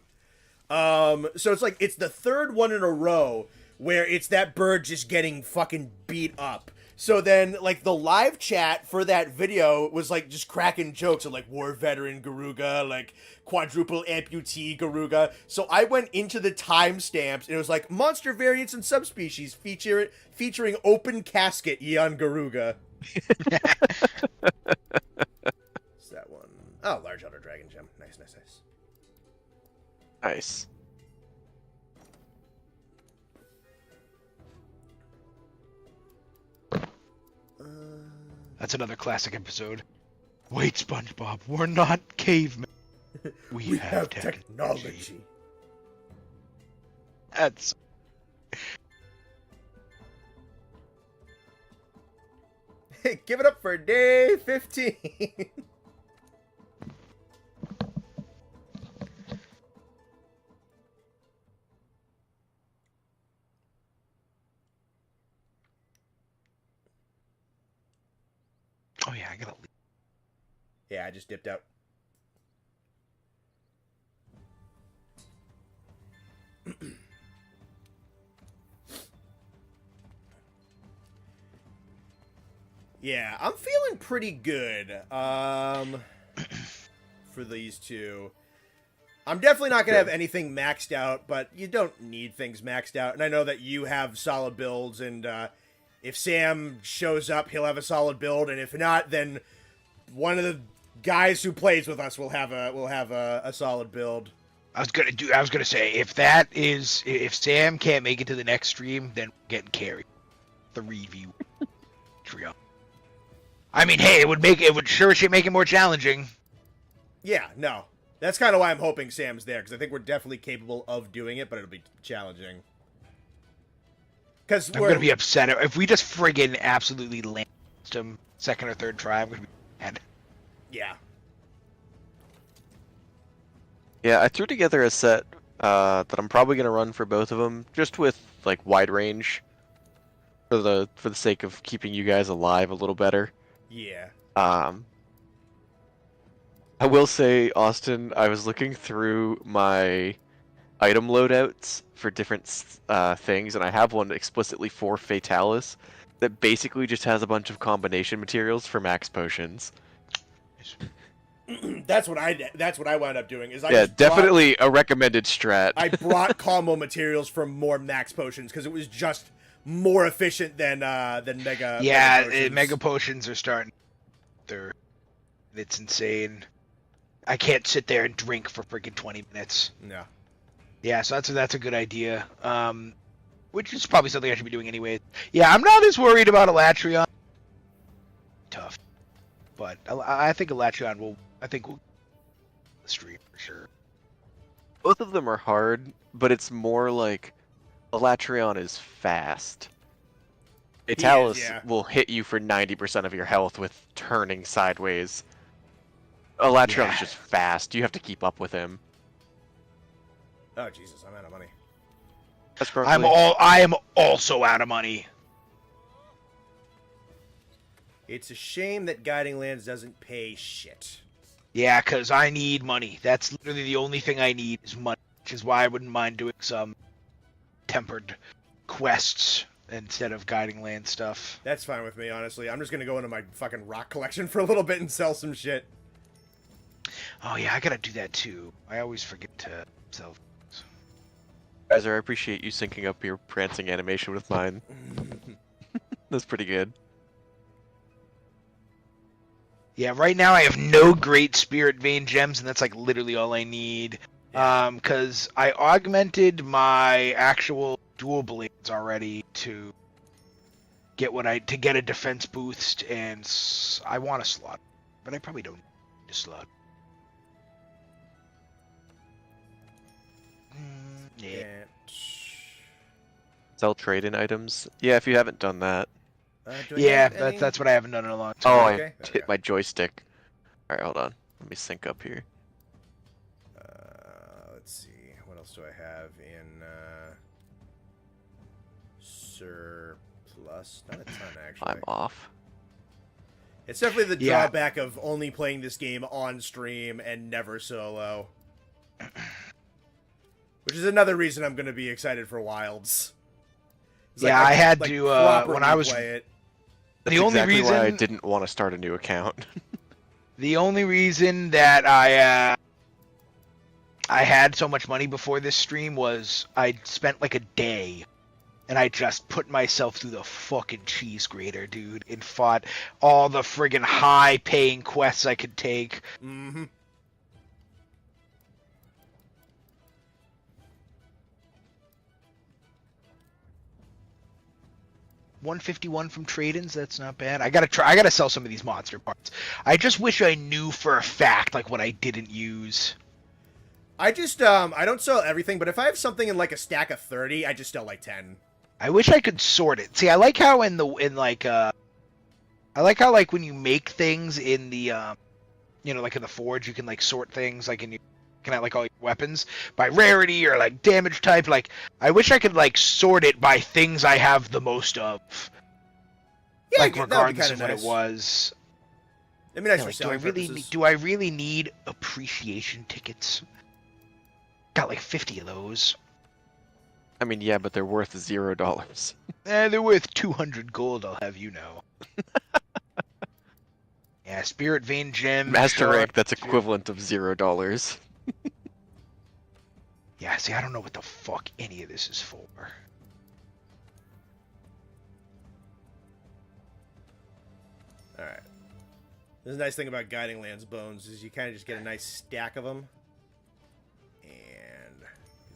So it's like it's the 3rd one in a row where it's that bird just getting fucking beat up. So then, like, the live chat for that video was, like, just cracking jokes of, like, War Veteran Garuga, like, Quadruple Amputee Garuga. So I went into the timestamps, and it was, like, Monster Variants and Subspecies featuring Open Casket Eon Garuga. It's that one. Oh, Large Elder Dragon Gem. Nice.
nice.
That's another classic episode. Wait, SpongeBob, we're not cavemen. We have
technology.
That's
Give it up for day 15.
oh yeah, I gotta leave.
Yeah, I just dipped out. Yeah, I'm feeling pretty good. For these two. I'm definitely not going to have anything maxed out, but you don't need things maxed out. And I know that you have solid builds, and if Sam shows up, he'll have a solid build, and if not, then one of the guys who plays with us will have a solid build.
I was gonna say if Sam can't make it to the next stream, then we're getting carried. The review. Trio. I mean, hey, it would sure shit make it more challenging.
Yeah, no. That's kind of why I'm hoping Sam's there, because I think we're definitely capable of doing it, but it'll be challenging. Because
I'm gonna be upset if we just friggin' absolutely land him second or third try. I'm gonna be mad.
Yeah.
Yeah, I threw together a set that I'm probably gonna run for both of them, just with like wide range, for the sake of keeping you guys alive a little better.
Yeah.
I will say, Austin, I was looking through my item loadouts for different things, and I have one explicitly for Fatalis that basically just has a bunch of combination materials for max potions.
That's what I wound up doing. Is I
Yeah,
just
definitely a recommended strat.
I brought combo materials for more max potions because it was just more efficient than mega.
Yeah,
mega potions.
mega potions are starting. It's insane. I can't sit there and drink for freaking 20 minutes.
No.
Yeah, so that's a good idea. Which is probably something I should be doing anyway. Yeah, I'm not as worried about Alatreon. Tough, but I think Alatreon will. I think we'll stream for sure.
Both of them are hard, but it's more like Alatreon is fast. Fatalis will hit you for 90% of your health with turning sideways. Alatreon's just fast. You have to keep up with him.
Oh Jesus, I'm out of money.
That's
I am also out of money.
It's a shame that Guiding Lands doesn't pay shit.
Yeah, because I need money. That's literally the only thing I need is money, which is why I wouldn't mind doing some tempered quests instead of Guiding Land stuff.
That's fine with me, honestly. I'm just gonna go into my fucking rock collection for a little bit and sell some shit.
Oh yeah, I gotta do that too. I always forget to sell.
Kaiser, I appreciate you syncing up your prancing animation with mine. That's pretty good.
Yeah, right now I have no great spirit vein gems, and that's like literally all I need. Because I augmented my actual dual blades already to get a defense boost, and I want a slot, but I probably don't need a slot. Yeah.
Sell trade-in items? Yeah, if you haven't done that.
Yeah, that's what I haven't done in a long time.
Oh,
Okay.
I hit my joystick. Alright, hold on. Let me sync up here.
Let's see. What else do I have in surplus? Not a ton, actually.
I'm off.
It's definitely the drawback of only playing this game on stream and never solo. Which is another reason I'm going to be excited for Wilds. It's
yeah, I had to when I was
play it.
That's
the only
exactly
reason
why I didn't want to start a new account.
The only reason that I had so much money before this stream was I spent like a day and I just put myself through the fucking cheese grater, dude, and fought all the friggin' high-paying quests I could take.
Mm-hmm.
151 from trade-ins. That's not bad. I gotta sell some of these monster parts. I just wish I knew for a fact like what I didn't use.
I just I don't sell everything, but if I have something in like a stack of 30, I just sell like 10.
I wish I could sort it. See, I like how like when you make things in the like in the forge, you can like sort things like you can have like all your weapons by rarity or like damage type. Like I wish I could like sort it by things I have the most of.
Yeah,
like
that would be
regardless
kinda
of what
nice.
it was.
I mean, nice
Yeah,
for
like,
selling purposes.
do I really need appreciation tickets? Got like 50 of those.
I mean, yeah, but they're worth $0.
They're worth 200 gold, I'll have you know. Yeah, Spirit Vein Gem.
Master
Shard,
rank, that's equivalent of $0.
Yeah, see, I don't know what the fuck any of this is for.
Alright. The nice thing about Guiding Lands bones is you kind of just get a nice stack of them. And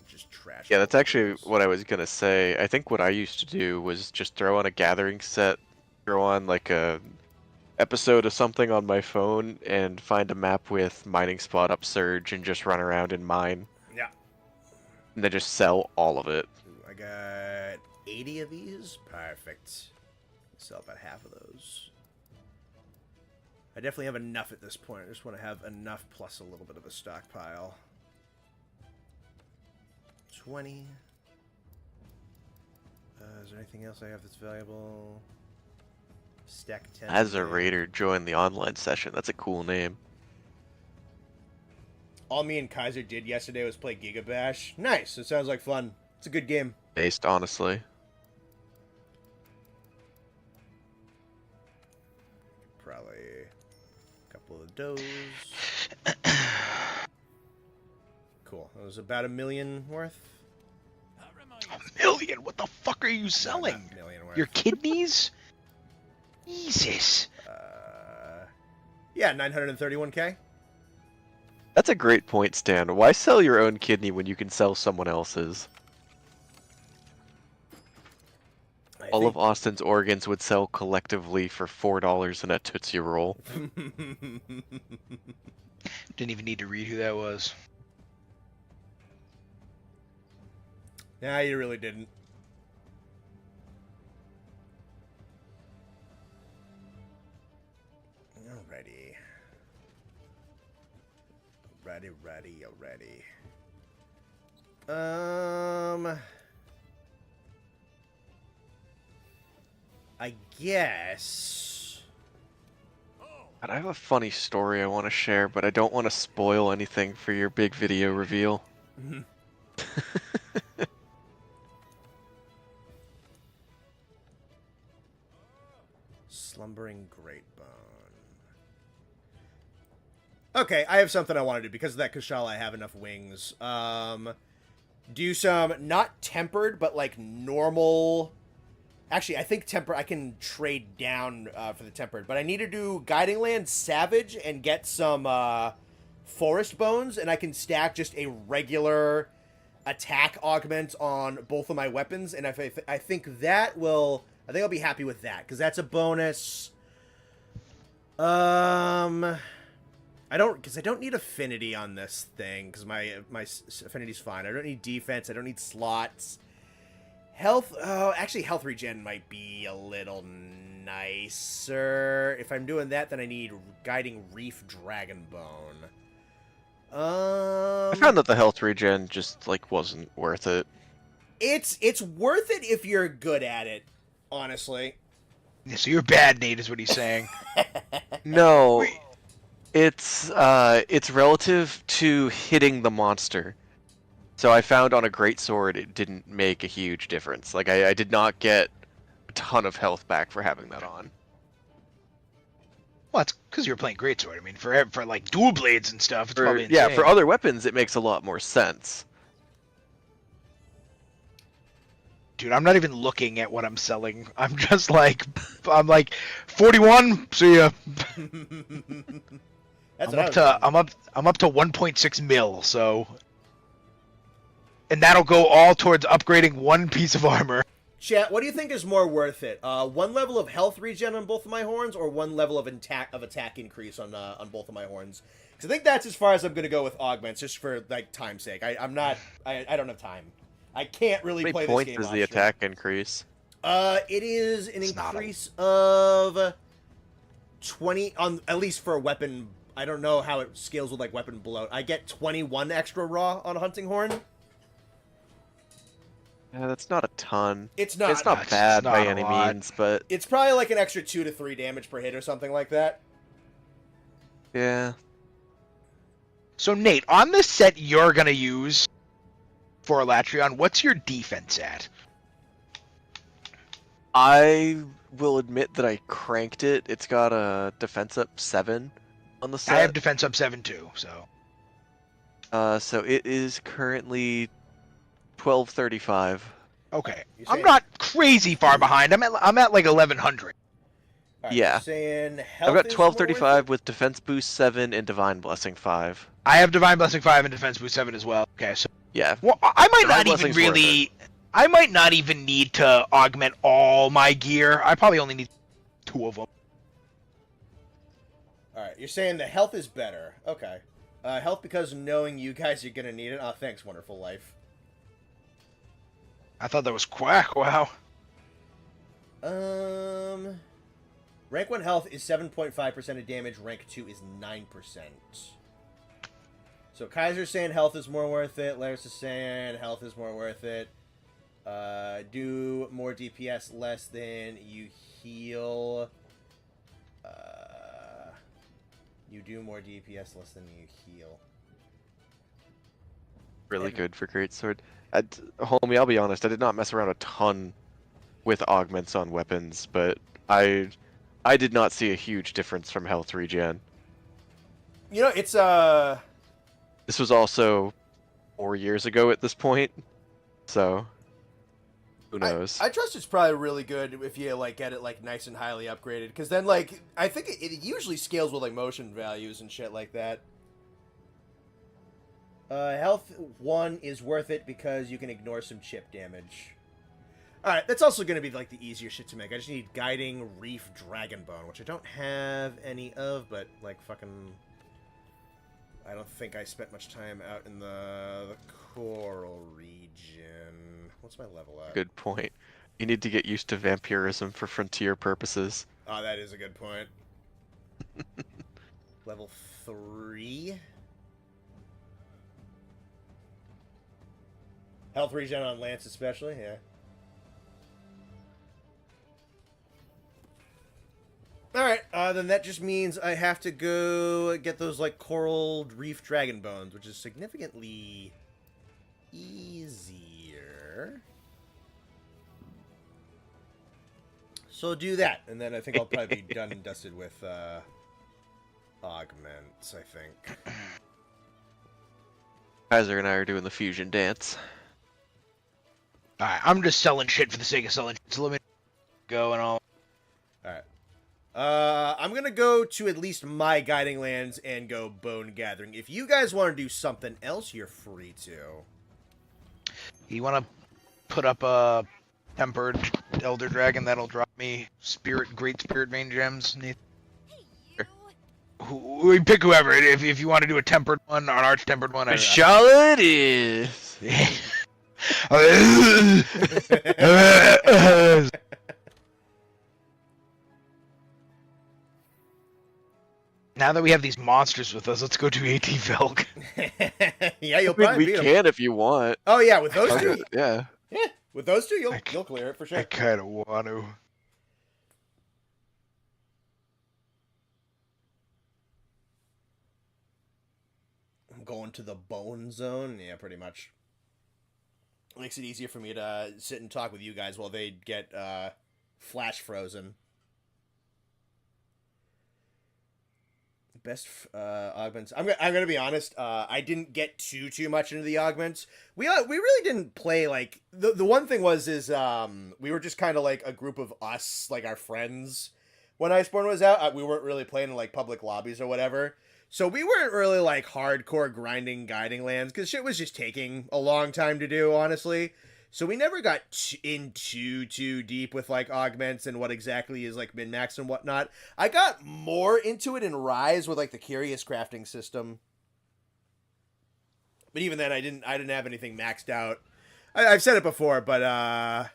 just trash.
Yeah,
all
that's
the
actually
bones.
what I was gonna say. I think what I used to do was just throw on a gathering set, throw on like a episode of something on my phone, and find a map with mining spot upsurge and just run around and mine.
Yeah.
And then just sell all of it.
Ooh, I got 80 of these. Perfect. Sell about half of those. I definitely have enough at this point. I just want to have enough plus a little bit of a stockpile. 20. Is there anything else I have that's valuable? Stack 10.
As a
okay.
raider, join the online session. That's a cool name.
All me and Kaiser did yesterday was play Giga Bash. Nice. It sounds like fun. It's a good game.
Based, honestly.
Probably a couple of those. Cool. That was about $1 million worth.
$1 million? What the fuck are you selling?
No, not $1 million worth.
Your kidneys? Jesus.
Yeah, 931k.
That's a great point, Stan. Why sell your own kidney when you can sell someone else's? All of Austin's organs would sell collectively for $4 in a Tootsie Roll.
Didn't even need to read who that was.
Nah, you really didn't. Alrighty. Alrighty. I guess.
And I have a funny story I want to share, but I don't want to spoil anything for your big video reveal.
Slumbering Greatbone. Okay, I have something I want to do. Because of that Kushala, I have enough wings. Do some, not tempered, but like normal... Actually, I think I can trade down for the tempered. But I need to do Guiding Land Savage and get some Forest Bones. And I can stack just a regular attack augment on both of my weapons. And I think that will... I think I'll be happy with that. Because that's a bonus. I don't need affinity on this thing. Because my affinity's fine. I don't need defense. I don't need slots. Health, actually health regen might be a little nicer. If I'm doing that, then I need Guiding Reef Dragonbone.
I found that the health regen just, like, wasn't worth it.
It's worth it if you're good at it, honestly.
Yeah, so you're bad, Nate, is what he's saying.
No, it's relative to hitting the monster. So I found on a greatsword it didn't make a huge difference. Like I did not get a ton of health back for having that on.
Well, it's because you're playing greatsword. I mean, for like dual blades and stuff, it's probably insane.
Yeah, for other weapons it makes a lot more sense.
Dude, I'm not even looking at what I'm selling. I'm just like, 41. See ya.
That's
I'm up to 1.6 mil. So. And that'll go all towards upgrading one piece of armor.
Chat, what do you think is more worth it? One level of health regen on both of my horns, or one level of attack increase on both of my horns? Because I think that's as far as I'm going to go with augments, just for like time's sake. I don't have time. I can't really play this game.
How many points is the attack increase?
It is an increase of 20 on, at least for a weapon. I don't know how it scales with like weapon bloat. I get 21 extra raw on a hunting horn.
Yeah, that's not a ton.
It's not.
It's not bad by any means, but
it's probably like an extra 2 to 3 damage per hit or something like that.
Yeah.
So Nate, on the set you're gonna use for Alatreon, what's your defense at?
I will admit that I cranked it. It's got a defense up 7 on the set.
I have defense up 7 too, so.
So it is currently 1235.
Okay, I'm not crazy far behind. I'm at like 1100.
Right,
yeah.
Saying
I've got 1235 with defense boost 7 and divine blessing 5.
I have divine blessing 5 and defense boost 7 as well. Okay, so
yeah.
Well, I might
Divine
not even
Blessing's
really. I might not even need to augment all my gear. I probably only need 2 of them.
All right, you're saying the health is better. Okay. Health because knowing you guys are gonna need it. Oh, thanks, wonderful life.
I thought that was quack. Wow.
Rank 1 health is 7.5% of damage. Rank 2 is 9%. So Kaiser's saying health is more worth it. Laris is saying health is more worth it. Do more DPS less than you heal. You do more DPS less than you heal.
Really good for greatsword. Homie, I'll be honest, I did not mess around a ton with augments on weapons, but I did not see a huge difference from health regen.
You know, it's
This was also 4 years ago at this point, so who knows?
I trust it's probably really good if you like get it like nice and highly upgraded, because then like I think it usually scales with like motion values and shit like that. Health 1 is worth it because you can ignore some chip damage. Alright, that's also going to be like the easier shit to make. I just need Guiding Reef Dragonbone, which I don't have any of, but like fucking... I don't think I spent much time out in the coral region. What's my level at?
Good point. You need to get used to vampirism for frontier purposes.
Oh, that is a good point. Level 3? Health regen on Lance especially, yeah. Alright, then that just means I have to go get those, like, coral reef dragon bones, which is significantly easier. So do that, and then I think I'll probably be done and dusted with, augments, I think.
Kaiser and I are doing the fusion dance.
Alright, I'm just selling shit for the sake of selling shit, so let me go and all.
Alright. I'm gonna go to at least my guiding lands and go bone gathering. If you guys want to do something else, you're free to.
You want to put up a tempered elder dragon that'll drop me great spirit vein gems? We pick whoever. If you want to do a tempered one or an arch tempered one,
Charlotte is.
Now that we have these monsters with us, let's go to AT Velk.
Yeah, you'll
I mean,
probably
we
beat
can if you want.
Oh yeah, with those two.
Yeah.
Yeah, with those two, you'll clear it for sure.
I kind of want to.
I'm going to the bone zone. Yeah, pretty much. Makes it easier for me to sit and talk with you guys while they get flash frozen. Best augments. I'm gonna be honest. I didn't get too much into the augments. We really didn't play like the one thing is we were just kind of like a group of us, like our friends. When Iceborne was out, we weren't really playing in like public lobbies or whatever. So we weren't really like hardcore grinding guiding lands because shit was just taking a long time to do, honestly. so we never got in too deep with like augments and what exactly is like min max and whatnot. I got more into it in Rise with like the curious crafting system, but even then I didn't have anything maxed out. I've said it before, but I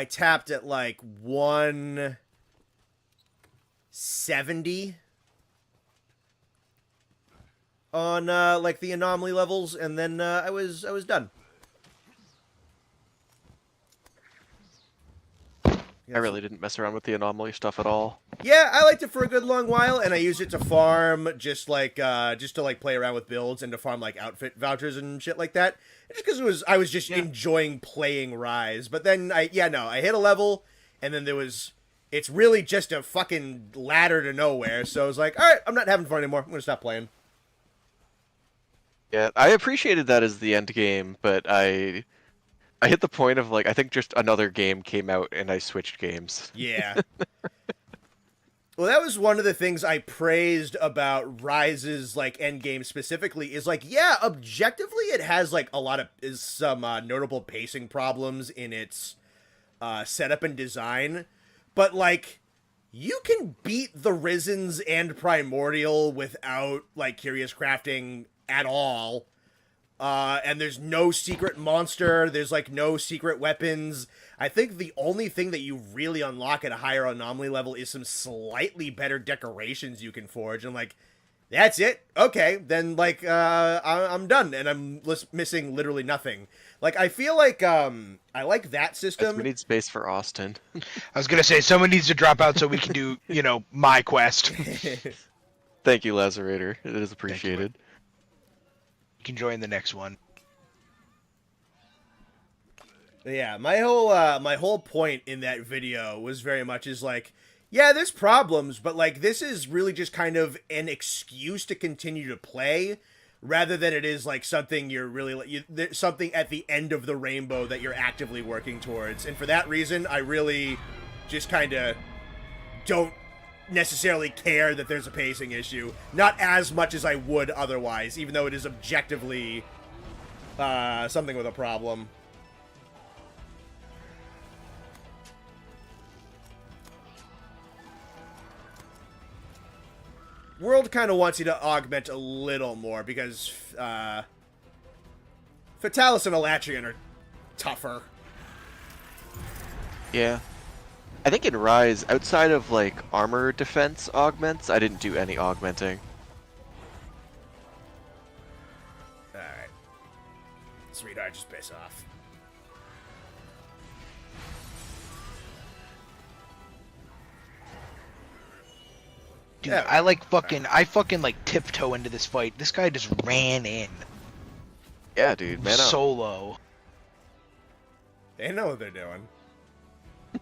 tapped at like 170 on like the anomaly levels, and then I was done.
I really didn't mess around with the anomaly stuff at all.
Yeah, I liked it for a good long while, and I used it to farm just to like play around with builds and to farm like outfit vouchers and shit like that. Just because I was just enjoying playing Rise. But then I hit a level, and then it's really just a fucking ladder to nowhere. So I was like, all right, I'm not having fun anymore. I'm gonna stop playing.
Yeah, I appreciated that as the end game, but I hit the point of like I think just another game came out and I switched games.
Yeah. Well, that was one of the things I praised about Rise's like end game specifically is like, yeah, objectively it has like some notable pacing problems in its setup and design, but like you can beat the Risens and Primordial without like curious crafting at all. And there's no secret monster, there's like no secret weapons. I think the only thing that you really unlock at a higher anomaly level is some slightly better decorations you can forge. And like, that's it? Okay, then like, I'm done, and I'm missing literally nothing. Like, I feel like, I like that system.
We need space for Austin.
I was gonna say, someone needs to drop out so we can do, my quest.
Thank you, Lazarator. It is appreciated.
You can join the next one.
Yeah, my whole point in that video was very much is like, yeah, there's problems, but like this is really just kind of an excuse to continue to play, rather than it is like something you're really something at the end of the rainbow that you're actively working towards. And for that reason, I really just kind of don't necessarily care that there's a pacing issue, not as much as I would otherwise, even though it is objectively something with a problem. World kind of wants you to augment a little more because Fatalis and Alatreon are tougher.
Yeah. I think in Rise, outside of like armor defense augments, I didn't do any augmenting.
Alright. Sweetheart, just piss off.
Dude,
Yeah.
I fucking like tiptoe into this fight. This guy just ran in.
Yeah, dude, man up.
Solo.
They know what they're doing.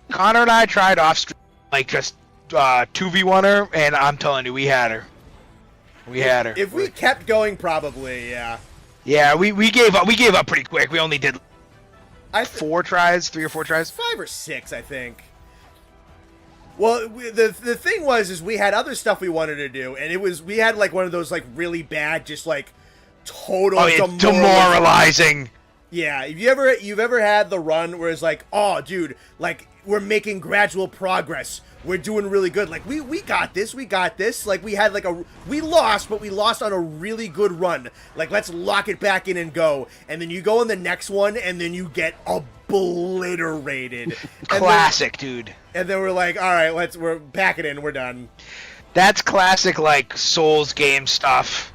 Connor and I tried off stream, like just 2v1 her, and I'm telling you, we had her. We had her.
If we kept going, probably, yeah.
Yeah, we gave up. We gave up pretty quick. We only did three or four tries.
5 or 6, I think. Well, the thing is we had other stuff we wanted to do, and we had like one of those like really bad, just like total
demoralizing.
Yeah, if you've ever had the run where it's like, oh, dude, like we're making gradual progress, we're doing really good, like we got this, like we had like we lost, but we lost on a really good run, like let's lock it back in and go, and then you go on the next one, and then you get obliterated.
Classic, dude.
And then we're like, all right, we're back it in, we're done.
That's classic, like Souls game stuff.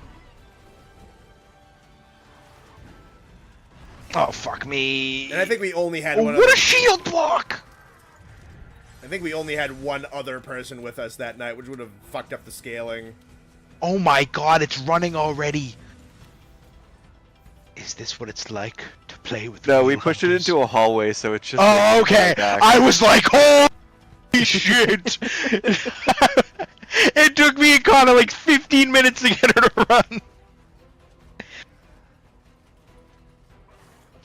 Oh, fuck me.
And I think we only had
one. What a shield block!
I think we only had one other person with us that night, which would have fucked up the scaling.
Oh my god, it's running already. Is this what it's like to play with?
No, we pushed it into a hallway, so it's just.
Oh, okay. I was like, holy shit! It took me and Connor like 15 minutes to get her to run.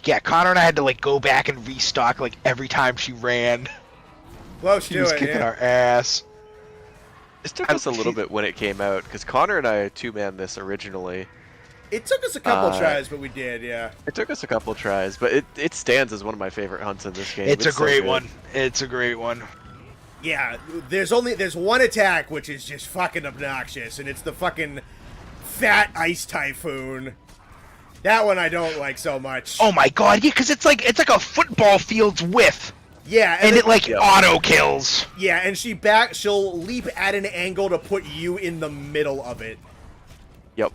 Yeah, Connor and I had to like go back and restock like every time she ran.
Close
she
to
was
it,
kicking
yeah.
our ass.
This took us a little bit when it came out, because Connor and I two-man this originally,
It took us a couple tries, but we did, yeah.
It took us a couple tries, but it stands as one of my favorite hunts in this game.
It's a great
so
one. It's a great one.
Yeah, there's one attack which is just fucking obnoxious, and it's the fucking fat ice typhoon. That one I don't like so much.
Oh my god, yeah, because it's like a football field's width.
Yeah,
and
then,
it like auto kills.
Yeah, and she'll leap at an angle to put you in the middle of it.
Yep.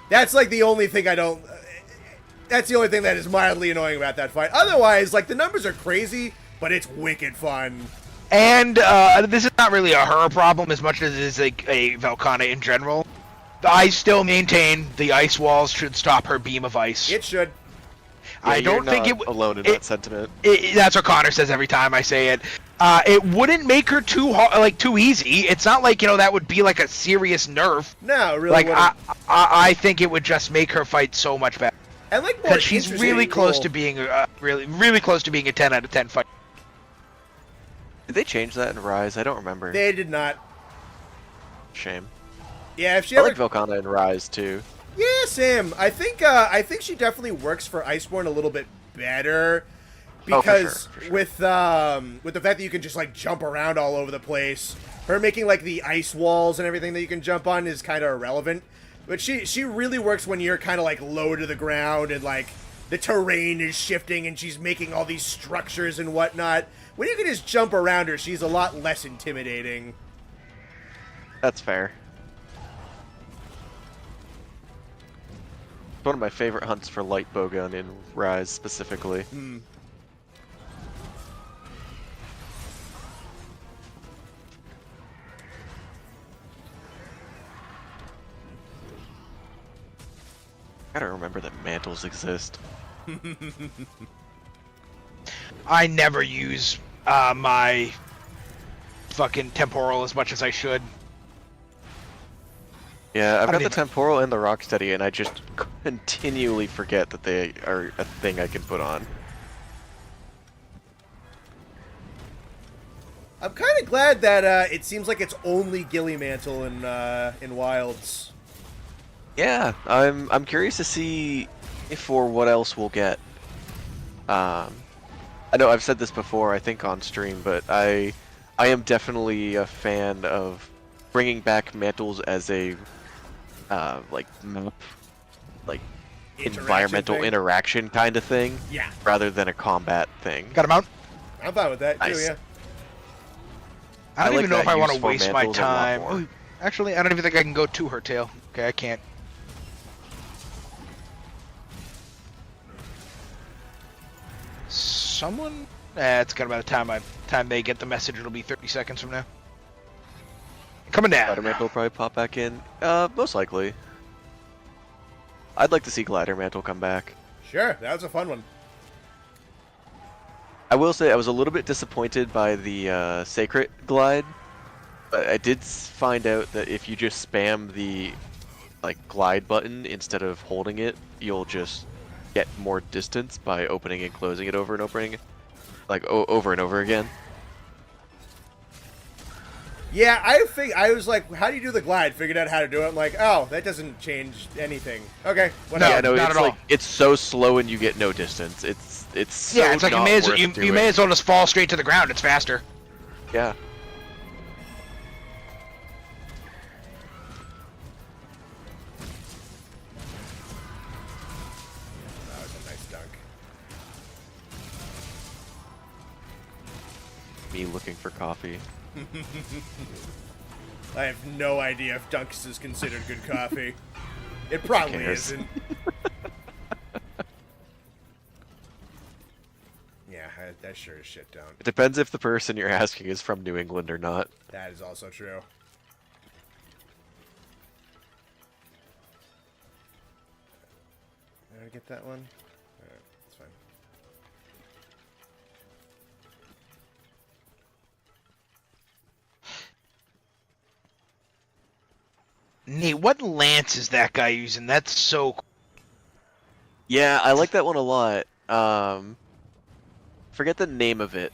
That's like the only thing I don't. That's the only thing that is mildly annoying about that fight. Otherwise, like the numbers are crazy, but it's wicked fun.
And this is not really a her problem as much as it is like a Velcana in general. I still maintain the ice walls should stop her beam of ice.
It should.
Yeah,
I don't think
it alone in that sentiment.
That's what Connor says every time I say it. It wouldn't make her too easy. It's not like that would be like a serious nerf.
No, really.
Like I think it would just make her fight so much better.
And like
because she's really close to being really close to being a 10 out of 10 fight.
Did they change that in Rise? I don't remember.
They did not.
Shame.
Yeah, if she
I
ever...
like Velcana in Rise too.
Yeah, Sam. I think she definitely works for Iceborne a little bit better because
for sure.
with the fact that you can just like jump around all over the place, her making like the ice walls and everything that you can jump on is kind of irrelevant. But she really works when you're kind of like low to the ground and like the terrain is shifting and she's making all these structures and whatnot. When you can just jump around her, she's a lot less intimidating.
That's fair. One of my favorite hunts for light bowgun in Rise specifically. Gotta remember that mantles exist.
I never use my fucking temporal as much as I should.
Yeah, I've got the temporal and the rocksteady, and I just continually forget that they are a thing I can put on.
I'm kind of glad that it seems like it's only Gilly Mantle in Wilds.
Yeah, I'm curious to see for what else we'll get. I know I've said this before, I think on stream, but I am definitely a fan of bringing back mantles as a like environmental interaction kind of thing.
Yeah.
Rather than a combat thing.
Got him out.
I'm fine with that too.
Nice.
Yeah.
I don't
like
even know if I want to
useful
waste my
mantles a lot
time.
more.
Oh, actually, I don't even think I can go to her tail. Okay, I can't. Someone? It's got about the time they get the message. It'll be 30 seconds from now. Coming down.
Glider Mantle will probably pop back in. Most likely. I'd like to see Glider Mantle come back.
Sure, that was a fun one.
I will say I was a little bit disappointed by the Sacred Glide. But I did find out that if you just spam the glide button instead of holding it, you'll just get more distance by opening and closing it over and over again.
Yeah, I was like, how do you do the glide? Figured out how to do it. I'm like, oh, that doesn't change anything. Okay, whatever.
Yeah, no,
not
it's
at all.
like it's so slow and you get no distance. It's so
Yeah, it's like
not worth
you
doing.
may as well just fall straight to the ground. It's faster.
Yeah.
That was a nice dunk.
Me looking for coffee.
I have no idea if Dunks is considered good coffee. It probably
cares?
isn't. Yeah, that sure as shit don't.
It depends if the person you're asking is from New England or not.
That is also true. Did I get that one? Alright, that's fine.
Nate, what lance is that guy using? That's so cool.
Yeah, I like that one a lot. Forget the name of it.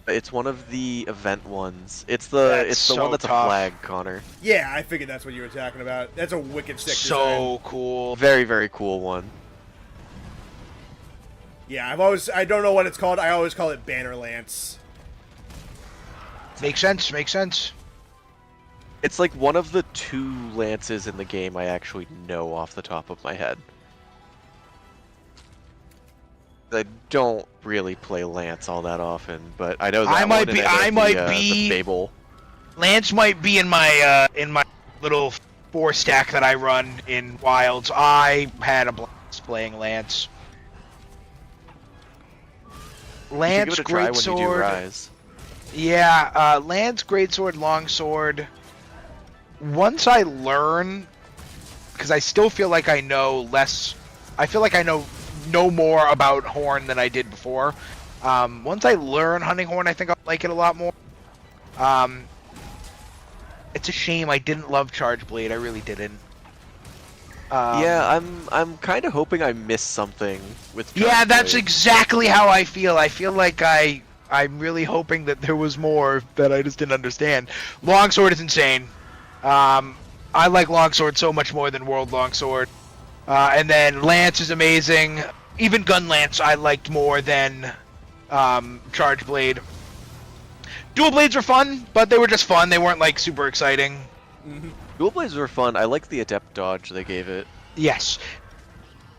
It's one of the event ones. It's the one that's
tough.
a flag, Connor.
Yeah, I figured that's what you were talking about. That's a wicked sick design.
So cool.
Very, very cool one.
Yeah, I don't know what it's called. I always call it Banner Lance.
Makes sense. Makes sense.
It's like one of the 2 lances in the game I actually know off the top of my head. I don't really play Lance all that often, but I know that
I might
one
be.
and
I
the,
might be.
the Fable.
Lance might be in my little 4 stack that I run in Wilds. I had a blast playing Lance. Lance,
give it a try when you do
greatsword.
Rise.
Yeah, Lance, greatsword, longsword. Once I learn, because I still feel like I know less. I feel like I know more about Horn than I did before. Once I learn Hunting Horn, I think I'll like it a lot more. It's a shame I didn't love Charge Blade. I really didn't.
Yeah, I'm kind of hoping I missed something with Charge
Yeah, that's
Blade.
exactly how I feel. I feel like I'm really hoping that there was more that I just didn't understand. Longsword is insane. I like Longsword so much more than World Longsword. And then Lance is amazing. Even Gun Lance I liked more than Charge Blade. Dual Blades were fun, but they were just fun. They weren't like super exciting.
Dual Blades were fun. I like the Adept dodge they gave it.
Yes.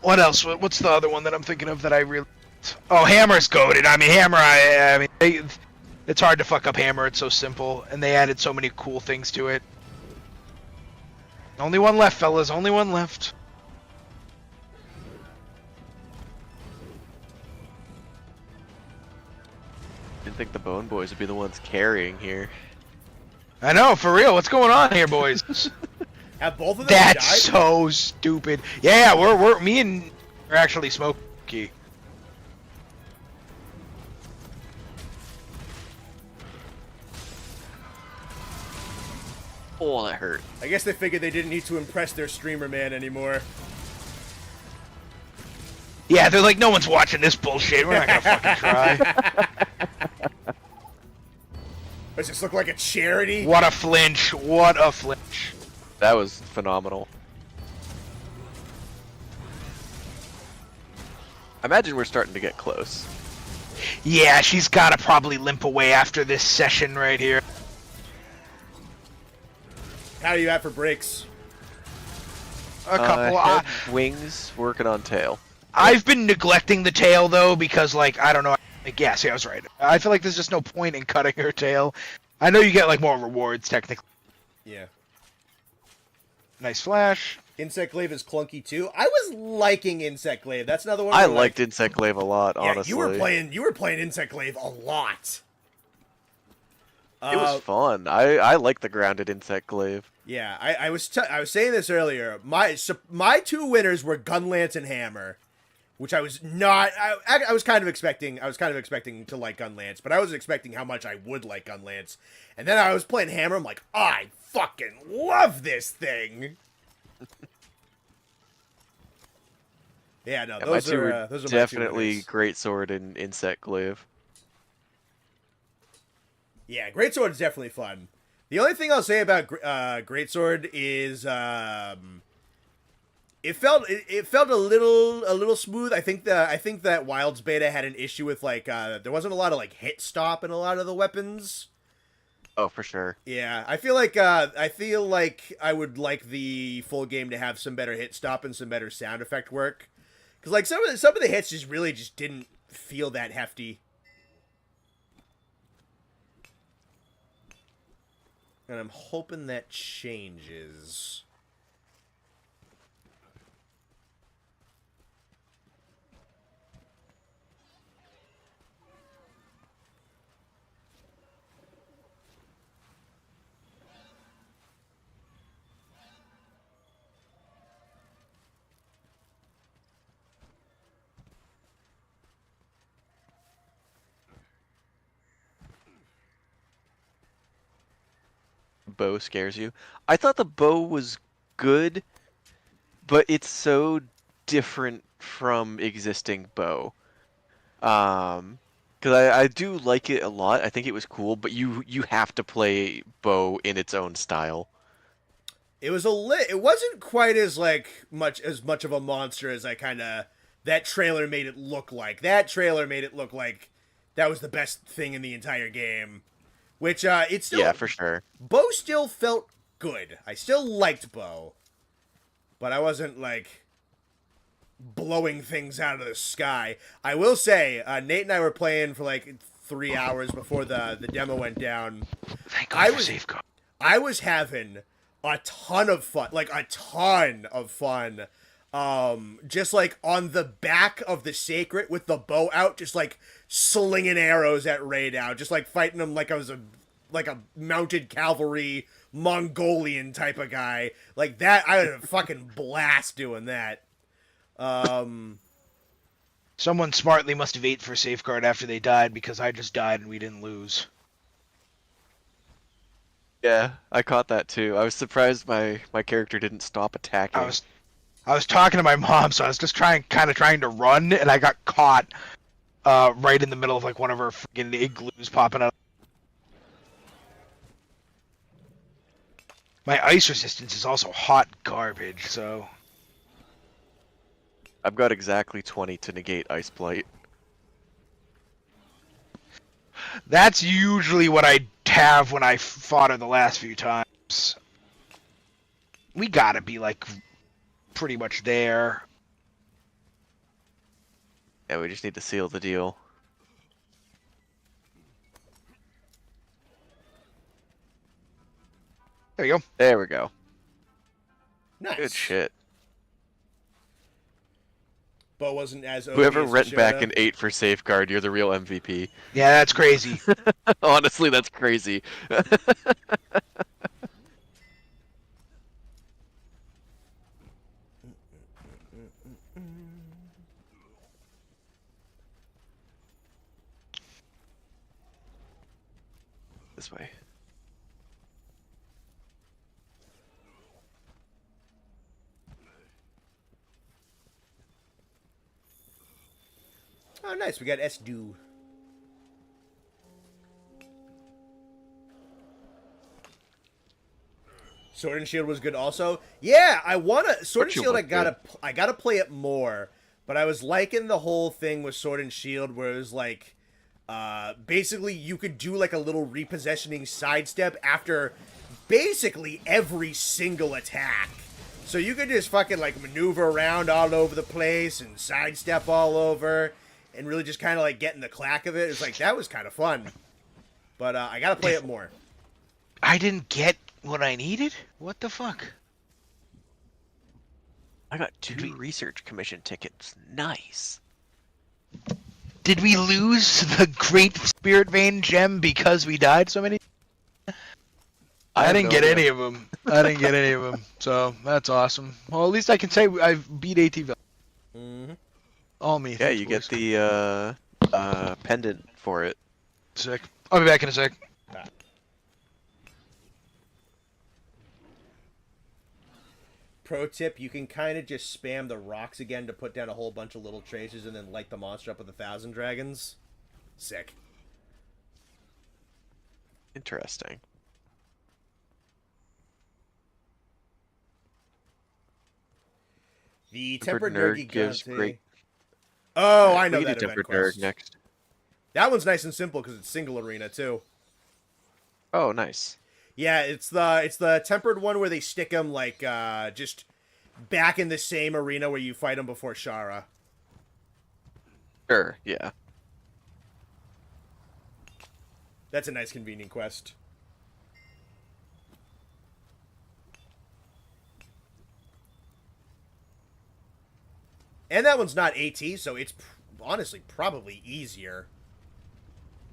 What else? What's the other one that I'm thinking of that I really... Oh, Hammer's goated. I mean, Hammer, it's hard to fuck up Hammer. It's so simple. And they added so many cool things to it. Only one left, fellas. Only one left.
Didn't think the Bone Boys would be the ones carrying here.
I know, for real. What's going on here, boys?
Have both of them
That's
died?
so stupid. Yeah, we're me and are actually Smokey.
Oh, that hurt.
I guess they figured they didn't need to impress their streamer man anymore.
Yeah, they're like, no one's watching this bullshit. We're not gonna fucking try.
Does this look like a charity?
What a flinch. What a flinch.
That was phenomenal. I imagine we're starting to get close.
Yeah, she's gotta probably limp away after this session right here.
How are you at for breaks?
A couple.
Head, wings, working on tail.
I've been neglecting the tail though because, like, I don't know. Like, yeah, see, I was right. I feel like there's just no point in cutting her tail. I know you get like more rewards technically.
Yeah.
Nice flash.
Insect Glaive is clunky too. I was liking Insect Glaive. That's another one.
I
where,
liked Insect Glaive a lot,
yeah,
honestly.
you were playing Insect Glaive a lot.
It was fun. I like the grounded Insect Glaive.
Yeah, I was saying this earlier. My 2 winners were Gunlance and Hammer, which I was not. I was kind of expecting. I was kind of expecting to like Gunlance, but I was expecting how much I would like Gunlance. And then I was playing Hammer. I'm like, I fucking love this thing. Yeah, no,
Yeah,
those
my two
are
were
those are
definitely
my 2 winners.
Greatsword and Insect Glaive.
Yeah, Greatsword is definitely fun. The only thing I'll say about Greatsword is it felt a little smooth. I think that Wilds beta had an issue with like there wasn't a lot of like hit stop in a lot of the weapons.
Oh, for sure.
Yeah, I feel like I would like the full game to have some better hit stop and some better sound effect work, because like some of the hits just really just didn't feel that hefty. And I'm hoping that changes.
Bow scares you. I thought the bow was good, but it's so different from existing bow. Because I do like it a lot. I think it was cool, but you have to play Bow in its own style.
It was it wasn't quite as much of a monster as I kind of that trailer made it look like. That trailer made it look like that was the best thing in the entire game. Which it's still,
Yeah, for sure.
Bo still felt good. I still liked Bo, but I wasn't like blowing things out of the sky. I will say, Nate and I were playing for like 3 hours before the demo went down.
Thank God for Safeguard.
I was having a ton of fun, like a ton of fun. Just like on the back of the Sacred with the bow out, just like slinging arrows at Radow, just like fighting him like I was a mounted cavalry Mongolian type of guy. Like that, I had a fucking blast doing that.
Someone smartly must have ate for Safeguard after they died because I just died and we didn't lose.
Yeah, I caught that too. I was surprised my character didn't stop attacking.
I was talking to my mom, so I was just trying to run, and I got caught right in the middle of like one of her freaking igloos popping out. My ice resistance is also hot garbage, so
I've got exactly 20 to negate Ice Blight.
that's usually what I have when I fought her the last few times. We gotta be like pretty much there.
Yeah, we just need to seal the deal.
There you go.
There we go.
Nice.
Good shit.
Bo wasn't as OP
Whoever
as
rent back
Shona.
an 8 for Safeguard, you're the real MVP.
Yeah, that's crazy.
Honestly, that's crazy. This way.
Oh, nice. We got S-Do. Sword and Shield was good also. Yeah, I wanna Sword and Shield. I gotta play it more. But I was liking the whole thing with Sword and Shield, where it was like, basically you could do like a little repossessioning sidestep after basically every single attack. So you could just fucking like maneuver around all over the place and sidestep all over, and really just kind of like get in the clack of it. It's like that was kind of fun. But I gotta play it more.
I didn't get what I needed? What the fuck?
I got 2 research commission tickets. Nice.
Did we lose the Great Spirit Vein gem because we died so many? I didn't get any of them. I didn't get any of them. So that's awesome. Well, at least I can say I beat ATV.
Mm-hmm.
All me.
Yeah,
thanks,
you
boys.
get the pendant for it.
Sick. I'll be back in a sec.
Pro tip, you can kind of just spam the rocks again to put down a whole bunch of little traces and then light the monster up with 1,000 dragons. Sick.
Interesting.
The
Tempered
Tempered
Nerd
Nergy
gives
Gante.
great...
Oh, I know
we
that
do
event
Tempered Nerd
quest.
next.
That one's nice and simple because it's single arena too.
Oh, nice.
Yeah, it's the tempered one where they stick them like just back in the same arena where you fight them before Shara.
Sure, yeah.
That's a nice convenient quest. And that one's not AT, so it's honestly probably easier.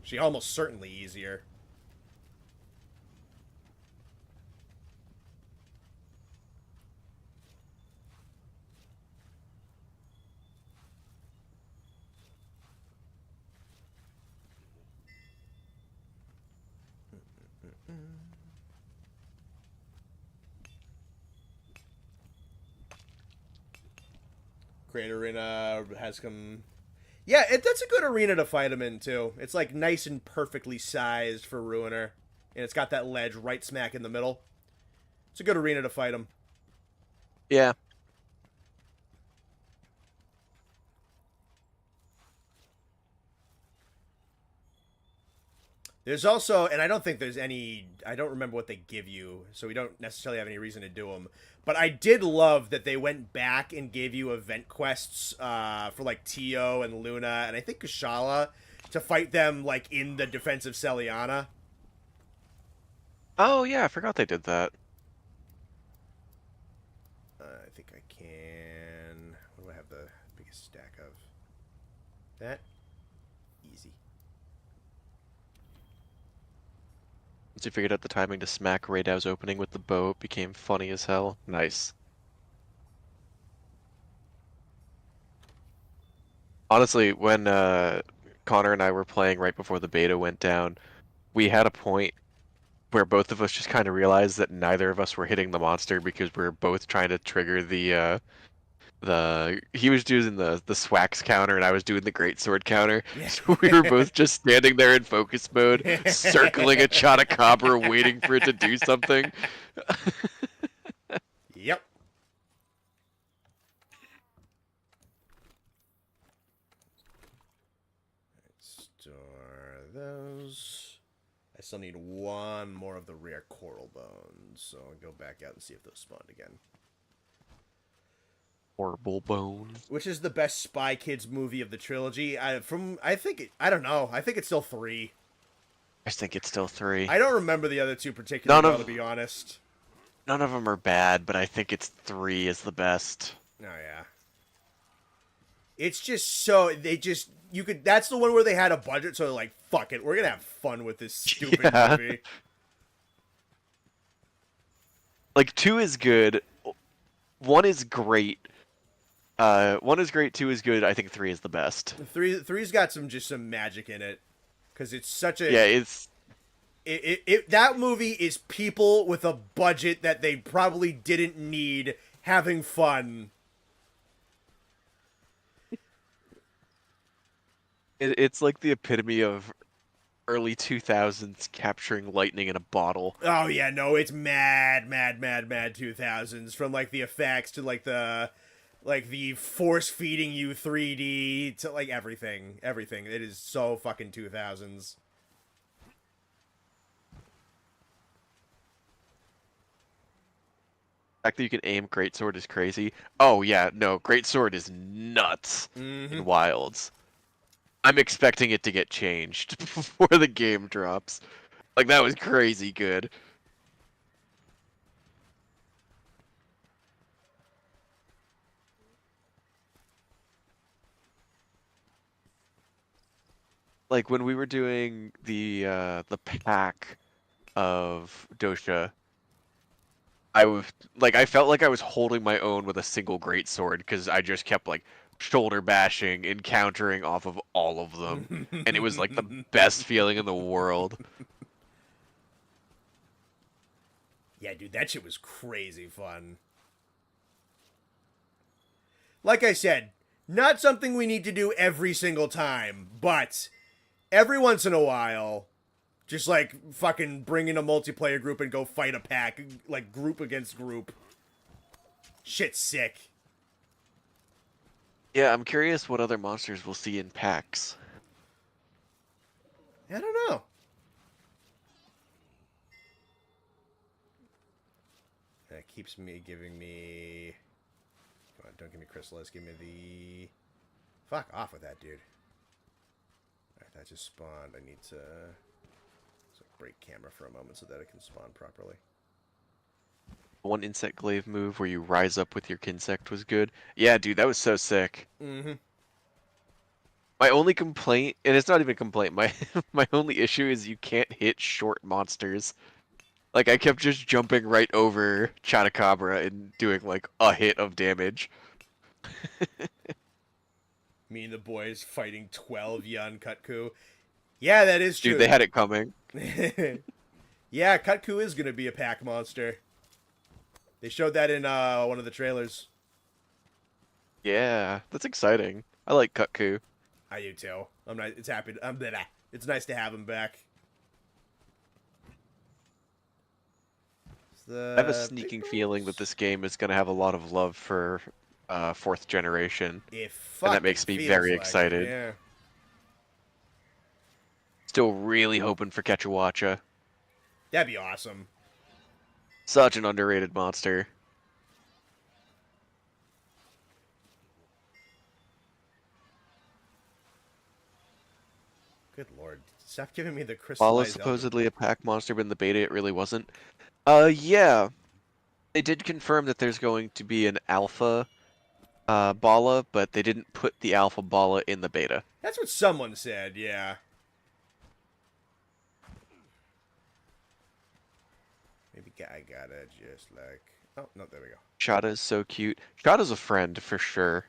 Actually, almost certainly easier. Great Arena has come... Yeah, that's a good arena to fight him in, too. It's, like, nice and perfectly sized for Ruiner. And it's got that ledge right smack in the middle. It's a good arena to fight him.
Yeah.
There's also, and I don't think there's any, I don't remember what they give you, so we don't necessarily have any reason to do them. But I did love that they went back and gave you event quests for, like, Tio and Luna, and I think Kushala, to fight them, like, in the defensive Celiana.
Oh, yeah, I forgot they did that.
I think I can, what do I have the biggest stack of? That? Easy.
Once you figured out the timing to smack Raydow's opening with the bow, it became funny as hell. Nice. Honestly, when Connor and I were playing right before the beta went down, we had a point where both of us just kind of realized that neither of us were hitting the monster because we were both trying to trigger the he was doing the Swax counter and I was doing the greatsword counter. So we were both just standing there in focus mode, circling a Chotacabra, waiting for it to do something.
Yep. Store those. I still need one more of the rare coral bones, so I'll go back out and see if those spawned again.
Horrible bone.
Which is the best Spy Kids movie of the trilogy? I don't know. I think it's still 3.
I think it's still 3.
I don't remember the other 2 particularly well, to be honest.
None of them are bad, but I think it's 3 is the best.
Oh yeah. It's just so that's the one where they had a budget, so they're like, fuck it, we're gonna have fun with this stupid movie.
Like 2 is good. 1 is great. 1 is great, 2 is good. I think 3 is the best.
3's got some magic in it, because it's such a that movie is people with a budget that they probably didn't need having fun.
It's like the epitome of early 2000s capturing lightning in a bottle.
Oh yeah, no, it's mad 2000s, from like the effects to like the force feeding you 3D to like everything. It is so fucking 2000s.
The fact that you can aim greatsword is crazy. Oh yeah, no, greatsword is nuts in Wilds. I'm expecting it to get changed before the game drops. Like, that was crazy good. Like, when we were doing the pack of Dosha, I felt like I was holding my own with a single greatsword because I just kept like shoulder bashing and countering off of all of them, and it was like the best feeling in the world.
Yeah, dude, that shit was crazy fun. Like I said, not something we need to do every single time, but every once in a while, just like fucking bring in a multiplayer group and go fight a pack, like group against group. Shit's sick.
Yeah, I'm curious what other monsters we'll see in packs.
I don't know. That keeps giving me... Come on, don't give me Chrysalis, give me the... Fuck off with that, dude. Alright, that just spawned. I need to... break camera for a moment so that it can spawn properly.
One insect glaive move where you rise up with your kinsect was good. Yeah, dude, that was so sick. My only complaint, and it's not even a complaint, my only issue is you can't hit short monsters. Like, I kept just jumping right over Chotacabra and doing, like, a hit of damage.
Me and the boys fighting 12 Yun Kutku. Yeah, that is true.
Dude, they had it coming.
Yeah, Kutku is gonna be a pack monster. They showed that in one of the trailers.
Yeah, that's exciting. I like Kutku.
I do too. I'm not. It's happy. It's nice to have him back.
I have a sneaking feeling that this game is going to have a lot of love for 4th generation, and that makes me very excited.
Yeah.
Still really hoping for Quechuacha.
That'd be awesome.
Such an underrated monster.
Good lord. Stop giving me the crystallized
While it's supposedly a pack monster, but in the beta it really wasn't. Yeah. They did confirm that there's going to be an alpha Bala, but they didn't put the alpha Bala in the beta.
That's what someone said, yeah. Maybe I gotta just like... Oh, no, there we go.
Shada is so cute. Shada's a friend, for sure.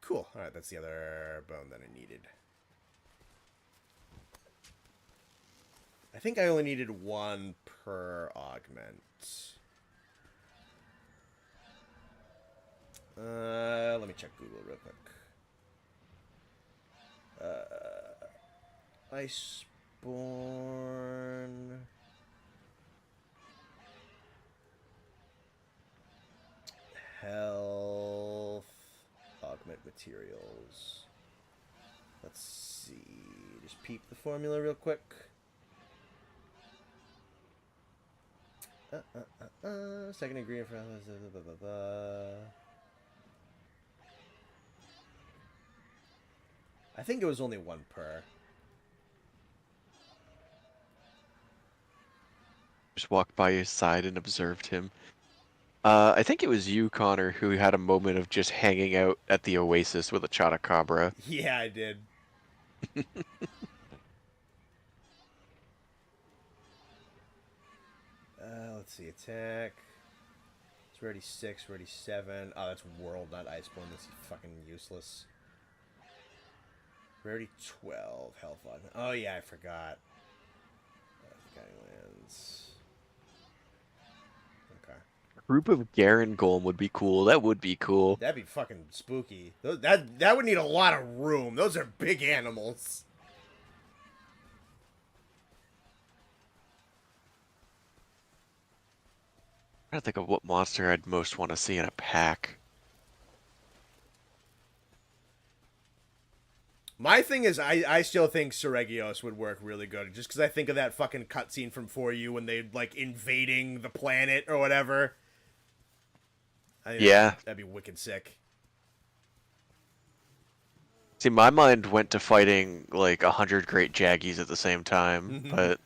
Cool. Alright, that's the other bone that I needed. I think I only needed one per augment. Let me check Google real quick. Iceborne... Health... Augment materials. Let's see. Just peep the formula real quick. Second ingredient for... Blah, blah, blah. I think it was only one per.
Just walked by his side and observed him. I think it was you, Connor, who had a moment of just hanging out at the Oasis with a Chotacabra.
Yeah, I did. Let's see, attack. It's already 6, already 7. Oh, that's World, not Iceborne. That's fucking useless. Rarity 12, health on. Oh yeah, I forgot. Lands. Okay.
A group of Garen Golem would be cool. That would be cool.
That'd be fucking spooky. That would need a lot of room. Those are big animals.
I'm trying to think of what monster I'd most want to see in a pack.
My thing is, I still think Seregios would work really good, just because I think of that fucking cutscene from 4U when they like invading the planet or whatever. I think
Yeah.
that'd be wicked sick.
See, my mind went to fighting like 100 great Jaggies at the same time, but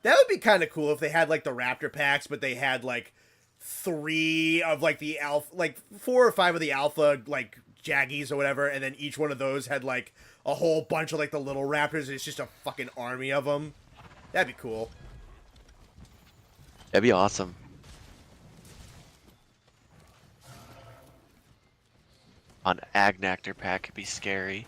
That would be kind of cool if they had like the Raptor packs, but they had like 3 of like the alpha, like 4 or 5 of the alpha like Jaggies or whatever, and then each one of those had like a whole bunch of like the little raptors, and it's just a fucking army of them. That'd be cool.
that'd be awesome. An Agnactor pack could be scary.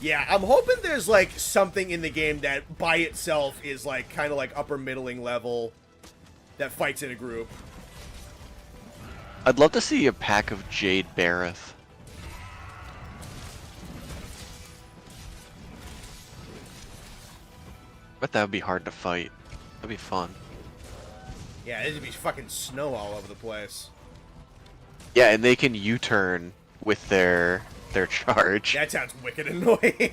Yeah, I'm hoping there's like something in the game that by itself is like kind of like upper middling level that fights in a group.
I'd love to see a pack of Jade Bareth. Bet that would be hard to fight. That'd be fun.
Yeah, it'd be fucking snow all over the place.
Yeah, and they can U-turn with their charge.
That sounds wicked annoying.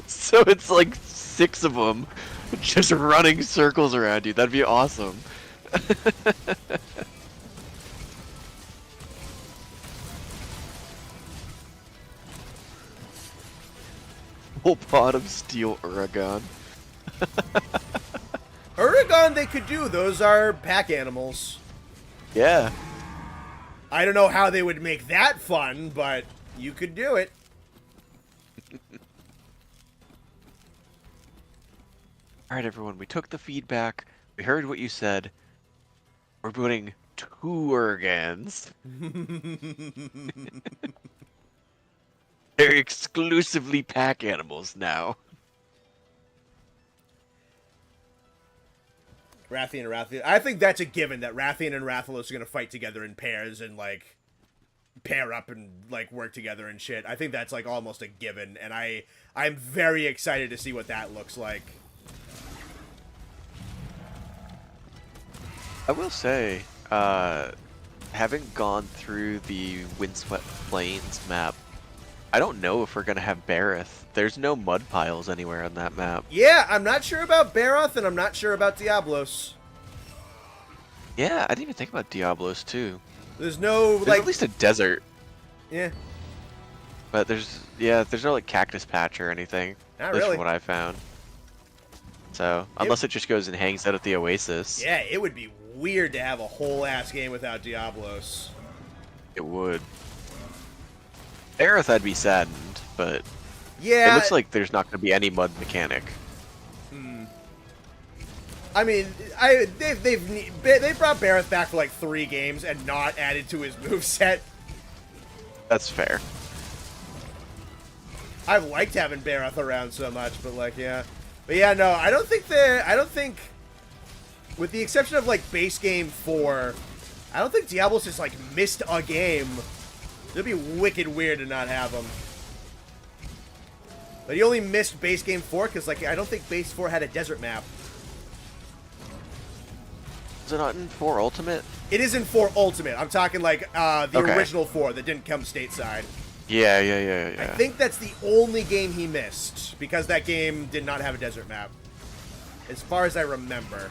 So it's like 6 of them just running circles around you. That'd be awesome. Full bottom steel Uragon.
Uragon they could do. Those are pack animals.
Yeah.
I don't know how they would make that fun, but you could do it.
Alright everyone, we took the feedback. We heard what you said. We're putting 2 Urgans. They're exclusively pack animals now.
Rathian and Rathalos. I think that's a given that Rathian and Rathalos are gonna fight together in pairs and like pair up and like work together and shit. I think that's like almost a given, and I'm very excited to see what that looks like.
I will say, having gone through the Windswept Plains map, I don't know if we're gonna have Bareth. There's no mud piles anywhere on that map.
Yeah, I'm not sure about Baroth, and I'm not sure about Diablos.
Yeah, I didn't even think about Diablos too.
There's no
There's
like
at least a desert,
yeah,
but there's no like cactus patch or anything.
not
At least
really.
from what I found. So unless it just goes and hangs out at the Oasis,
Yeah, it would be weird to have a whole ass game without Diablos.
it would. Aerith, I'd be saddened, but
Yeah,
it looks like there's not going to be any mud mechanic.
I mean, they've brought Bareth back for like 3 games and not added to his moveset.
That's fair.
I've liked having Bareth around so much, but like, yeah. But yeah, no, I don't think, with the exception of like base game 4, I don't think Diablos has like missed a game. It'd be wicked weird to not have him. But he only missed base game 4 because like, I don't think base 4 had a desert map.
Is it not in 4 Ultimate?
It is in 4 Ultimate. I'm talking like the
Okay.
original 4 that didn't come stateside.
Yeah.
I think that's the only game he missed, because that game did not have a desert map, as far as I remember.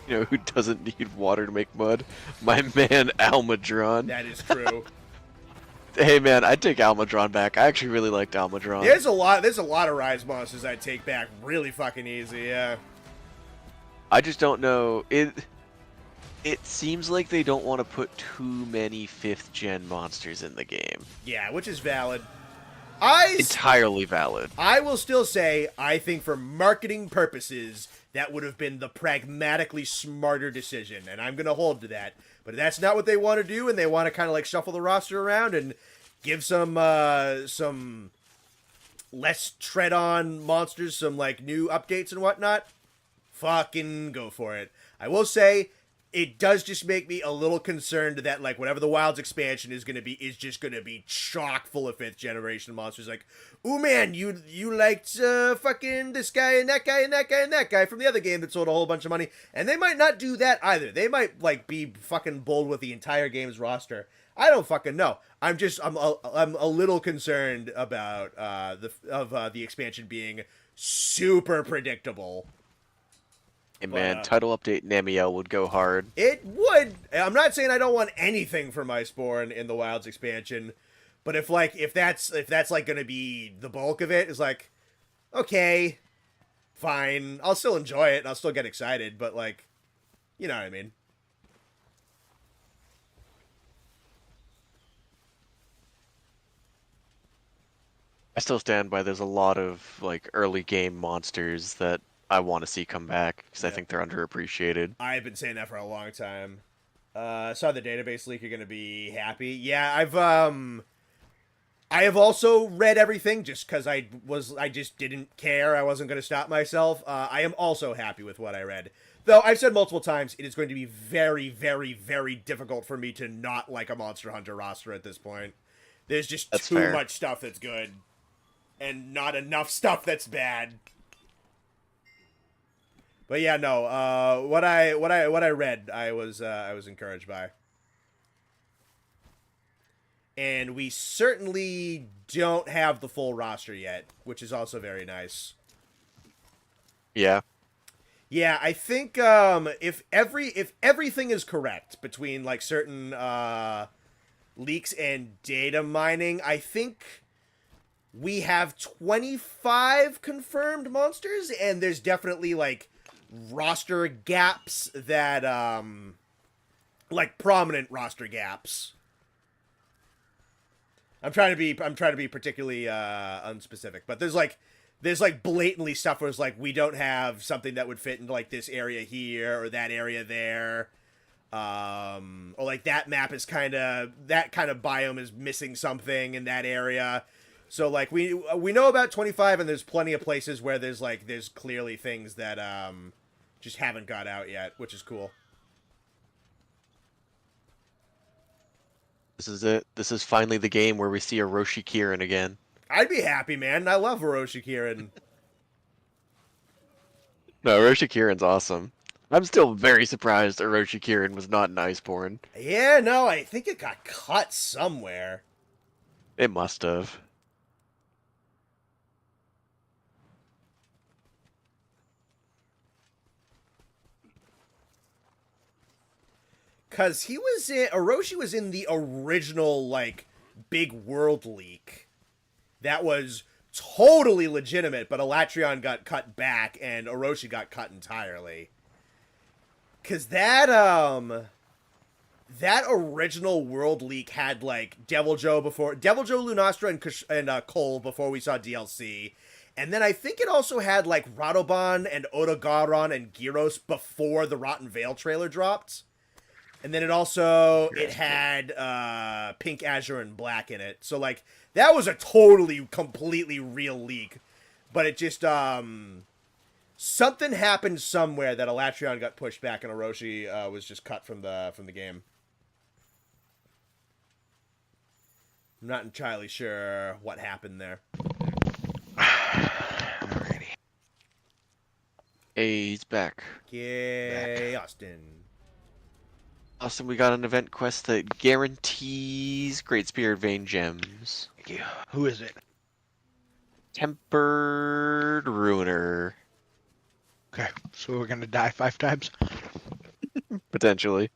You know who doesn't need water to make mud? My man Almadron.
That is true.
Hey man, I'd take Almadron back. I actually really liked Almadron.
There's a lot of Rise monsters I'd take back really fucking easy, yeah.
I just don't know. It seems like they don't want to put too many 5th gen monsters in the game.
Yeah, which is valid.
Entirely valid.
I will still say, I think for marketing purposes, that would have been the pragmatically smarter decision, and I'm going to hold to that. But that's not what they want to do, and they want to kind of like shuffle the roster around and give some less tread-on monsters some like new updates and whatnot. Fucking go for it. I will say, it does just make me a little concerned that like whatever the Wilds expansion is just gonna be chock full of 5th generation monsters. Like, ooh man, you liked fucking this guy and that guy and that guy and that guy from the other game that sold a whole bunch of money, and they might not do that either. They might like be fucking bold with the entire game's roster. I don't fucking know. I'm a little concerned about the expansion being super predictable.
Hey man, title update Namiel would go hard.
It would. I'm not saying I don't want anything from Iceborne in the Wilds expansion, but if that's like going to be the bulk of it, is like, okay, fine. I'll still enjoy it and I'll still get excited, but like, you know what I mean.
I still stand by there's a lot of like early game monsters that I want to see come back because I think they're underappreciated.
I've been saying that for a long time. I saw the database leak. You're gonna be happy. Yeah, I have also read everything just because I just didn't care. I wasn't gonna stop myself. I am also happy with what I read. Though I've said multiple times, it is going to be very, very, very difficult for me to not like a Monster Hunter roster at this point. There's just too much stuff that's good, and not enough stuff that's bad. But yeah, no. What I read, I was encouraged by, and we certainly don't have the full roster yet, which is also very nice.
Yeah.
Yeah, I think if everything is correct between like certain leaks and data mining, I think we have 25 confirmed monsters, and there's definitely like roster gaps that like prominent roster gaps. I'm trying to be particularly unspecific, but there's like blatantly stuff where it's like we don't have something that would fit into like this area here or that area there, or like that map is that kind of biome is missing something in that area. So like we know about 25, and there's plenty of places where there's clearly things that just haven't got out yet, which is cool.
This is it. This is finally the game where we see Orochi Kirin again.
I'd be happy, man. I love Orochi Kirin.
No, Orochi Kirin's awesome. I'm still very surprised Orochi Kirin was not an Iceborn.
Yeah, no, I think it got cut somewhere.
It must have.
Cause Orochi was in the original like big world leak. That was totally legitimate, but Alatreon got cut back and Orochi got cut entirely. Cause that original world leak had like Deviljho, Lunastra, and Cole before we saw DLC. And then I think it also had like Radoban and Odogaron and Gyros before the Rotten Veil trailer dropped. And then it had Pink, Azure, and Black in it. So, like, that was a totally, completely real leak. But it just, something happened somewhere that Alatreon got pushed back and Orochi was just cut from the game. I'm not entirely sure what happened there.
Alrighty.
Hey, he's back.
Yay, Austin.
Awesome, we got an event quest that guarantees Great Spirit Vein gems.
Thank you. Who is it?
Tempered Ruiner.
Okay, so we're gonna die 5 times?
Potentially.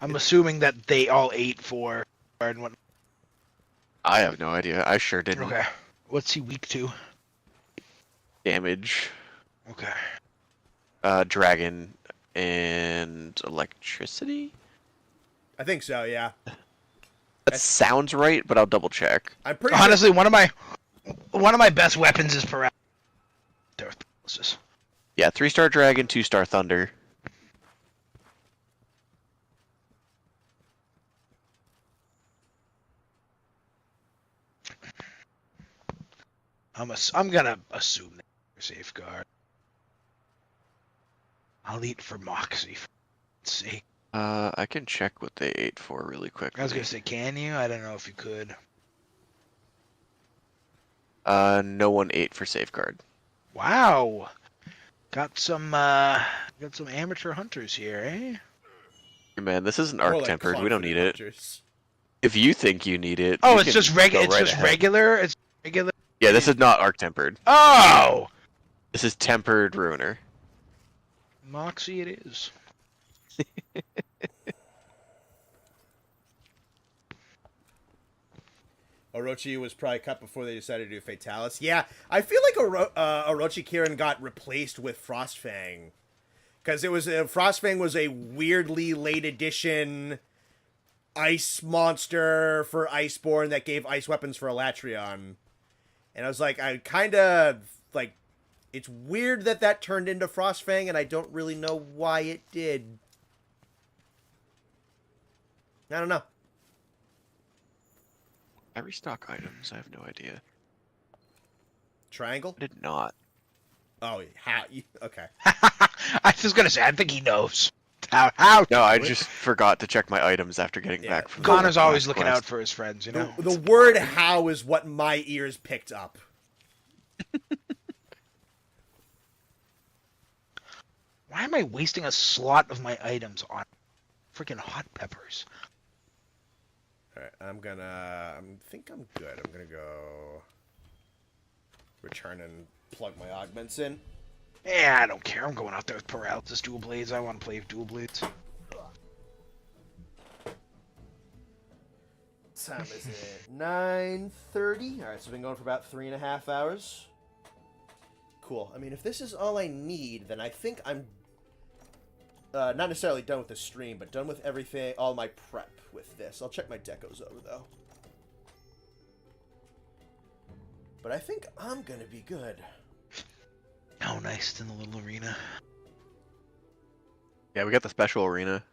I'm assuming that they all ate for and what.
I have no idea. I sure didn't.
Okay. What's he weak to?
Damage.
Okay.
Dragon and electricity?
I think so, yeah.
That sounds right, but I'll double check.
I'm pretty
Honestly, one of my best weapons is paralysis. Paralysis.
Yeah, 3-star dragon, 2-star thunder.
I'm gonna assume that you're safeguard. I'll eat for Moxie. Let's see.
I can check what they ate for really quick.
I was gonna say, can you? I don't know if you could.
No one ate for safeguard.
Wow. Got some amateur hunters here, eh?
Man, this isn't
more
arc
like
tempered. We don't need it.
hunters.
If you think you need it,
Oh,
you
it's
can
just
go
regular.
right
It's just
ahead.
regular. It's regular.
Yeah, this is not arc tempered.
Oh,
This is tempered ruiner.
Moxie, it is.
Orochi was probably cut before they decided to do Fatalis. Yeah, I feel like Orochi Kirin got replaced with Frostfang. Because it was Frostfang was a weirdly late edition ice monster for Iceborne that gave ice weapons for Alatreon. And I was like, I kind of, like, it's weird that turned into Frostfang, and I don't really know why it did. I don't know.
I restock items. I have no idea.
Triangle?
I did not.
Oh, how? Okay.
I was gonna say, I think he knows how.
No, I just forgot to check my items after getting
Yeah.
back from.
Connor's
the
always
last
looking
quest.
out for his friends, you know.
The word "how" is what my ears picked up.
Why am I wasting a slot of my items on freaking hot peppers?
Alright, I think I'm good. I'm gonna go return and plug my augments in.
Yeah, I don't care. I'm going out there with paralysis dual blades. I want to play dual blades.
Time is it? 9:30. Alright, so we've been going for about 3.5 hours. Cool. I mean, if this is all I need, then I think I'm not necessarily done with the stream, but done with everything, all my prep with this. I'll check my decos over, though. But I think I'm gonna be good.
Oh, nice in the little arena.
Yeah, we got the special arena.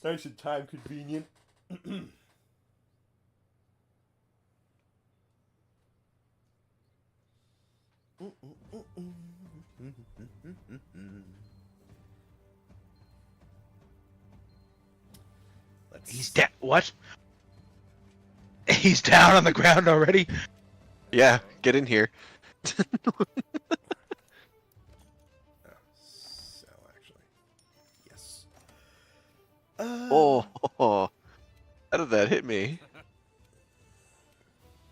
Nice and time convenient.
He's dead. What? He's down on the ground already?
Yeah, get in here.
Sell, actually. Yes.
Oh, how did that hit me?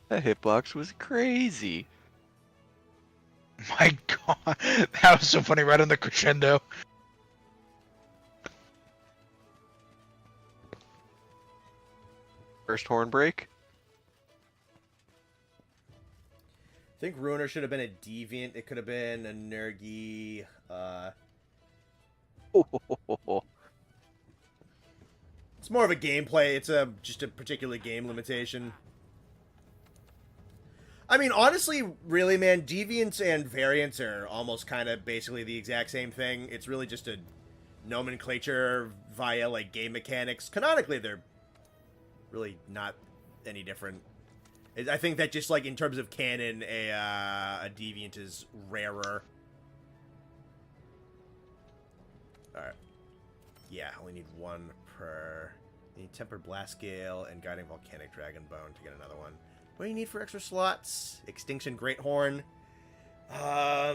That hitbox was crazy.
My god. That was so funny, right on the crescendo.
First horn break?
I think Ruiner should have been a Deviant. It could have been a Nergi. It's more of a gameplay. It's just a particular game limitation. I mean, honestly, really, man, Deviants and Variants are almost kind of basically the exact same thing. It's really just a nomenclature via, like, game mechanics. Canonically, they're really not any different. I think that just, like, in terms of canon, a Deviant is rarer. Alright. Yeah, I only need one per... I need Tempered Blast Gale and Guiding Volcanic Dragon Bone to get another one. What do you need for extra slots? Extinction Greathorn.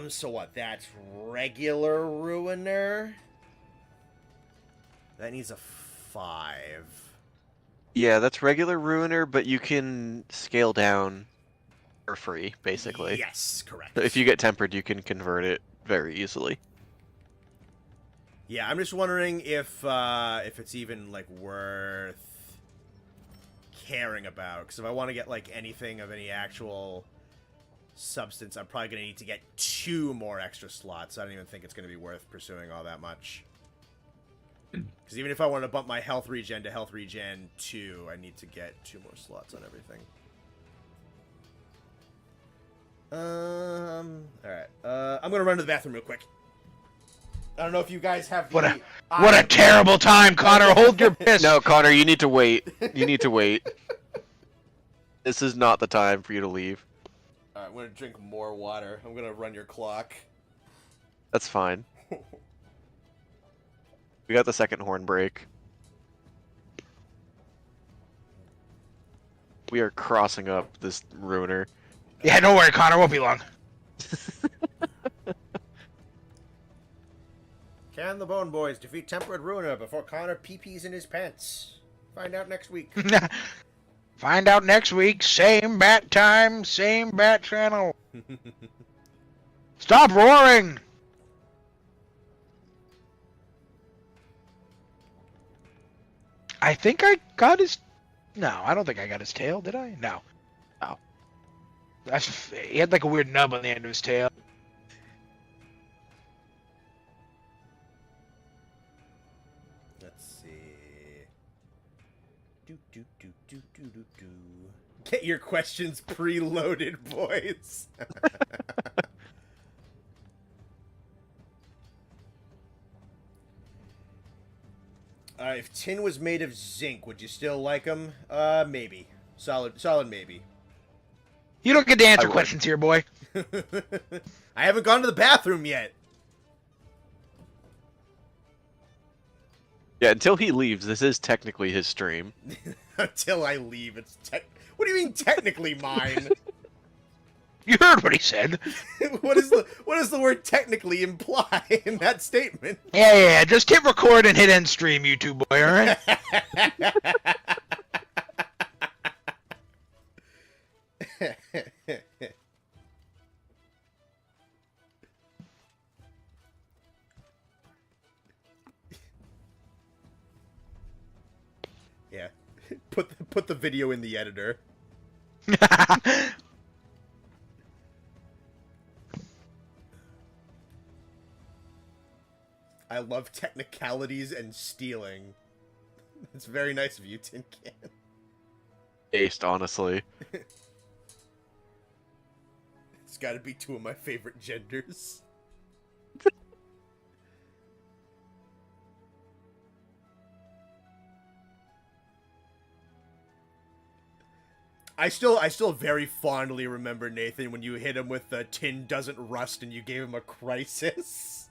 So what? That's regular Ruiner? That needs a 5.
Yeah, that's regular Ruiner, but you can scale down for free, basically.
Yes, correct.
So if you get tempered, you can convert it very easily.
Yeah, I'm just wondering if it's even, like, worth caring about. Because if I want to get, like, anything of any actual substance, I'm probably going to need to get 2 more extra slots. I don't even think it's going to be worth pursuing all that much. Because even if I want to bump my health regen to health regen 2, I need to get 2 more slots on everything. Alright. I'm going to run to the bathroom real quick. I don't know if you guys have the...
What a terrible time, Connor! Hold your piss!
No, Connor, you need to wait. You need to wait. This is not the time for you to leave.
Alright, I'm going to drink more water. I'm going to run your clock.
That's fine. We got the second horn break. We are crossing up this Ruiner.
Yeah, don't worry, Connor. Won't be long.
Can the Bone Boys defeat Tempered Ruiner before Connor pee-pees in his pants? Find out next week.
Find out next week. Same bat time, same bat channel. Stop roaring! I think I got his... No, I don't think I got his tail, did I? No.
Oh.
He had like a weird nub on the end of his tail.
Let's see. Get your questions preloaded, boys. If tin was made of zinc, would you still like them? Maybe. Solid maybe.
You don't get to answer questions here, boy.
I haven't gone to the bathroom yet.
Yeah, until he leaves, this is technically his stream.
Until I leave, it's What do you mean technically mine?
You heard what he said.
What does the word technically imply in that statement?
Yeah, just hit record and hit end stream, you two boy, alright?
Yeah. Put the video in the editor. I love technicalities and stealing. It's very nice of you, Tin Can.
Aced, honestly.
It's gotta be 2 of my favorite genders. I still very fondly remember, Nathan, when you hit him with the tin doesn't rust and you gave him a crisis.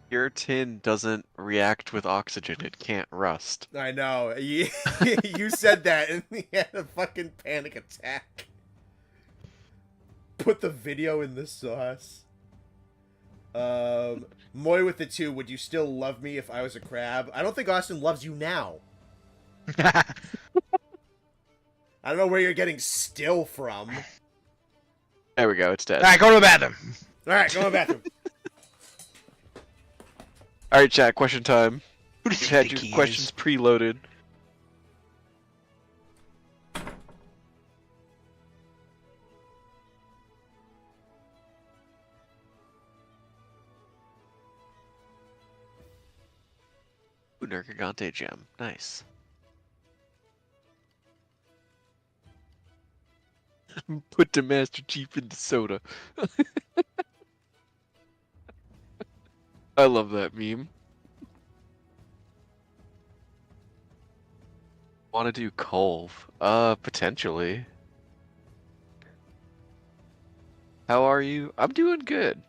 Your tin doesn't react with oxygen. It can't rust.
I know. You said that and he had a fucking panic attack. Put the video in the sauce. Moy with the 2, would you still love me if I was a crab? I don't think Austin loves you now. I don't know where you're getting still from.
There we go. It's dead.
All right, go to the bathroom.
All right, go to the bathroom.
All right, chat. Question time.
Who do
You
you
had
think
your
he
questions
is?
preloaded. Ooh, Nergigante gem. Nice. Put the Master Chief into soda. I love that meme. Want to do Colv? Potentially. How are you? I'm doing good.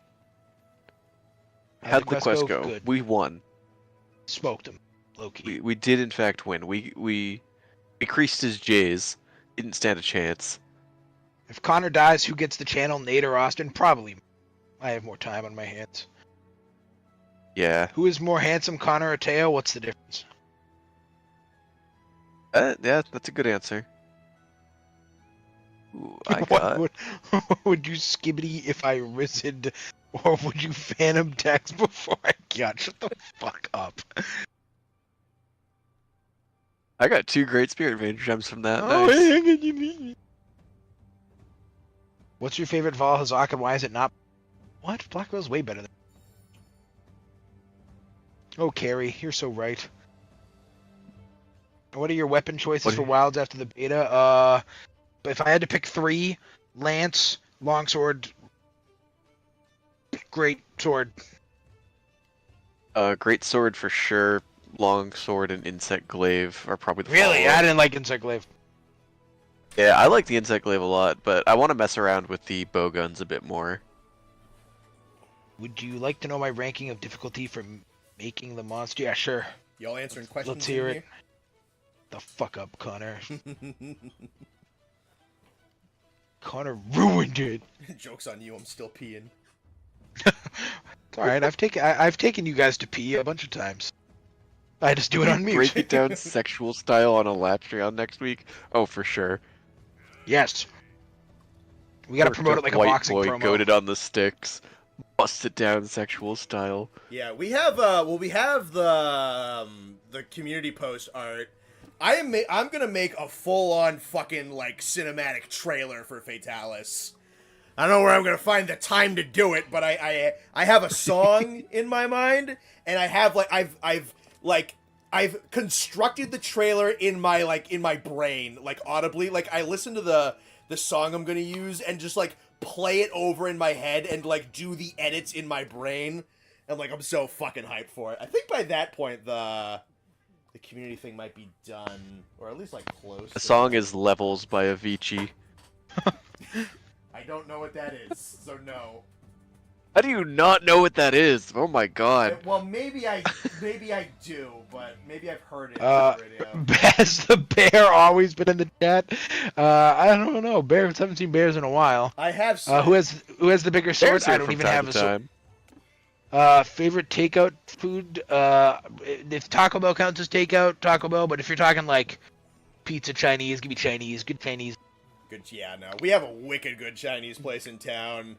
How'd the quest go?
Good.
We won.
Smoked him, low-key.
We did in fact win. We creased his J's. Didn't stand a chance.
If Connor dies, who gets the channel, Nate or Austin? Probably. I have more time on my hands.
Yeah.
Who is more handsome, Connor or Teo? What's the difference?
Yeah, that's a good answer. Ooh, I got.
What would you skibbity if I rizzed, or would you phantom text before I got? Shut the fuck up.
I got 2 Great Spirit Mage gems from that.
Oh,
Nice.
hang on, you mean? What's your favorite Val Hazak and why is it not? What? Black Veil's way better than. Oh, Carrie, you're so right. What are your weapon choices for Wilds after the beta? But if I had to pick 3, Lance, Longsword, Great Sword.
Great Sword for sure. Long Sword and Insect Glaive are probably the
Really?
follow-up.
I didn't like Insect Glaive.
Yeah, I like the Insect Glaive a lot, but I want to mess around with the bow guns a bit more.
Would you like to know my ranking of difficulty for making the monster? Yeah, sure.
Y'all answering questions?
Let's hear it. The fuck up, Connor. Connor ruined it.
Joke's on you, I'm still peeing.
It's alright, I've taken you guys to pee a bunch of times. I just do it on mute.
Break it down sexual style on Alatreon next week? Oh, for sure.
Yes. We gotta promote it like a
white
boxing
boy
promo.
goated on the sticks. Bust it down sexual style.
Yeah, we have we have the community post art. I'm gonna make a full-on fucking like cinematic trailer for Fatalis. I don't know where I'm gonna find the time to do it, but I have a song in my mind, and I have I've constructed the trailer in my brain, like audibly. Like I listen to the song I'm gonna use and just like play it over in my head and like do the edits in my brain, and like I'm so fucking hyped for it. I think by that point the community thing might be done, or at least like close.
The song is Levels by Avicii.
I don't know what that is, so no.
How do you not know what that is? Oh my god.
Well, maybe I do, but maybe I've heard it on the radio.
Has the bear always been in the chat? I don't know. Bears, haven't seen bears in a while.
I have seen
who has the bigger sword?
Bears here
I don't
from
even
time
have
to
a sword.
time.
Favorite takeout food? If Taco Bell counts as takeout, Taco Bell. But if you're talking like pizza, Chinese, give me Chinese. Good Chinese.
Good, yeah, no. We have a wicked good Chinese place in town.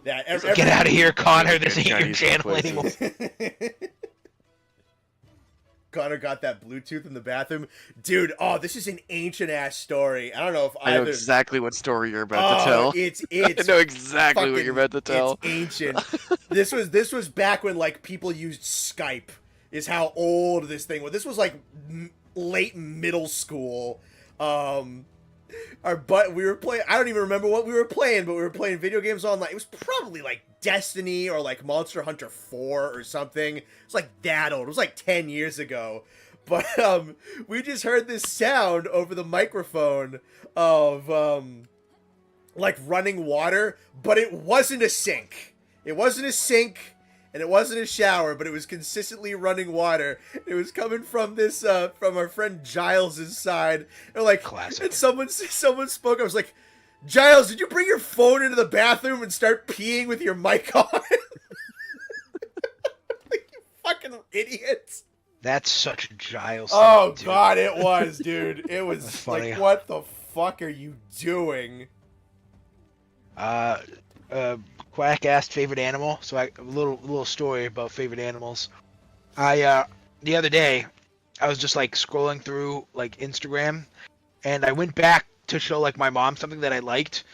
That
Get out of here, Connor. This
Good
ain't your
Chinese
channel
places.
anymore.
Connor got that Bluetooth in the bathroom. Dude, oh, this is an ancient-ass story. I don't know if
I know exactly what story you're about to tell.
It's
I know exactly what you're about to tell.
It's ancient. This was back when like people used Skype. Is how old this thing was. This was like late middle school. We were playing. I don't even remember what we were playing, but we were playing video games online. It was probably like Destiny or like Monster Hunter 4 or something. It's like that old. It was like 10 years ago. But we just heard this sound over the microphone of like running water, but it wasn't a sink. It wasn't a sink, and it wasn't a shower, but it was consistently running water. It was coming from this from our friend Giles's side. And like,
Classic.
and someone spoke. I was like, Giles, did you bring your phone into the bathroom and start peeing with your mic on? Like, you fucking idiots.
That's such a Giles.
Oh
thing,
god, it was, dude. It was
That's funny.
like, what the fuck are you doing?
Quack asked favorite animal. So a little story about favorite animals. I the other day, I was just like scrolling through like Instagram, and I went back to show like my mom something that I liked,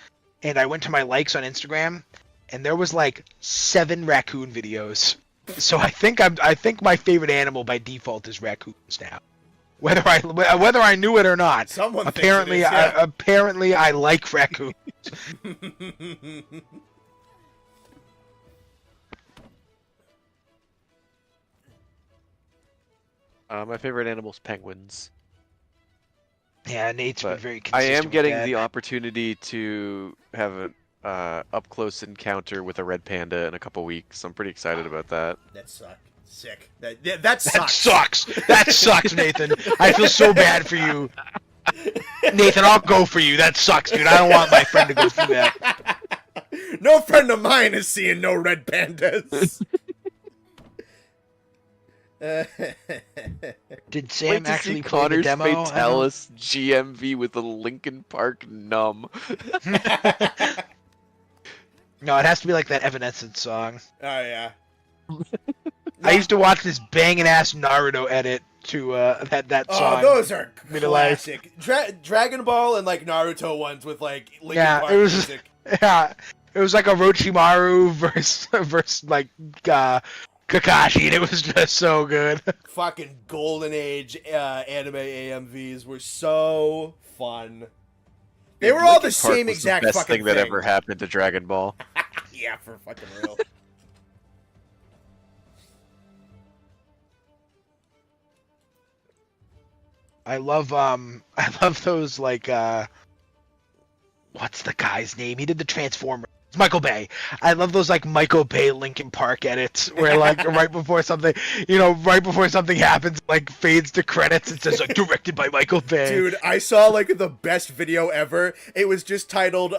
and I went to my likes on Instagram, and there was like 7 raccoon videos. So I think my favorite animal by default is raccoons now, whether I knew it or not.
Someone
apparently
thinks it is, yeah.
apparently I like raccoons.
My favorite animal is penguins.
Yeah, Nate's been
But
very
I
consistent
am
with
getting
that.
the opportunity to have an up-close encounter with a red panda in a couple weeks. I'm pretty excited about that.
That sucked. Sick. That
That
sucks.
sucks. That sucks, Nathan. I feel so bad for you. Nathan, I'll go for you. That sucks, dude. I don't want my friend to go through that.
No friend of mine is seeing no red pandas.
Did Sam
Wait to
actually
see
play the
Connor's
demo? I don't-
Fatalis GMV with the Linkin Park num.
No, it has to be like that Evanescence song.
Oh yeah.
I used to watch this banging ass Naruto edit to that song.
Oh, those are
Made a life.
classic. Dragon Ball and like Naruto ones with like Linkin
Yeah,
Park
it was-
music.
Yeah, it was like a Orochimaru versus like Kakashi, and it was just so good.
Fucking golden age anime AMVs were so fun. They were all the
Linkin Park
same
was
exact
the best
fucking
thing that ever happened to Dragon Ball.
Yeah, for fucking real.
I love those like what's the guy's name? He did the Transformers. It's Michael Bay. I love those like Michael Bay Linkin Park edits where like right before something happens, like fades to credits. It says like directed by Michael Bay.
Dude, I saw like the best video ever. It was just titled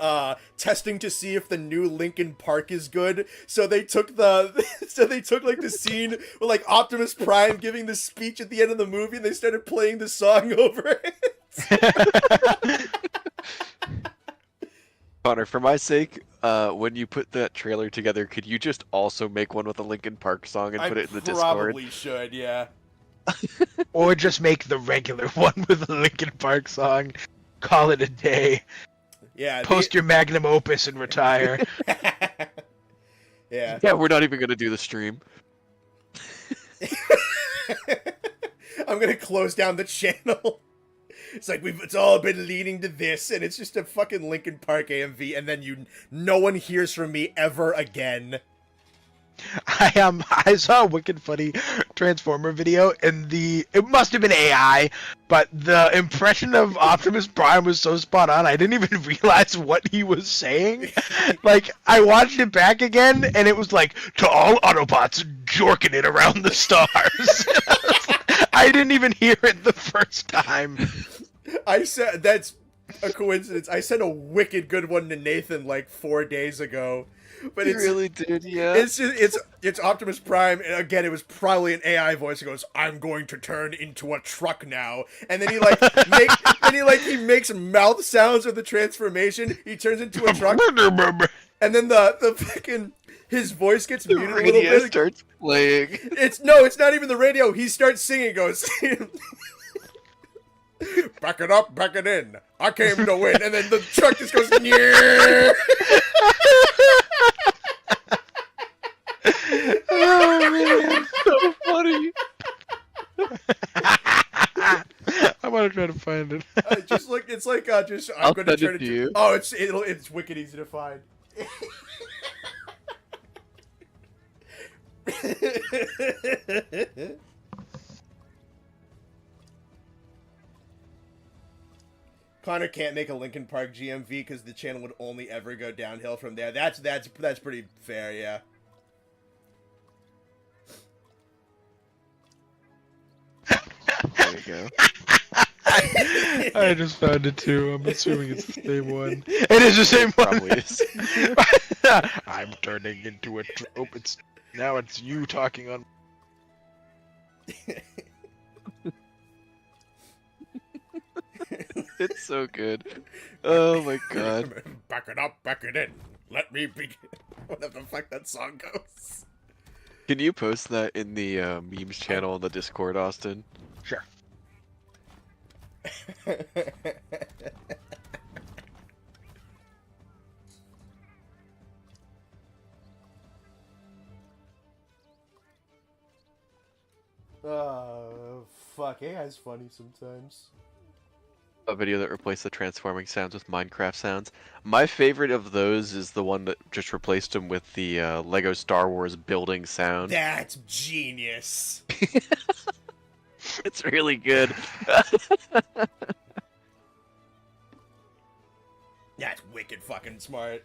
testing to see if the new Linkin Park is good. So they took like the scene with like Optimus Prime giving the speech at the end of the movie, and they started playing the song over it.
Connor, for my sake, when you put that trailer together, could you just also make one with a Linkin Park song and put it in the Discord?
I probably should, yeah.
Or just make the regular one with the Linkin Park song. Call it a day.
Yeah.
Post your magnum opus and retire.
Yeah.
Yeah, we're not even gonna do the stream.
I'm gonna close down the channel. It's like it's all been leading to this, and it's just a fucking Linkin Park AMV, and then no one hears from me ever again.
I saw a wicked funny Transformer video, and it must have been AI, but the impression of Optimus Prime was so spot on. I didn't even realize what he was saying. Like I watched it back again, and it was like, "To all Autobots, jorking it around the stars." I didn't even hear it the first time.
I said that's a coincidence. I sent a wicked good one to Nathan like 4 days ago. But
You really did, yeah.
It's just it's Optimus Prime, and again it was probably an AI voice. He goes, "I'm going to turn into a truck now," and then he he makes mouth sounds with the transformation. He turns into a truck, and then the fucking his voice gets
The
muted a little
radio
bit.
starts playing.
It's not even the radio. He starts singing. Goes, "Back it up, back it in. I came to win," and then the truck just goes, "Yeah."
Oh man, so funny.
I want to try to find it.
I'm gonna
send
turn
it to
into
you.
Oh, it's wicked easy to find. Connor can't make a Linkin Park GMV because the channel would only ever go downhill from there. That's pretty fair, yeah.
There you go.
I just found it too. I'm assuming it's the same one. It is the same one.
Probably is.
I'm turning into a trope. Now it's you talking on.
It's so good. Oh my god.
Back it up, back it in. Let me begin. Whatever the fuck that song goes.
Can you post that in the memes channel on the Discord, Austin?
Sure.
Oh, fuck. AI's funny sometimes.
A video that replaced the transforming sounds with Minecraft sounds. My favorite of those is the one that just replaced them with the Lego Star Wars building sound.
That's genius.
It's really good.
That's wicked fucking smart.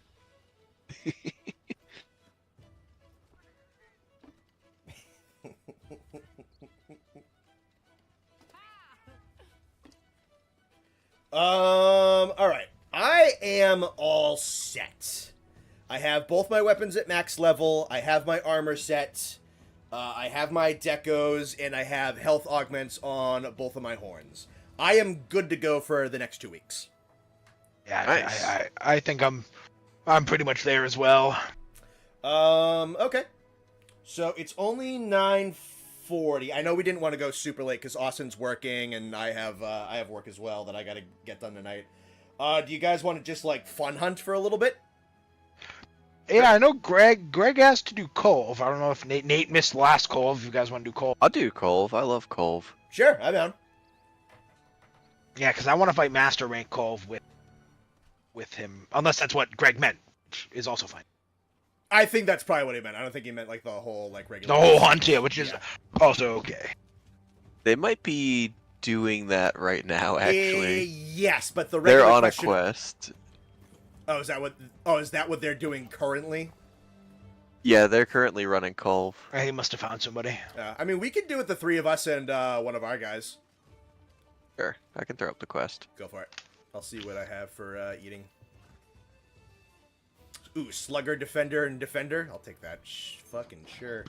Alright. I am all set. I have both my weapons at max level, I have my armor set, I have my decos, and I have health augments on both of my horns. I am good to go for the next 2 weeks.
Yeah,
Nice.
I think I'm pretty much there as well.
Okay. So it's only 9:40. I know we didn't want to go super late because Austin's working and I have work as well that I gotta get done tonight. Do you guys want to just like fun hunt for a little bit?
Yeah, I know Greg asked to do Colv. I don't know if Nate missed last Colv. If you guys want to do Colv.
I'll do Colv. I love Colv.
Sure, I'm down.
Yeah, because I want to fight Master Rank Colv with him. Unless that's what Greg meant, which is also fine.
I think that's probably what he meant. I don't think he meant like the whole like regular.
The whole hunt, yeah, which is also okay.
They might be doing that right now, actually.
Yes, but the regular
They're on
question...
a quest.
Oh, is that what they're doing currently?
Yeah, they're currently running Colv.
He must have found somebody.
I mean, we could do it, the three of us and one of our guys.
Sure, I can throw up the quest.
Go for it. I'll see what I have for eating. Ooh, Slugger, Defender, and Defender. I'll take that. Fucking sure.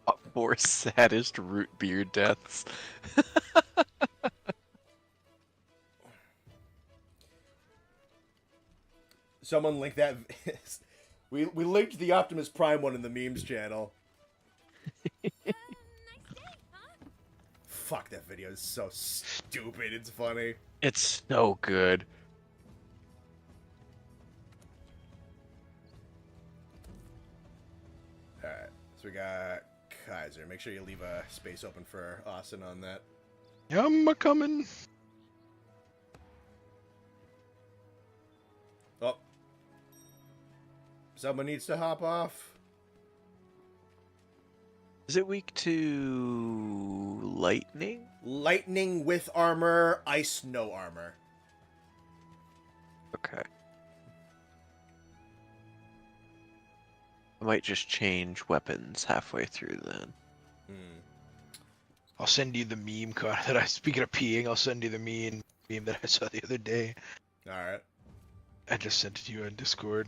Top 4 saddest root beer deaths.
Someone linked that. we linked the Optimus Prime one in the memes channel.
Nice day, huh?
Fuck, that video is so stupid. It's funny.
It's so good.
Alright, so we got Kaiser. Make sure you leave a space open for Austin on that.
Yeah, I'm a-coming.
Oh. Someone needs to hop off.
Is it weak to lightning?
Lightning with armor, ice no armor.
Okay. I might just change weapons halfway through then.
I'll send you the meme card that I. Speaking of peeing, I'll send you the meme that I saw the other day.
Alright.
I just sent it to you on Discord.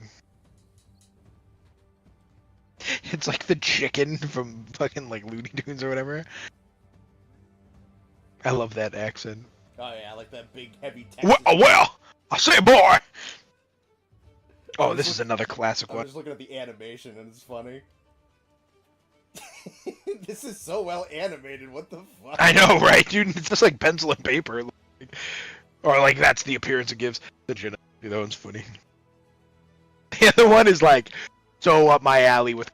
It's like the chicken from fucking like Looney Tunes or whatever. I love that accent.
Oh yeah, like that big heavy Texas.
Well, I say boy. Oh, this is another classic
I
one.
was just looking at the animation and it's funny. This is so well animated, what the fuck?
I know, right, dude? It's just like pencil and paper. Or like that's the appearance it gives. That one's funny. The other one is like so up my alley with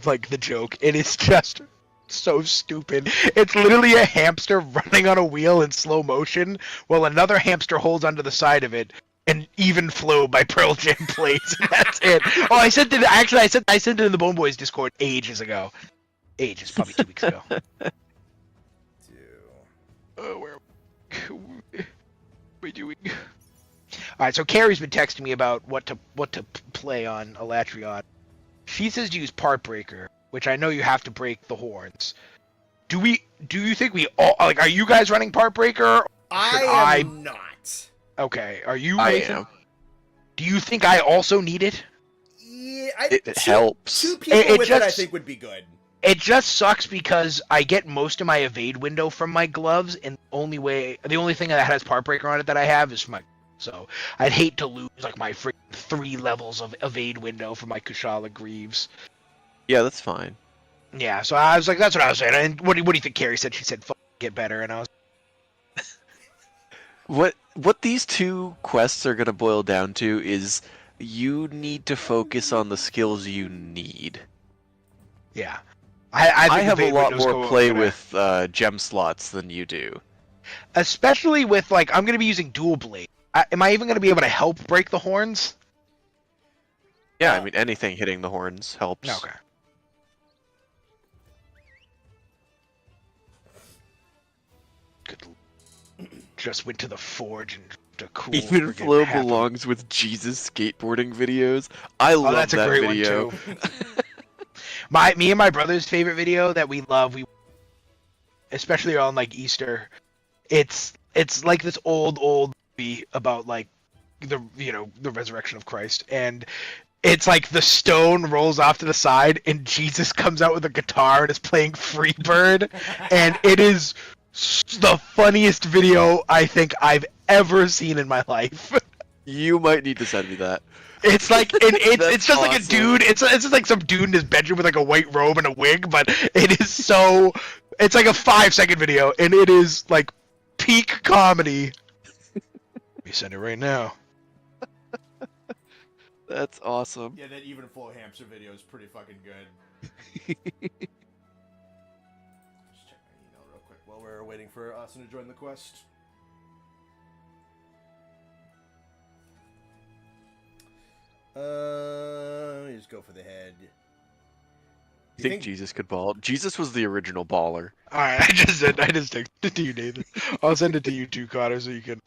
like the joke. It is just so stupid. It's literally a hamster running on a wheel in slow motion while another hamster holds onto the side of it. And Even Flow by Pearl Jam plays. That's it. Oh, I sent it. Actually, I sent it in the Bone Boys Discord ages ago. Ages, probably 2 weeks ago. am I doing? All right, so Carrie's been texting me about what to play on Alatreon. She says to use Part Breaker, which I know you have to break the horns. Do you think we all like? Are you guys running Part Breaker?
I am not.
Okay, are you?
I
Nathan?
am.
Do you think I also need it?
Yeah,
It helps.
Two people
It
with
just-
it, I think, would be good.
It just sucks because I get most of my evade window from my gloves, and the only thing that has Part Breaker on it that I have is my. So I'd hate to lose like my freaking 3 levels of evade window for my Kushala Greaves.
Yeah, that's fine.
Yeah, so I was like, that's what I was saying. And what do you think Carrie said? She said, "Fuck, get better," and I was.
What these two quests are gonna boil down to is you need to focus on the skills you need.
Yeah. I think
have a
evade
lot
windows
more
go
play
over that.
with gem slots than you do.
Especially with, like, I'm going to be using dual blade. Am I even going to be able to help break the horns?
Yeah, I mean anything hitting the horns helps.
Okay. Good. Just went to the forge and a cool.
Even
friggin'
Flo
half of-
belongs with Jesus skateboarding videos. I love
that's a
that
great
video.
one too. Me and my brother's favorite video that we love, especially on like Easter. It's like this old movie about like the resurrection of Christ, and it's like the stone rolls off to the side and Jesus comes out with a guitar and is playing Freebird, and it is the funniest video I think I've ever seen in my life.
You might need to send me that.
It's like it's just like a
awesome.
dude. It's just like some dude in his bedroom with like a white robe and a wig, but it is so. It's like a 5-second video, and it is like peak comedy. Let me send it right now.
That's awesome.
Yeah, that even Flow Hamster video is pretty fucking good. Just check my email real quick while we're waiting for Austin to join the quest. Let me just go for the head.
You think Jesus could ball? Jesus was the original baller.
All right, I just texted it to you, Nathan. I'll send it to you too, Connor, so you can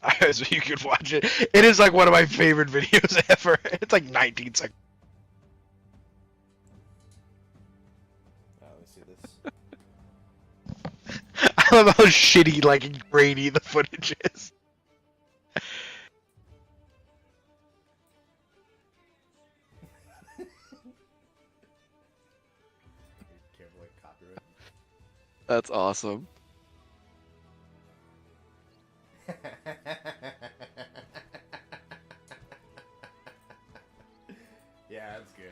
watch it. It is like one of my favorite videos ever. It's like 19 seconds.
Oh, let me see this.
I love how shitty, like grainy the footage is.
Careful, like copyright.
That's awesome.
Yeah, that's good.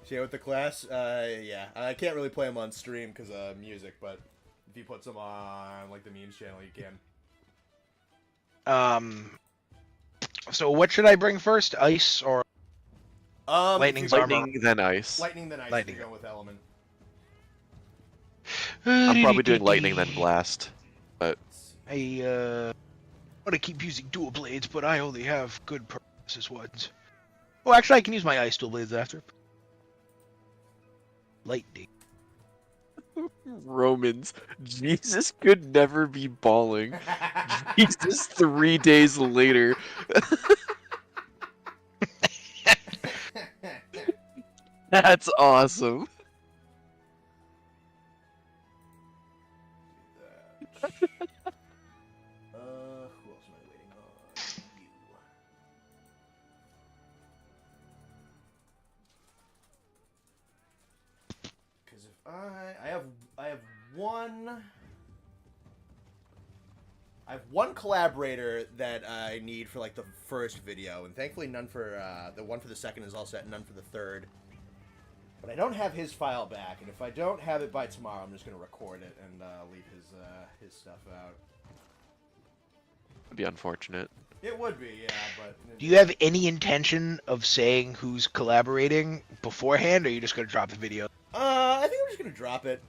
Share with the class? Yeah. I can't really play them on stream because of music, but if he puts them on, like, the memes channel, you can.
So what should I bring first? Ice or Lightning's armor?
Lightning, then ice.
Lightning, then ice.
Lightning.
If you go with element.
I'm probably doing lightning, then blast. But
I want to keep using dual blades, but I only have good purposes ones. Oh, actually, I can use my ice dual blades after. Lightning.
Romans, Jesus could never be balling. Jesus 3 days later. That's awesome.
Who else am I waiting on? You. Because if I have one collaborator that I need for like the first video, and thankfully none for the one for the second is all set, and none for the third. But I don't have his file back, and if I don't have it by tomorrow, I'm just gonna record it and leave his stuff out.
It'd be unfortunate.
It would be, yeah, but...
Do you have any intention of saying who's collaborating beforehand, or are you just going to drop the video?
I think I'm just gonna drop it.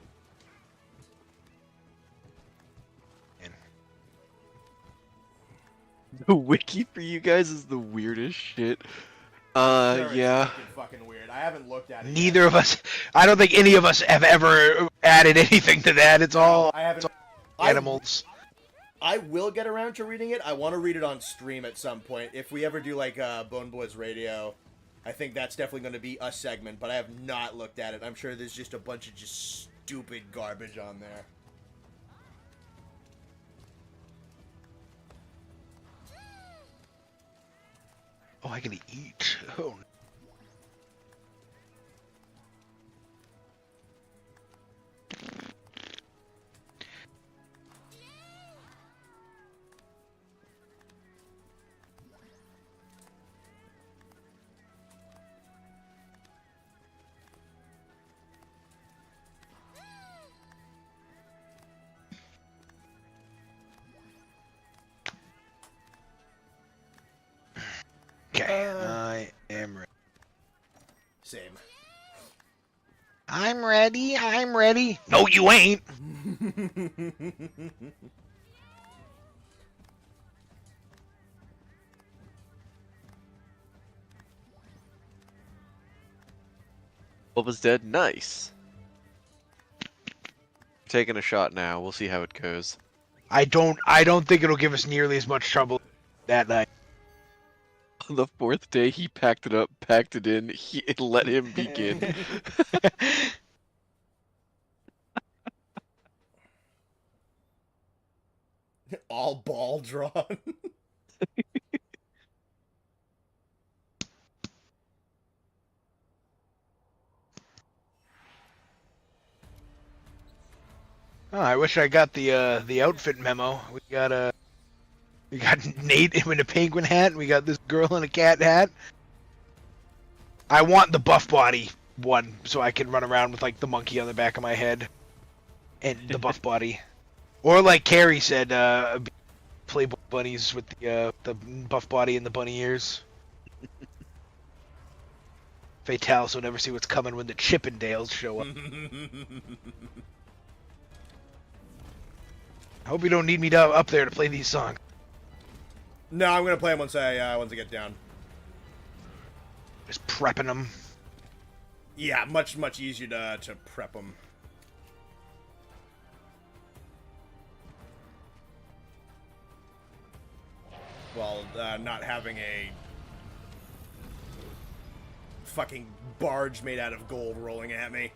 The wiki for you guys is the weirdest shit.
Sure,
Yeah.
It's fucking weird. I haven't looked at it
Neither of us, I don't think any of us have ever added anything to that. It's all
I haven't.
animals.
I will get around to reading it. I want to read it on stream at some point. If we ever do like Bone Boys Radio, I think that's definitely going to be a segment. But I have not looked at it. I'm sure there's just a bunch of just stupid garbage on there.
Oh, I gotta eat. Oh. Okay, I am ready.
Same.
I'm ready. I'm ready. No, you ain't.
Bulba's dead. Nice. Taking a shot now. We'll see how it goes.
I don't think it'll give us nearly as much trouble that night.
On the 4th day, he packed it up, packed it in. Let him begin.
All ball drawn.
Oh, I wish I got the outfit memo. We got Nate in a penguin hat, and we got this girl in a cat hat. I want the buff body one, so I can run around with like the monkey on the back of my head, and the buff body, or like Carrie said, Playboy bunnies with the buff body and the bunny ears. Fatalis will never see what's coming when the Chippendales show up. I hope you don't need me up there to play these songs.
No, I'm gonna play them once I get down.
Just prepping them.
Yeah, much easier to prep them. While not having a fucking barge made out of gold rolling at me.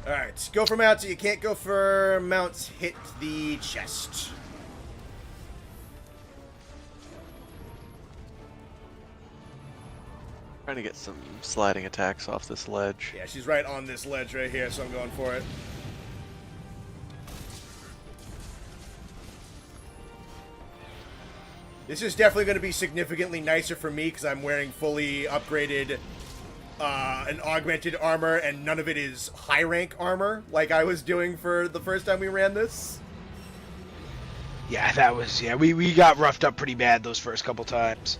Alright, go for mounts. You can't go for mounts. Hit the chest.
Trying to get some sliding attacks off this ledge.
Yeah, she's right on this ledge right here, so I'm going for it. This is definitely going to be significantly nicer for me because I'm wearing fully upgraded an augmented armor, and none of it is high rank armor like I was doing for the first time we ran this.
Yeah, that was, we got roughed up pretty bad those first couple times.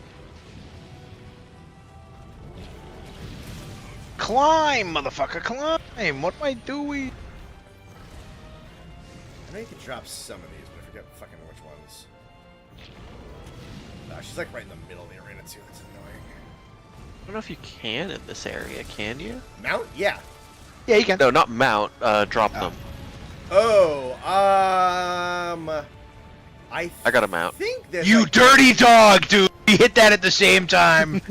Climb, motherfucker, climb! What am I doing?
I know you can drop some of these, but I forget fucking which ones. She's like right in the middle of the arena too, that's annoying.
I don't know if you can in this area, can you?
Mount? Yeah.
Yeah, you can.
No, not mount, drop them.
Oh, I
got a mount.
think there's
You
like,
dirty dog, dude! We hit that at the same time.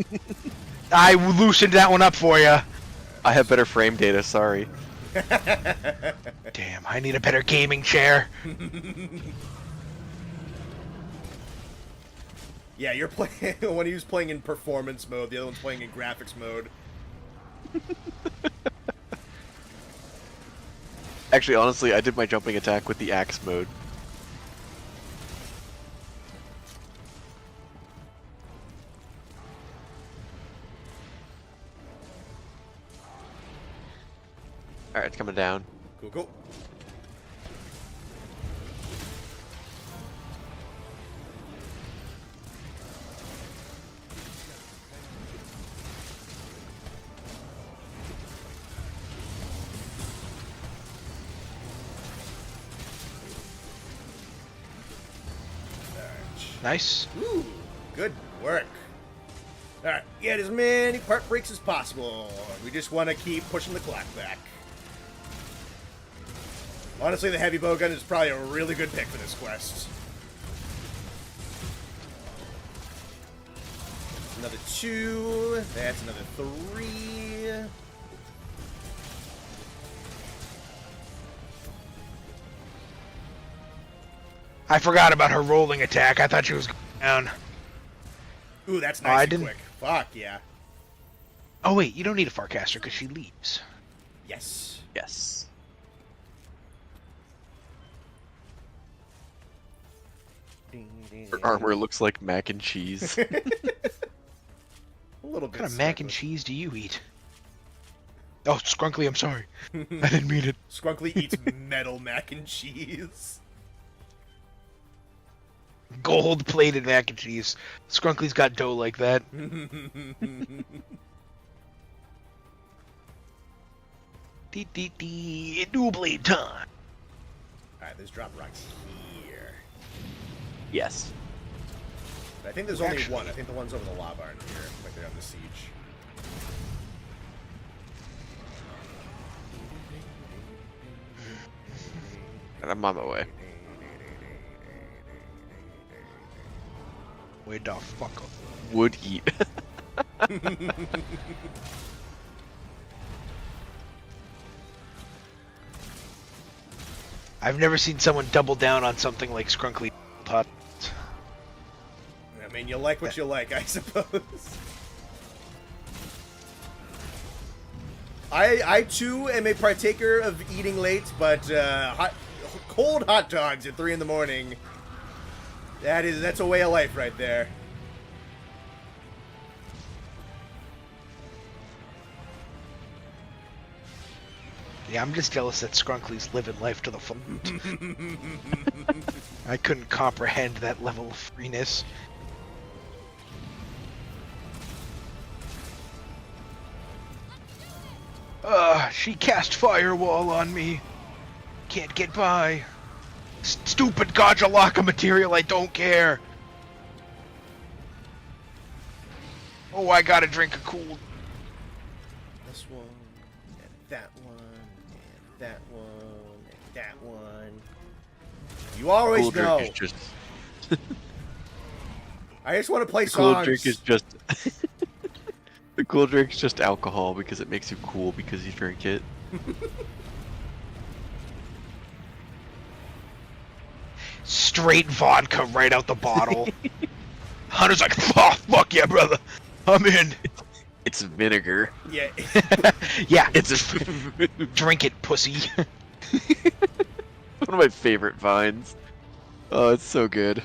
I loosened that one up for you.
I have better frame data, sorry.
Damn, I need a better gaming chair.
Yeah, you're playing. One of you's playing in performance mode, the other one's playing in graphics mode.
Actually, honestly, I did my jumping attack with the axe mode. Alright, it's coming down.
Cool, cool.
Nice.
Ooh, good work. Alright, get as many part breaks as possible. We just want to keep pushing the clock back. Honestly, the heavy bowgun is probably a really good pick for this quest. Another 2. That's another 3.
I forgot about her rolling attack. I thought she was going down.
Ooh, that's nice
I
and
didn't...
quick. Fuck, yeah.
Oh, wait, you don't need a Farcaster because she leaves.
Yes.
Yes. Her armor looks like mac and cheese.
A little bit.
What kind of mac and cheese do you eat? Oh, Scrunkly, I'm sorry. I didn't mean it.
Scrunkly eats metal mac and cheese.
Gold-plated mac and cheese. Scrunkly's got dough like that. Dual blade time.
Alright, there's drop rocks here.
Yes.
But I think there's only one. I think the ones over the lava aren't here, like they're on the siege.
And I'm on my way.
Wait the fuck up.
Would eat.
I've never seen someone double down on something like Scrunkly Hot.
I mean, you like what you like, I suppose. I too am a partaker of eating late, but cold hot dogs at 3 in the morning. That's a way of life right there.
Yeah, I'm just jealous that Scrunkly's living life to the full. I couldn't comprehend that level of freeness. She cast firewall on me. Can't get by. Stupid Gajalaka material, I don't care. Oh, I gotta drink a cool...
This one, and that one, and that one, and that one. You always
Cool
know.
drink is just...
I just want to play
Cool
songs.
drink is just... The cool drink's just alcohol because it makes you cool because you drink it.
Straight vodka right out the bottle. Hunter's like, oh, fuck yeah, brother. I'm in.
It's vinegar.
Yeah.
Yeah,
It's a...
drink it, pussy.
One of my favorite vines. Oh, it's so good.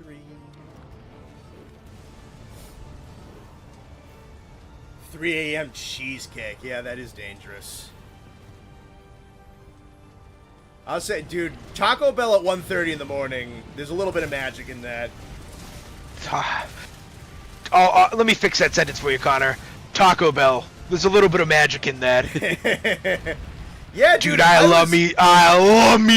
3. 3 a.m. cheesecake. Yeah, that is dangerous. I'll say, dude, Taco Bell at 1:30 in the morning. There's a little bit of magic in that.
Let me fix that sentence for you, Connor. Taco Bell. There's a little bit of magic in that.
Yeah,
Dude, I love me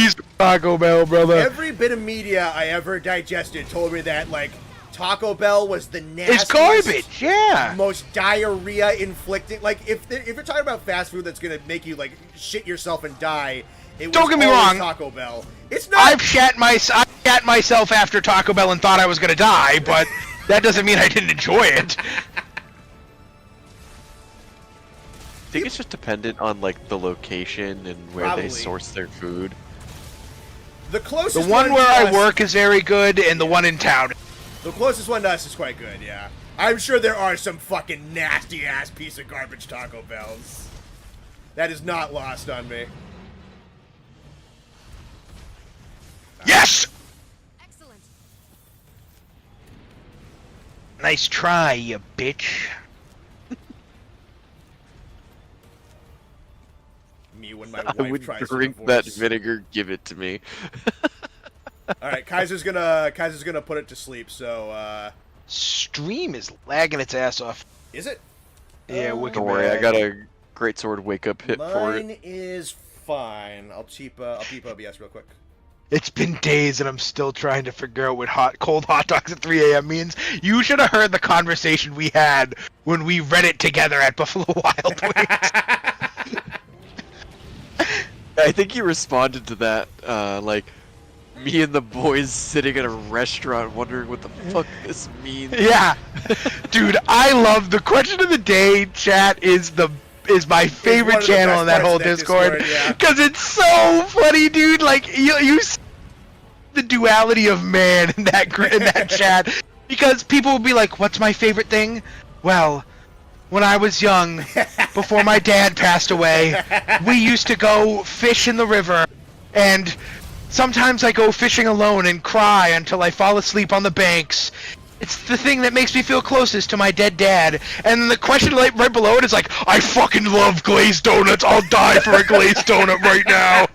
some Taco Bell, brother.
Every bit of media I ever digested told me that, like, Taco Bell was the nastiest,
It's garbage, yeah.
most diarrhea inflicting. Like, if you're talking about fast food that's gonna make you like shit yourself and die, it was
Don't get me
always
wrong.
Taco Bell. It's not.
I've shat myself after Taco Bell and thought I was gonna die, but that doesn't mean I didn't enjoy it.
I think it's just dependent on like the location and where
Probably.
they source their food.
The closest
The one where
to
I
us-
work is very good, and the one in town.
The closest one to us is quite good. Yeah, I'm sure there are some fucking nasty ass piece of garbage Taco Bells. That is not lost on me.
Yes!
Excellent.
Nice try, you bitch.
Me when my
I
wife
would
tries to
drink
divorce.
that vinegar. Give it to me.
All right, Kaiser's gonna put it to sleep. So,
Stream is lagging its ass off.
is it?
Yeah, wicked
Don't worry, I
bad.
got a great sword wake up hit for it.
Mine is fine. I'll cheap OBS real quick.
It's been days and I'm still trying to figure out what cold hot dogs at 3 a.m. means. You should have heard the conversation we had when we read it together at Buffalo Wild Wings.
I think you responded to that, like, me and the boys sitting in a restaurant wondering what the fuck this means.
Yeah. Dude, I love the question of the day chat is my favorite channel in that whole Discord. Because it's so funny, dude. Like, you see the duality of man in that chat. Because people will be like, what's my favorite thing? Well, when I was young, before my dad passed away, we used to go fish in the river, and sometimes I go fishing alone and cry until I fall asleep on the banks. It's the thing that makes me feel closest to my dead dad. And the question right below it is like, I fucking love glazed donuts. I'll die for a glazed donut right now.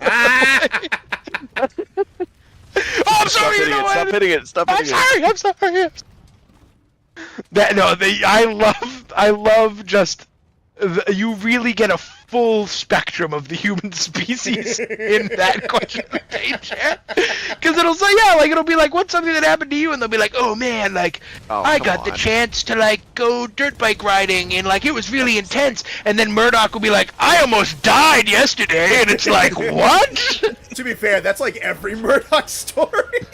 Oh, I'm sorry.
Stop hitting it. Stop hitting it.
I'm sorry. I love just you really get a full spectrum of the human species in that question of the day chat. Because it'll say, yeah, like it'll be like, what's something that happened to you? And they'll be like, oh man, like I got the chance to like go dirt bike riding and like it was really intense. And then Murdoch will be like, I almost died yesterday, and it's like, what?
To be fair, that's like every Murdoch story.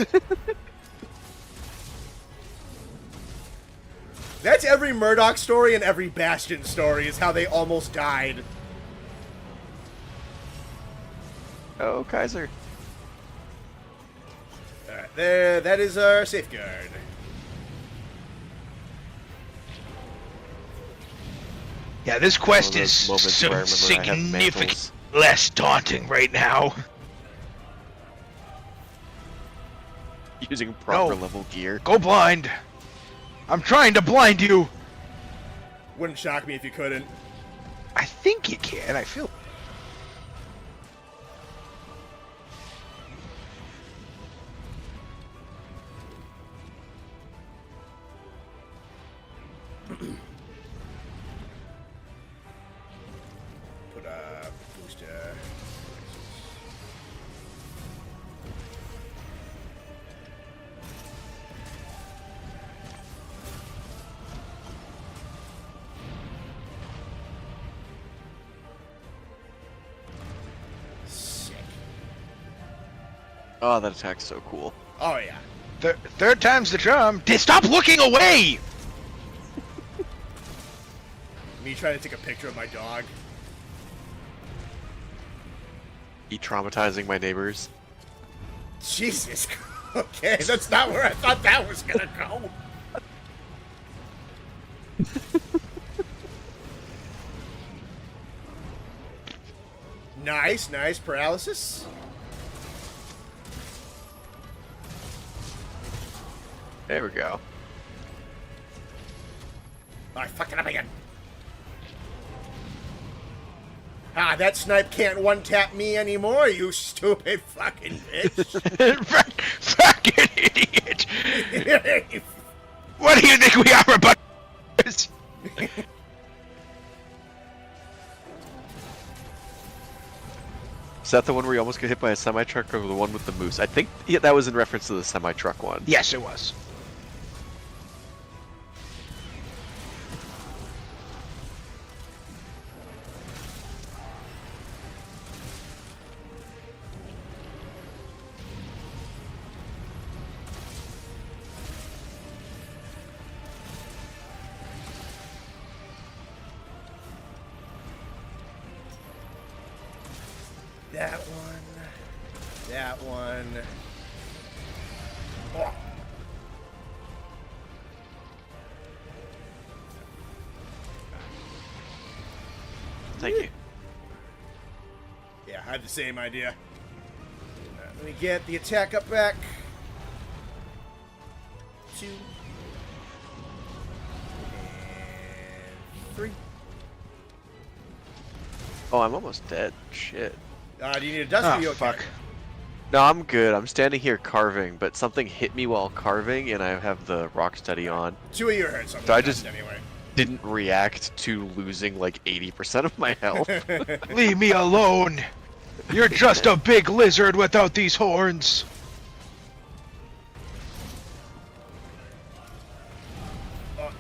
That's every Murdoch story and every Bastion story is how they almost died.
Oh, Kaiser.
Alright, there, that is our safeguard.
Yeah, this quest is so significantly less daunting right now.
Using proper level gear.
Go blind. I'm trying to blind you.
Wouldn't shock me if you couldn't.
I think you can. I feel.
Put a booster.
Oh, that attack's so cool.
Oh, yeah.
Third time's the charm. Stop looking away!
Me trying to take a picture of my dog.
You traumatizing my neighbors.
Jesus. Okay, that's not where I thought that was gonna go. Nice, nice paralysis.
There we go.
Oh, I fucked it up again. Ah, that snipe can't one-tap me anymore, you stupid fucking bitch.
Fucking idiot! What do you think we are about?
Is that the one where you almost get hit by a semi-truck, or the one with the moose? I think that was in reference to the semi-truck one.
Yes, it was.
That one. That one. Oh.
Thank you.
Yeah, I had the same idea. Let me get the attack up back. 2. And 3.
Oh, I'm almost dead. Shit.
Do you need a dust? Or you okay?
Fuck.
No, I'm good. I'm standing here carving, but something hit me while carving, and I have the rock steady on.
2 of you hurt, so
I just
anyway.
didn't react to losing like 80% of my health.
Leave me alone. You're just a big lizard without these horns.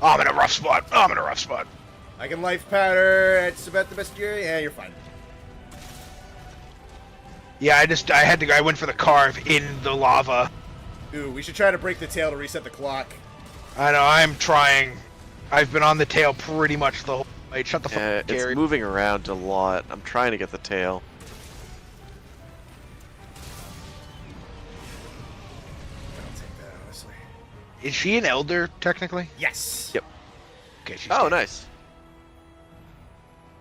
Oh, I'm in a rough spot. Oh, I'm in a rough spot.
I can life powder. It's about the best year. Yeah, you're fine.
Yeah, I went for the carve in the lava.
Ooh, we should try to break the tail to reset the clock.
I know, I'm trying. I've been on the tail pretty much the whole fight. Shut the fuck up, Gary.
It's moving around a lot. I'm trying to get the tail.
I'll take that, honestly.
Is she an elder, technically?
Yes.
Yep.
Okay, she's
Oh,
dead.
nice.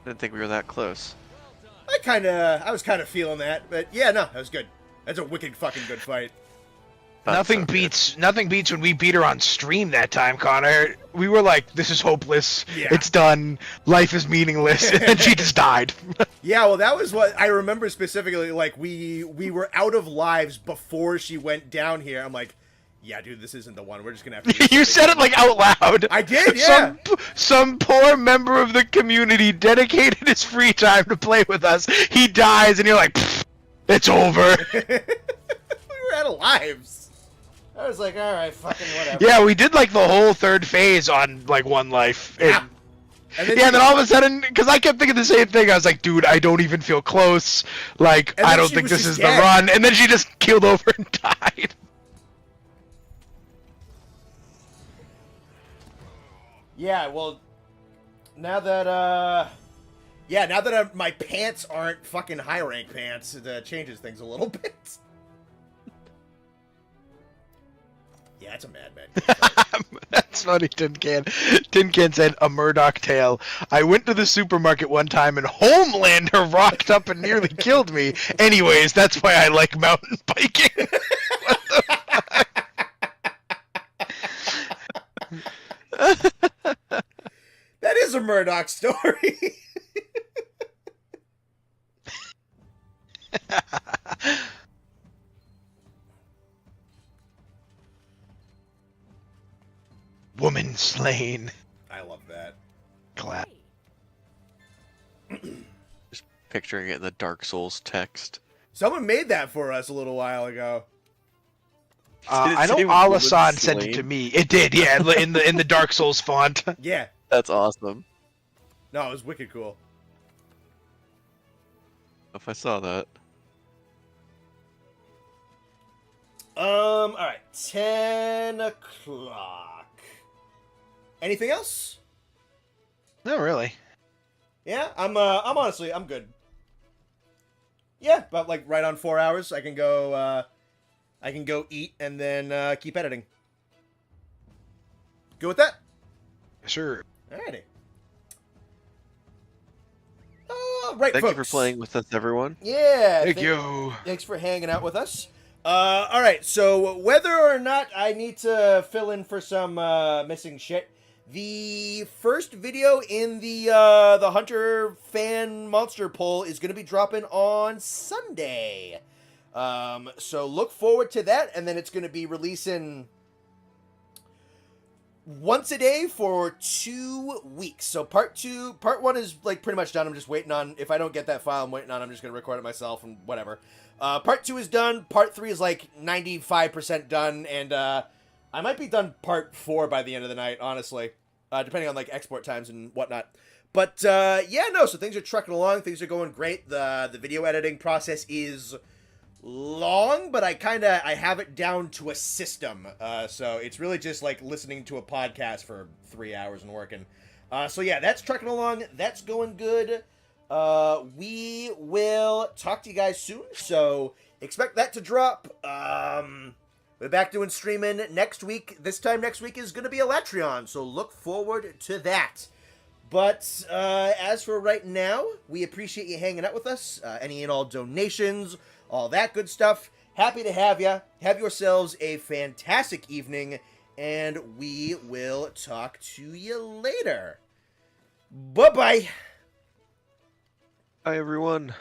Didn't think we were that close.
I was kind of feeling that, but yeah, no, that was good. That's a wicked fucking good fight.
Nothing beats when we beat her on stream that time, Connor. We were like, this is hopeless.
Yeah.
It's done. Life is meaningless. And then she just died.
Yeah, well, that was what I remember specifically. Like, we were out of lives before she went down here. I'm like, yeah, dude, this isn't the one. We're just gonna have to.
You said it like out loud.
I did, yeah.
Some poor member of the community dedicated his free time to play with us. He dies, and you're like, it's over.
We were out of lives. I was like, all right, fucking whatever.
Yeah, we did like the whole third phase on like one life.
Yeah. And then,
And then all of a sudden, because I kept thinking the same thing, I was like, dude, I don't even feel close. Like,
And
I
then
don't
she
think
was
this
just
is
dead.
the run. And then she just keeled over and died.
Yeah, well, now that my pants aren't fucking high rank pants, it changes things a little bit. Yeah, it's a madman.
That's funny, Tin Can. Tin Can said, a Murdoch tale. I went to the supermarket one time and Homelander rocked up and nearly killed me. Anyways, that's why I like mountain biking.
That is a Murdoch story.
Woman slain.
I love that.
Clap.
Picturing it in the Dark Souls text.
Someone made that for us a little while ago.
Did it
I know
say woman
Alasan sent it
slain?
to me. It did, yeah, in the Dark Souls font.
Yeah.
That's awesome.
No, it was wicked cool.
If I saw that.
All right, 10 o'clock. Anything else?
No, really.
Yeah, I'm honestly, I'm good. Yeah, about like right on 4 hours. I can go eat and then keep editing. Good with that?
Sure.
Alrighty. Right,
Thank
folks.
you for playing with us, everyone.
Yeah.
Thank you.
Thanks for hanging out with us. All right, so whether or not I need to fill in for some missing shit, the first video in the Hunter fan monster poll is going to be dropping on Sunday. So look forward to that, and then it's going to be releasing once a day for 2 weeks. So part 1 is like pretty much done. I'm just waiting on, if I don't get that file, I'm waiting on, I'm just going to record it myself and whatever. Part 2 is done. Part 3 is like 95% done, and I might be done part 4 by the end of the night, honestly, depending on like export times and whatnot. But yeah, no, so things are trucking along. Things are going great. The video editing process is long, but I have it down to a system. So it's really just like listening to a podcast for 3 hours and working. So yeah, that's trucking along. That's going good. We will talk to you guys soon, so expect that to drop. We're back doing streaming next week. This time next week is going to be Alatreon, so look forward to that. But as for right now, we appreciate you hanging out with us. Any and all donations, all that good stuff. Happy to have you. Have yourselves a fantastic evening, and we will talk to you later. Bye-bye.
Hi, everyone.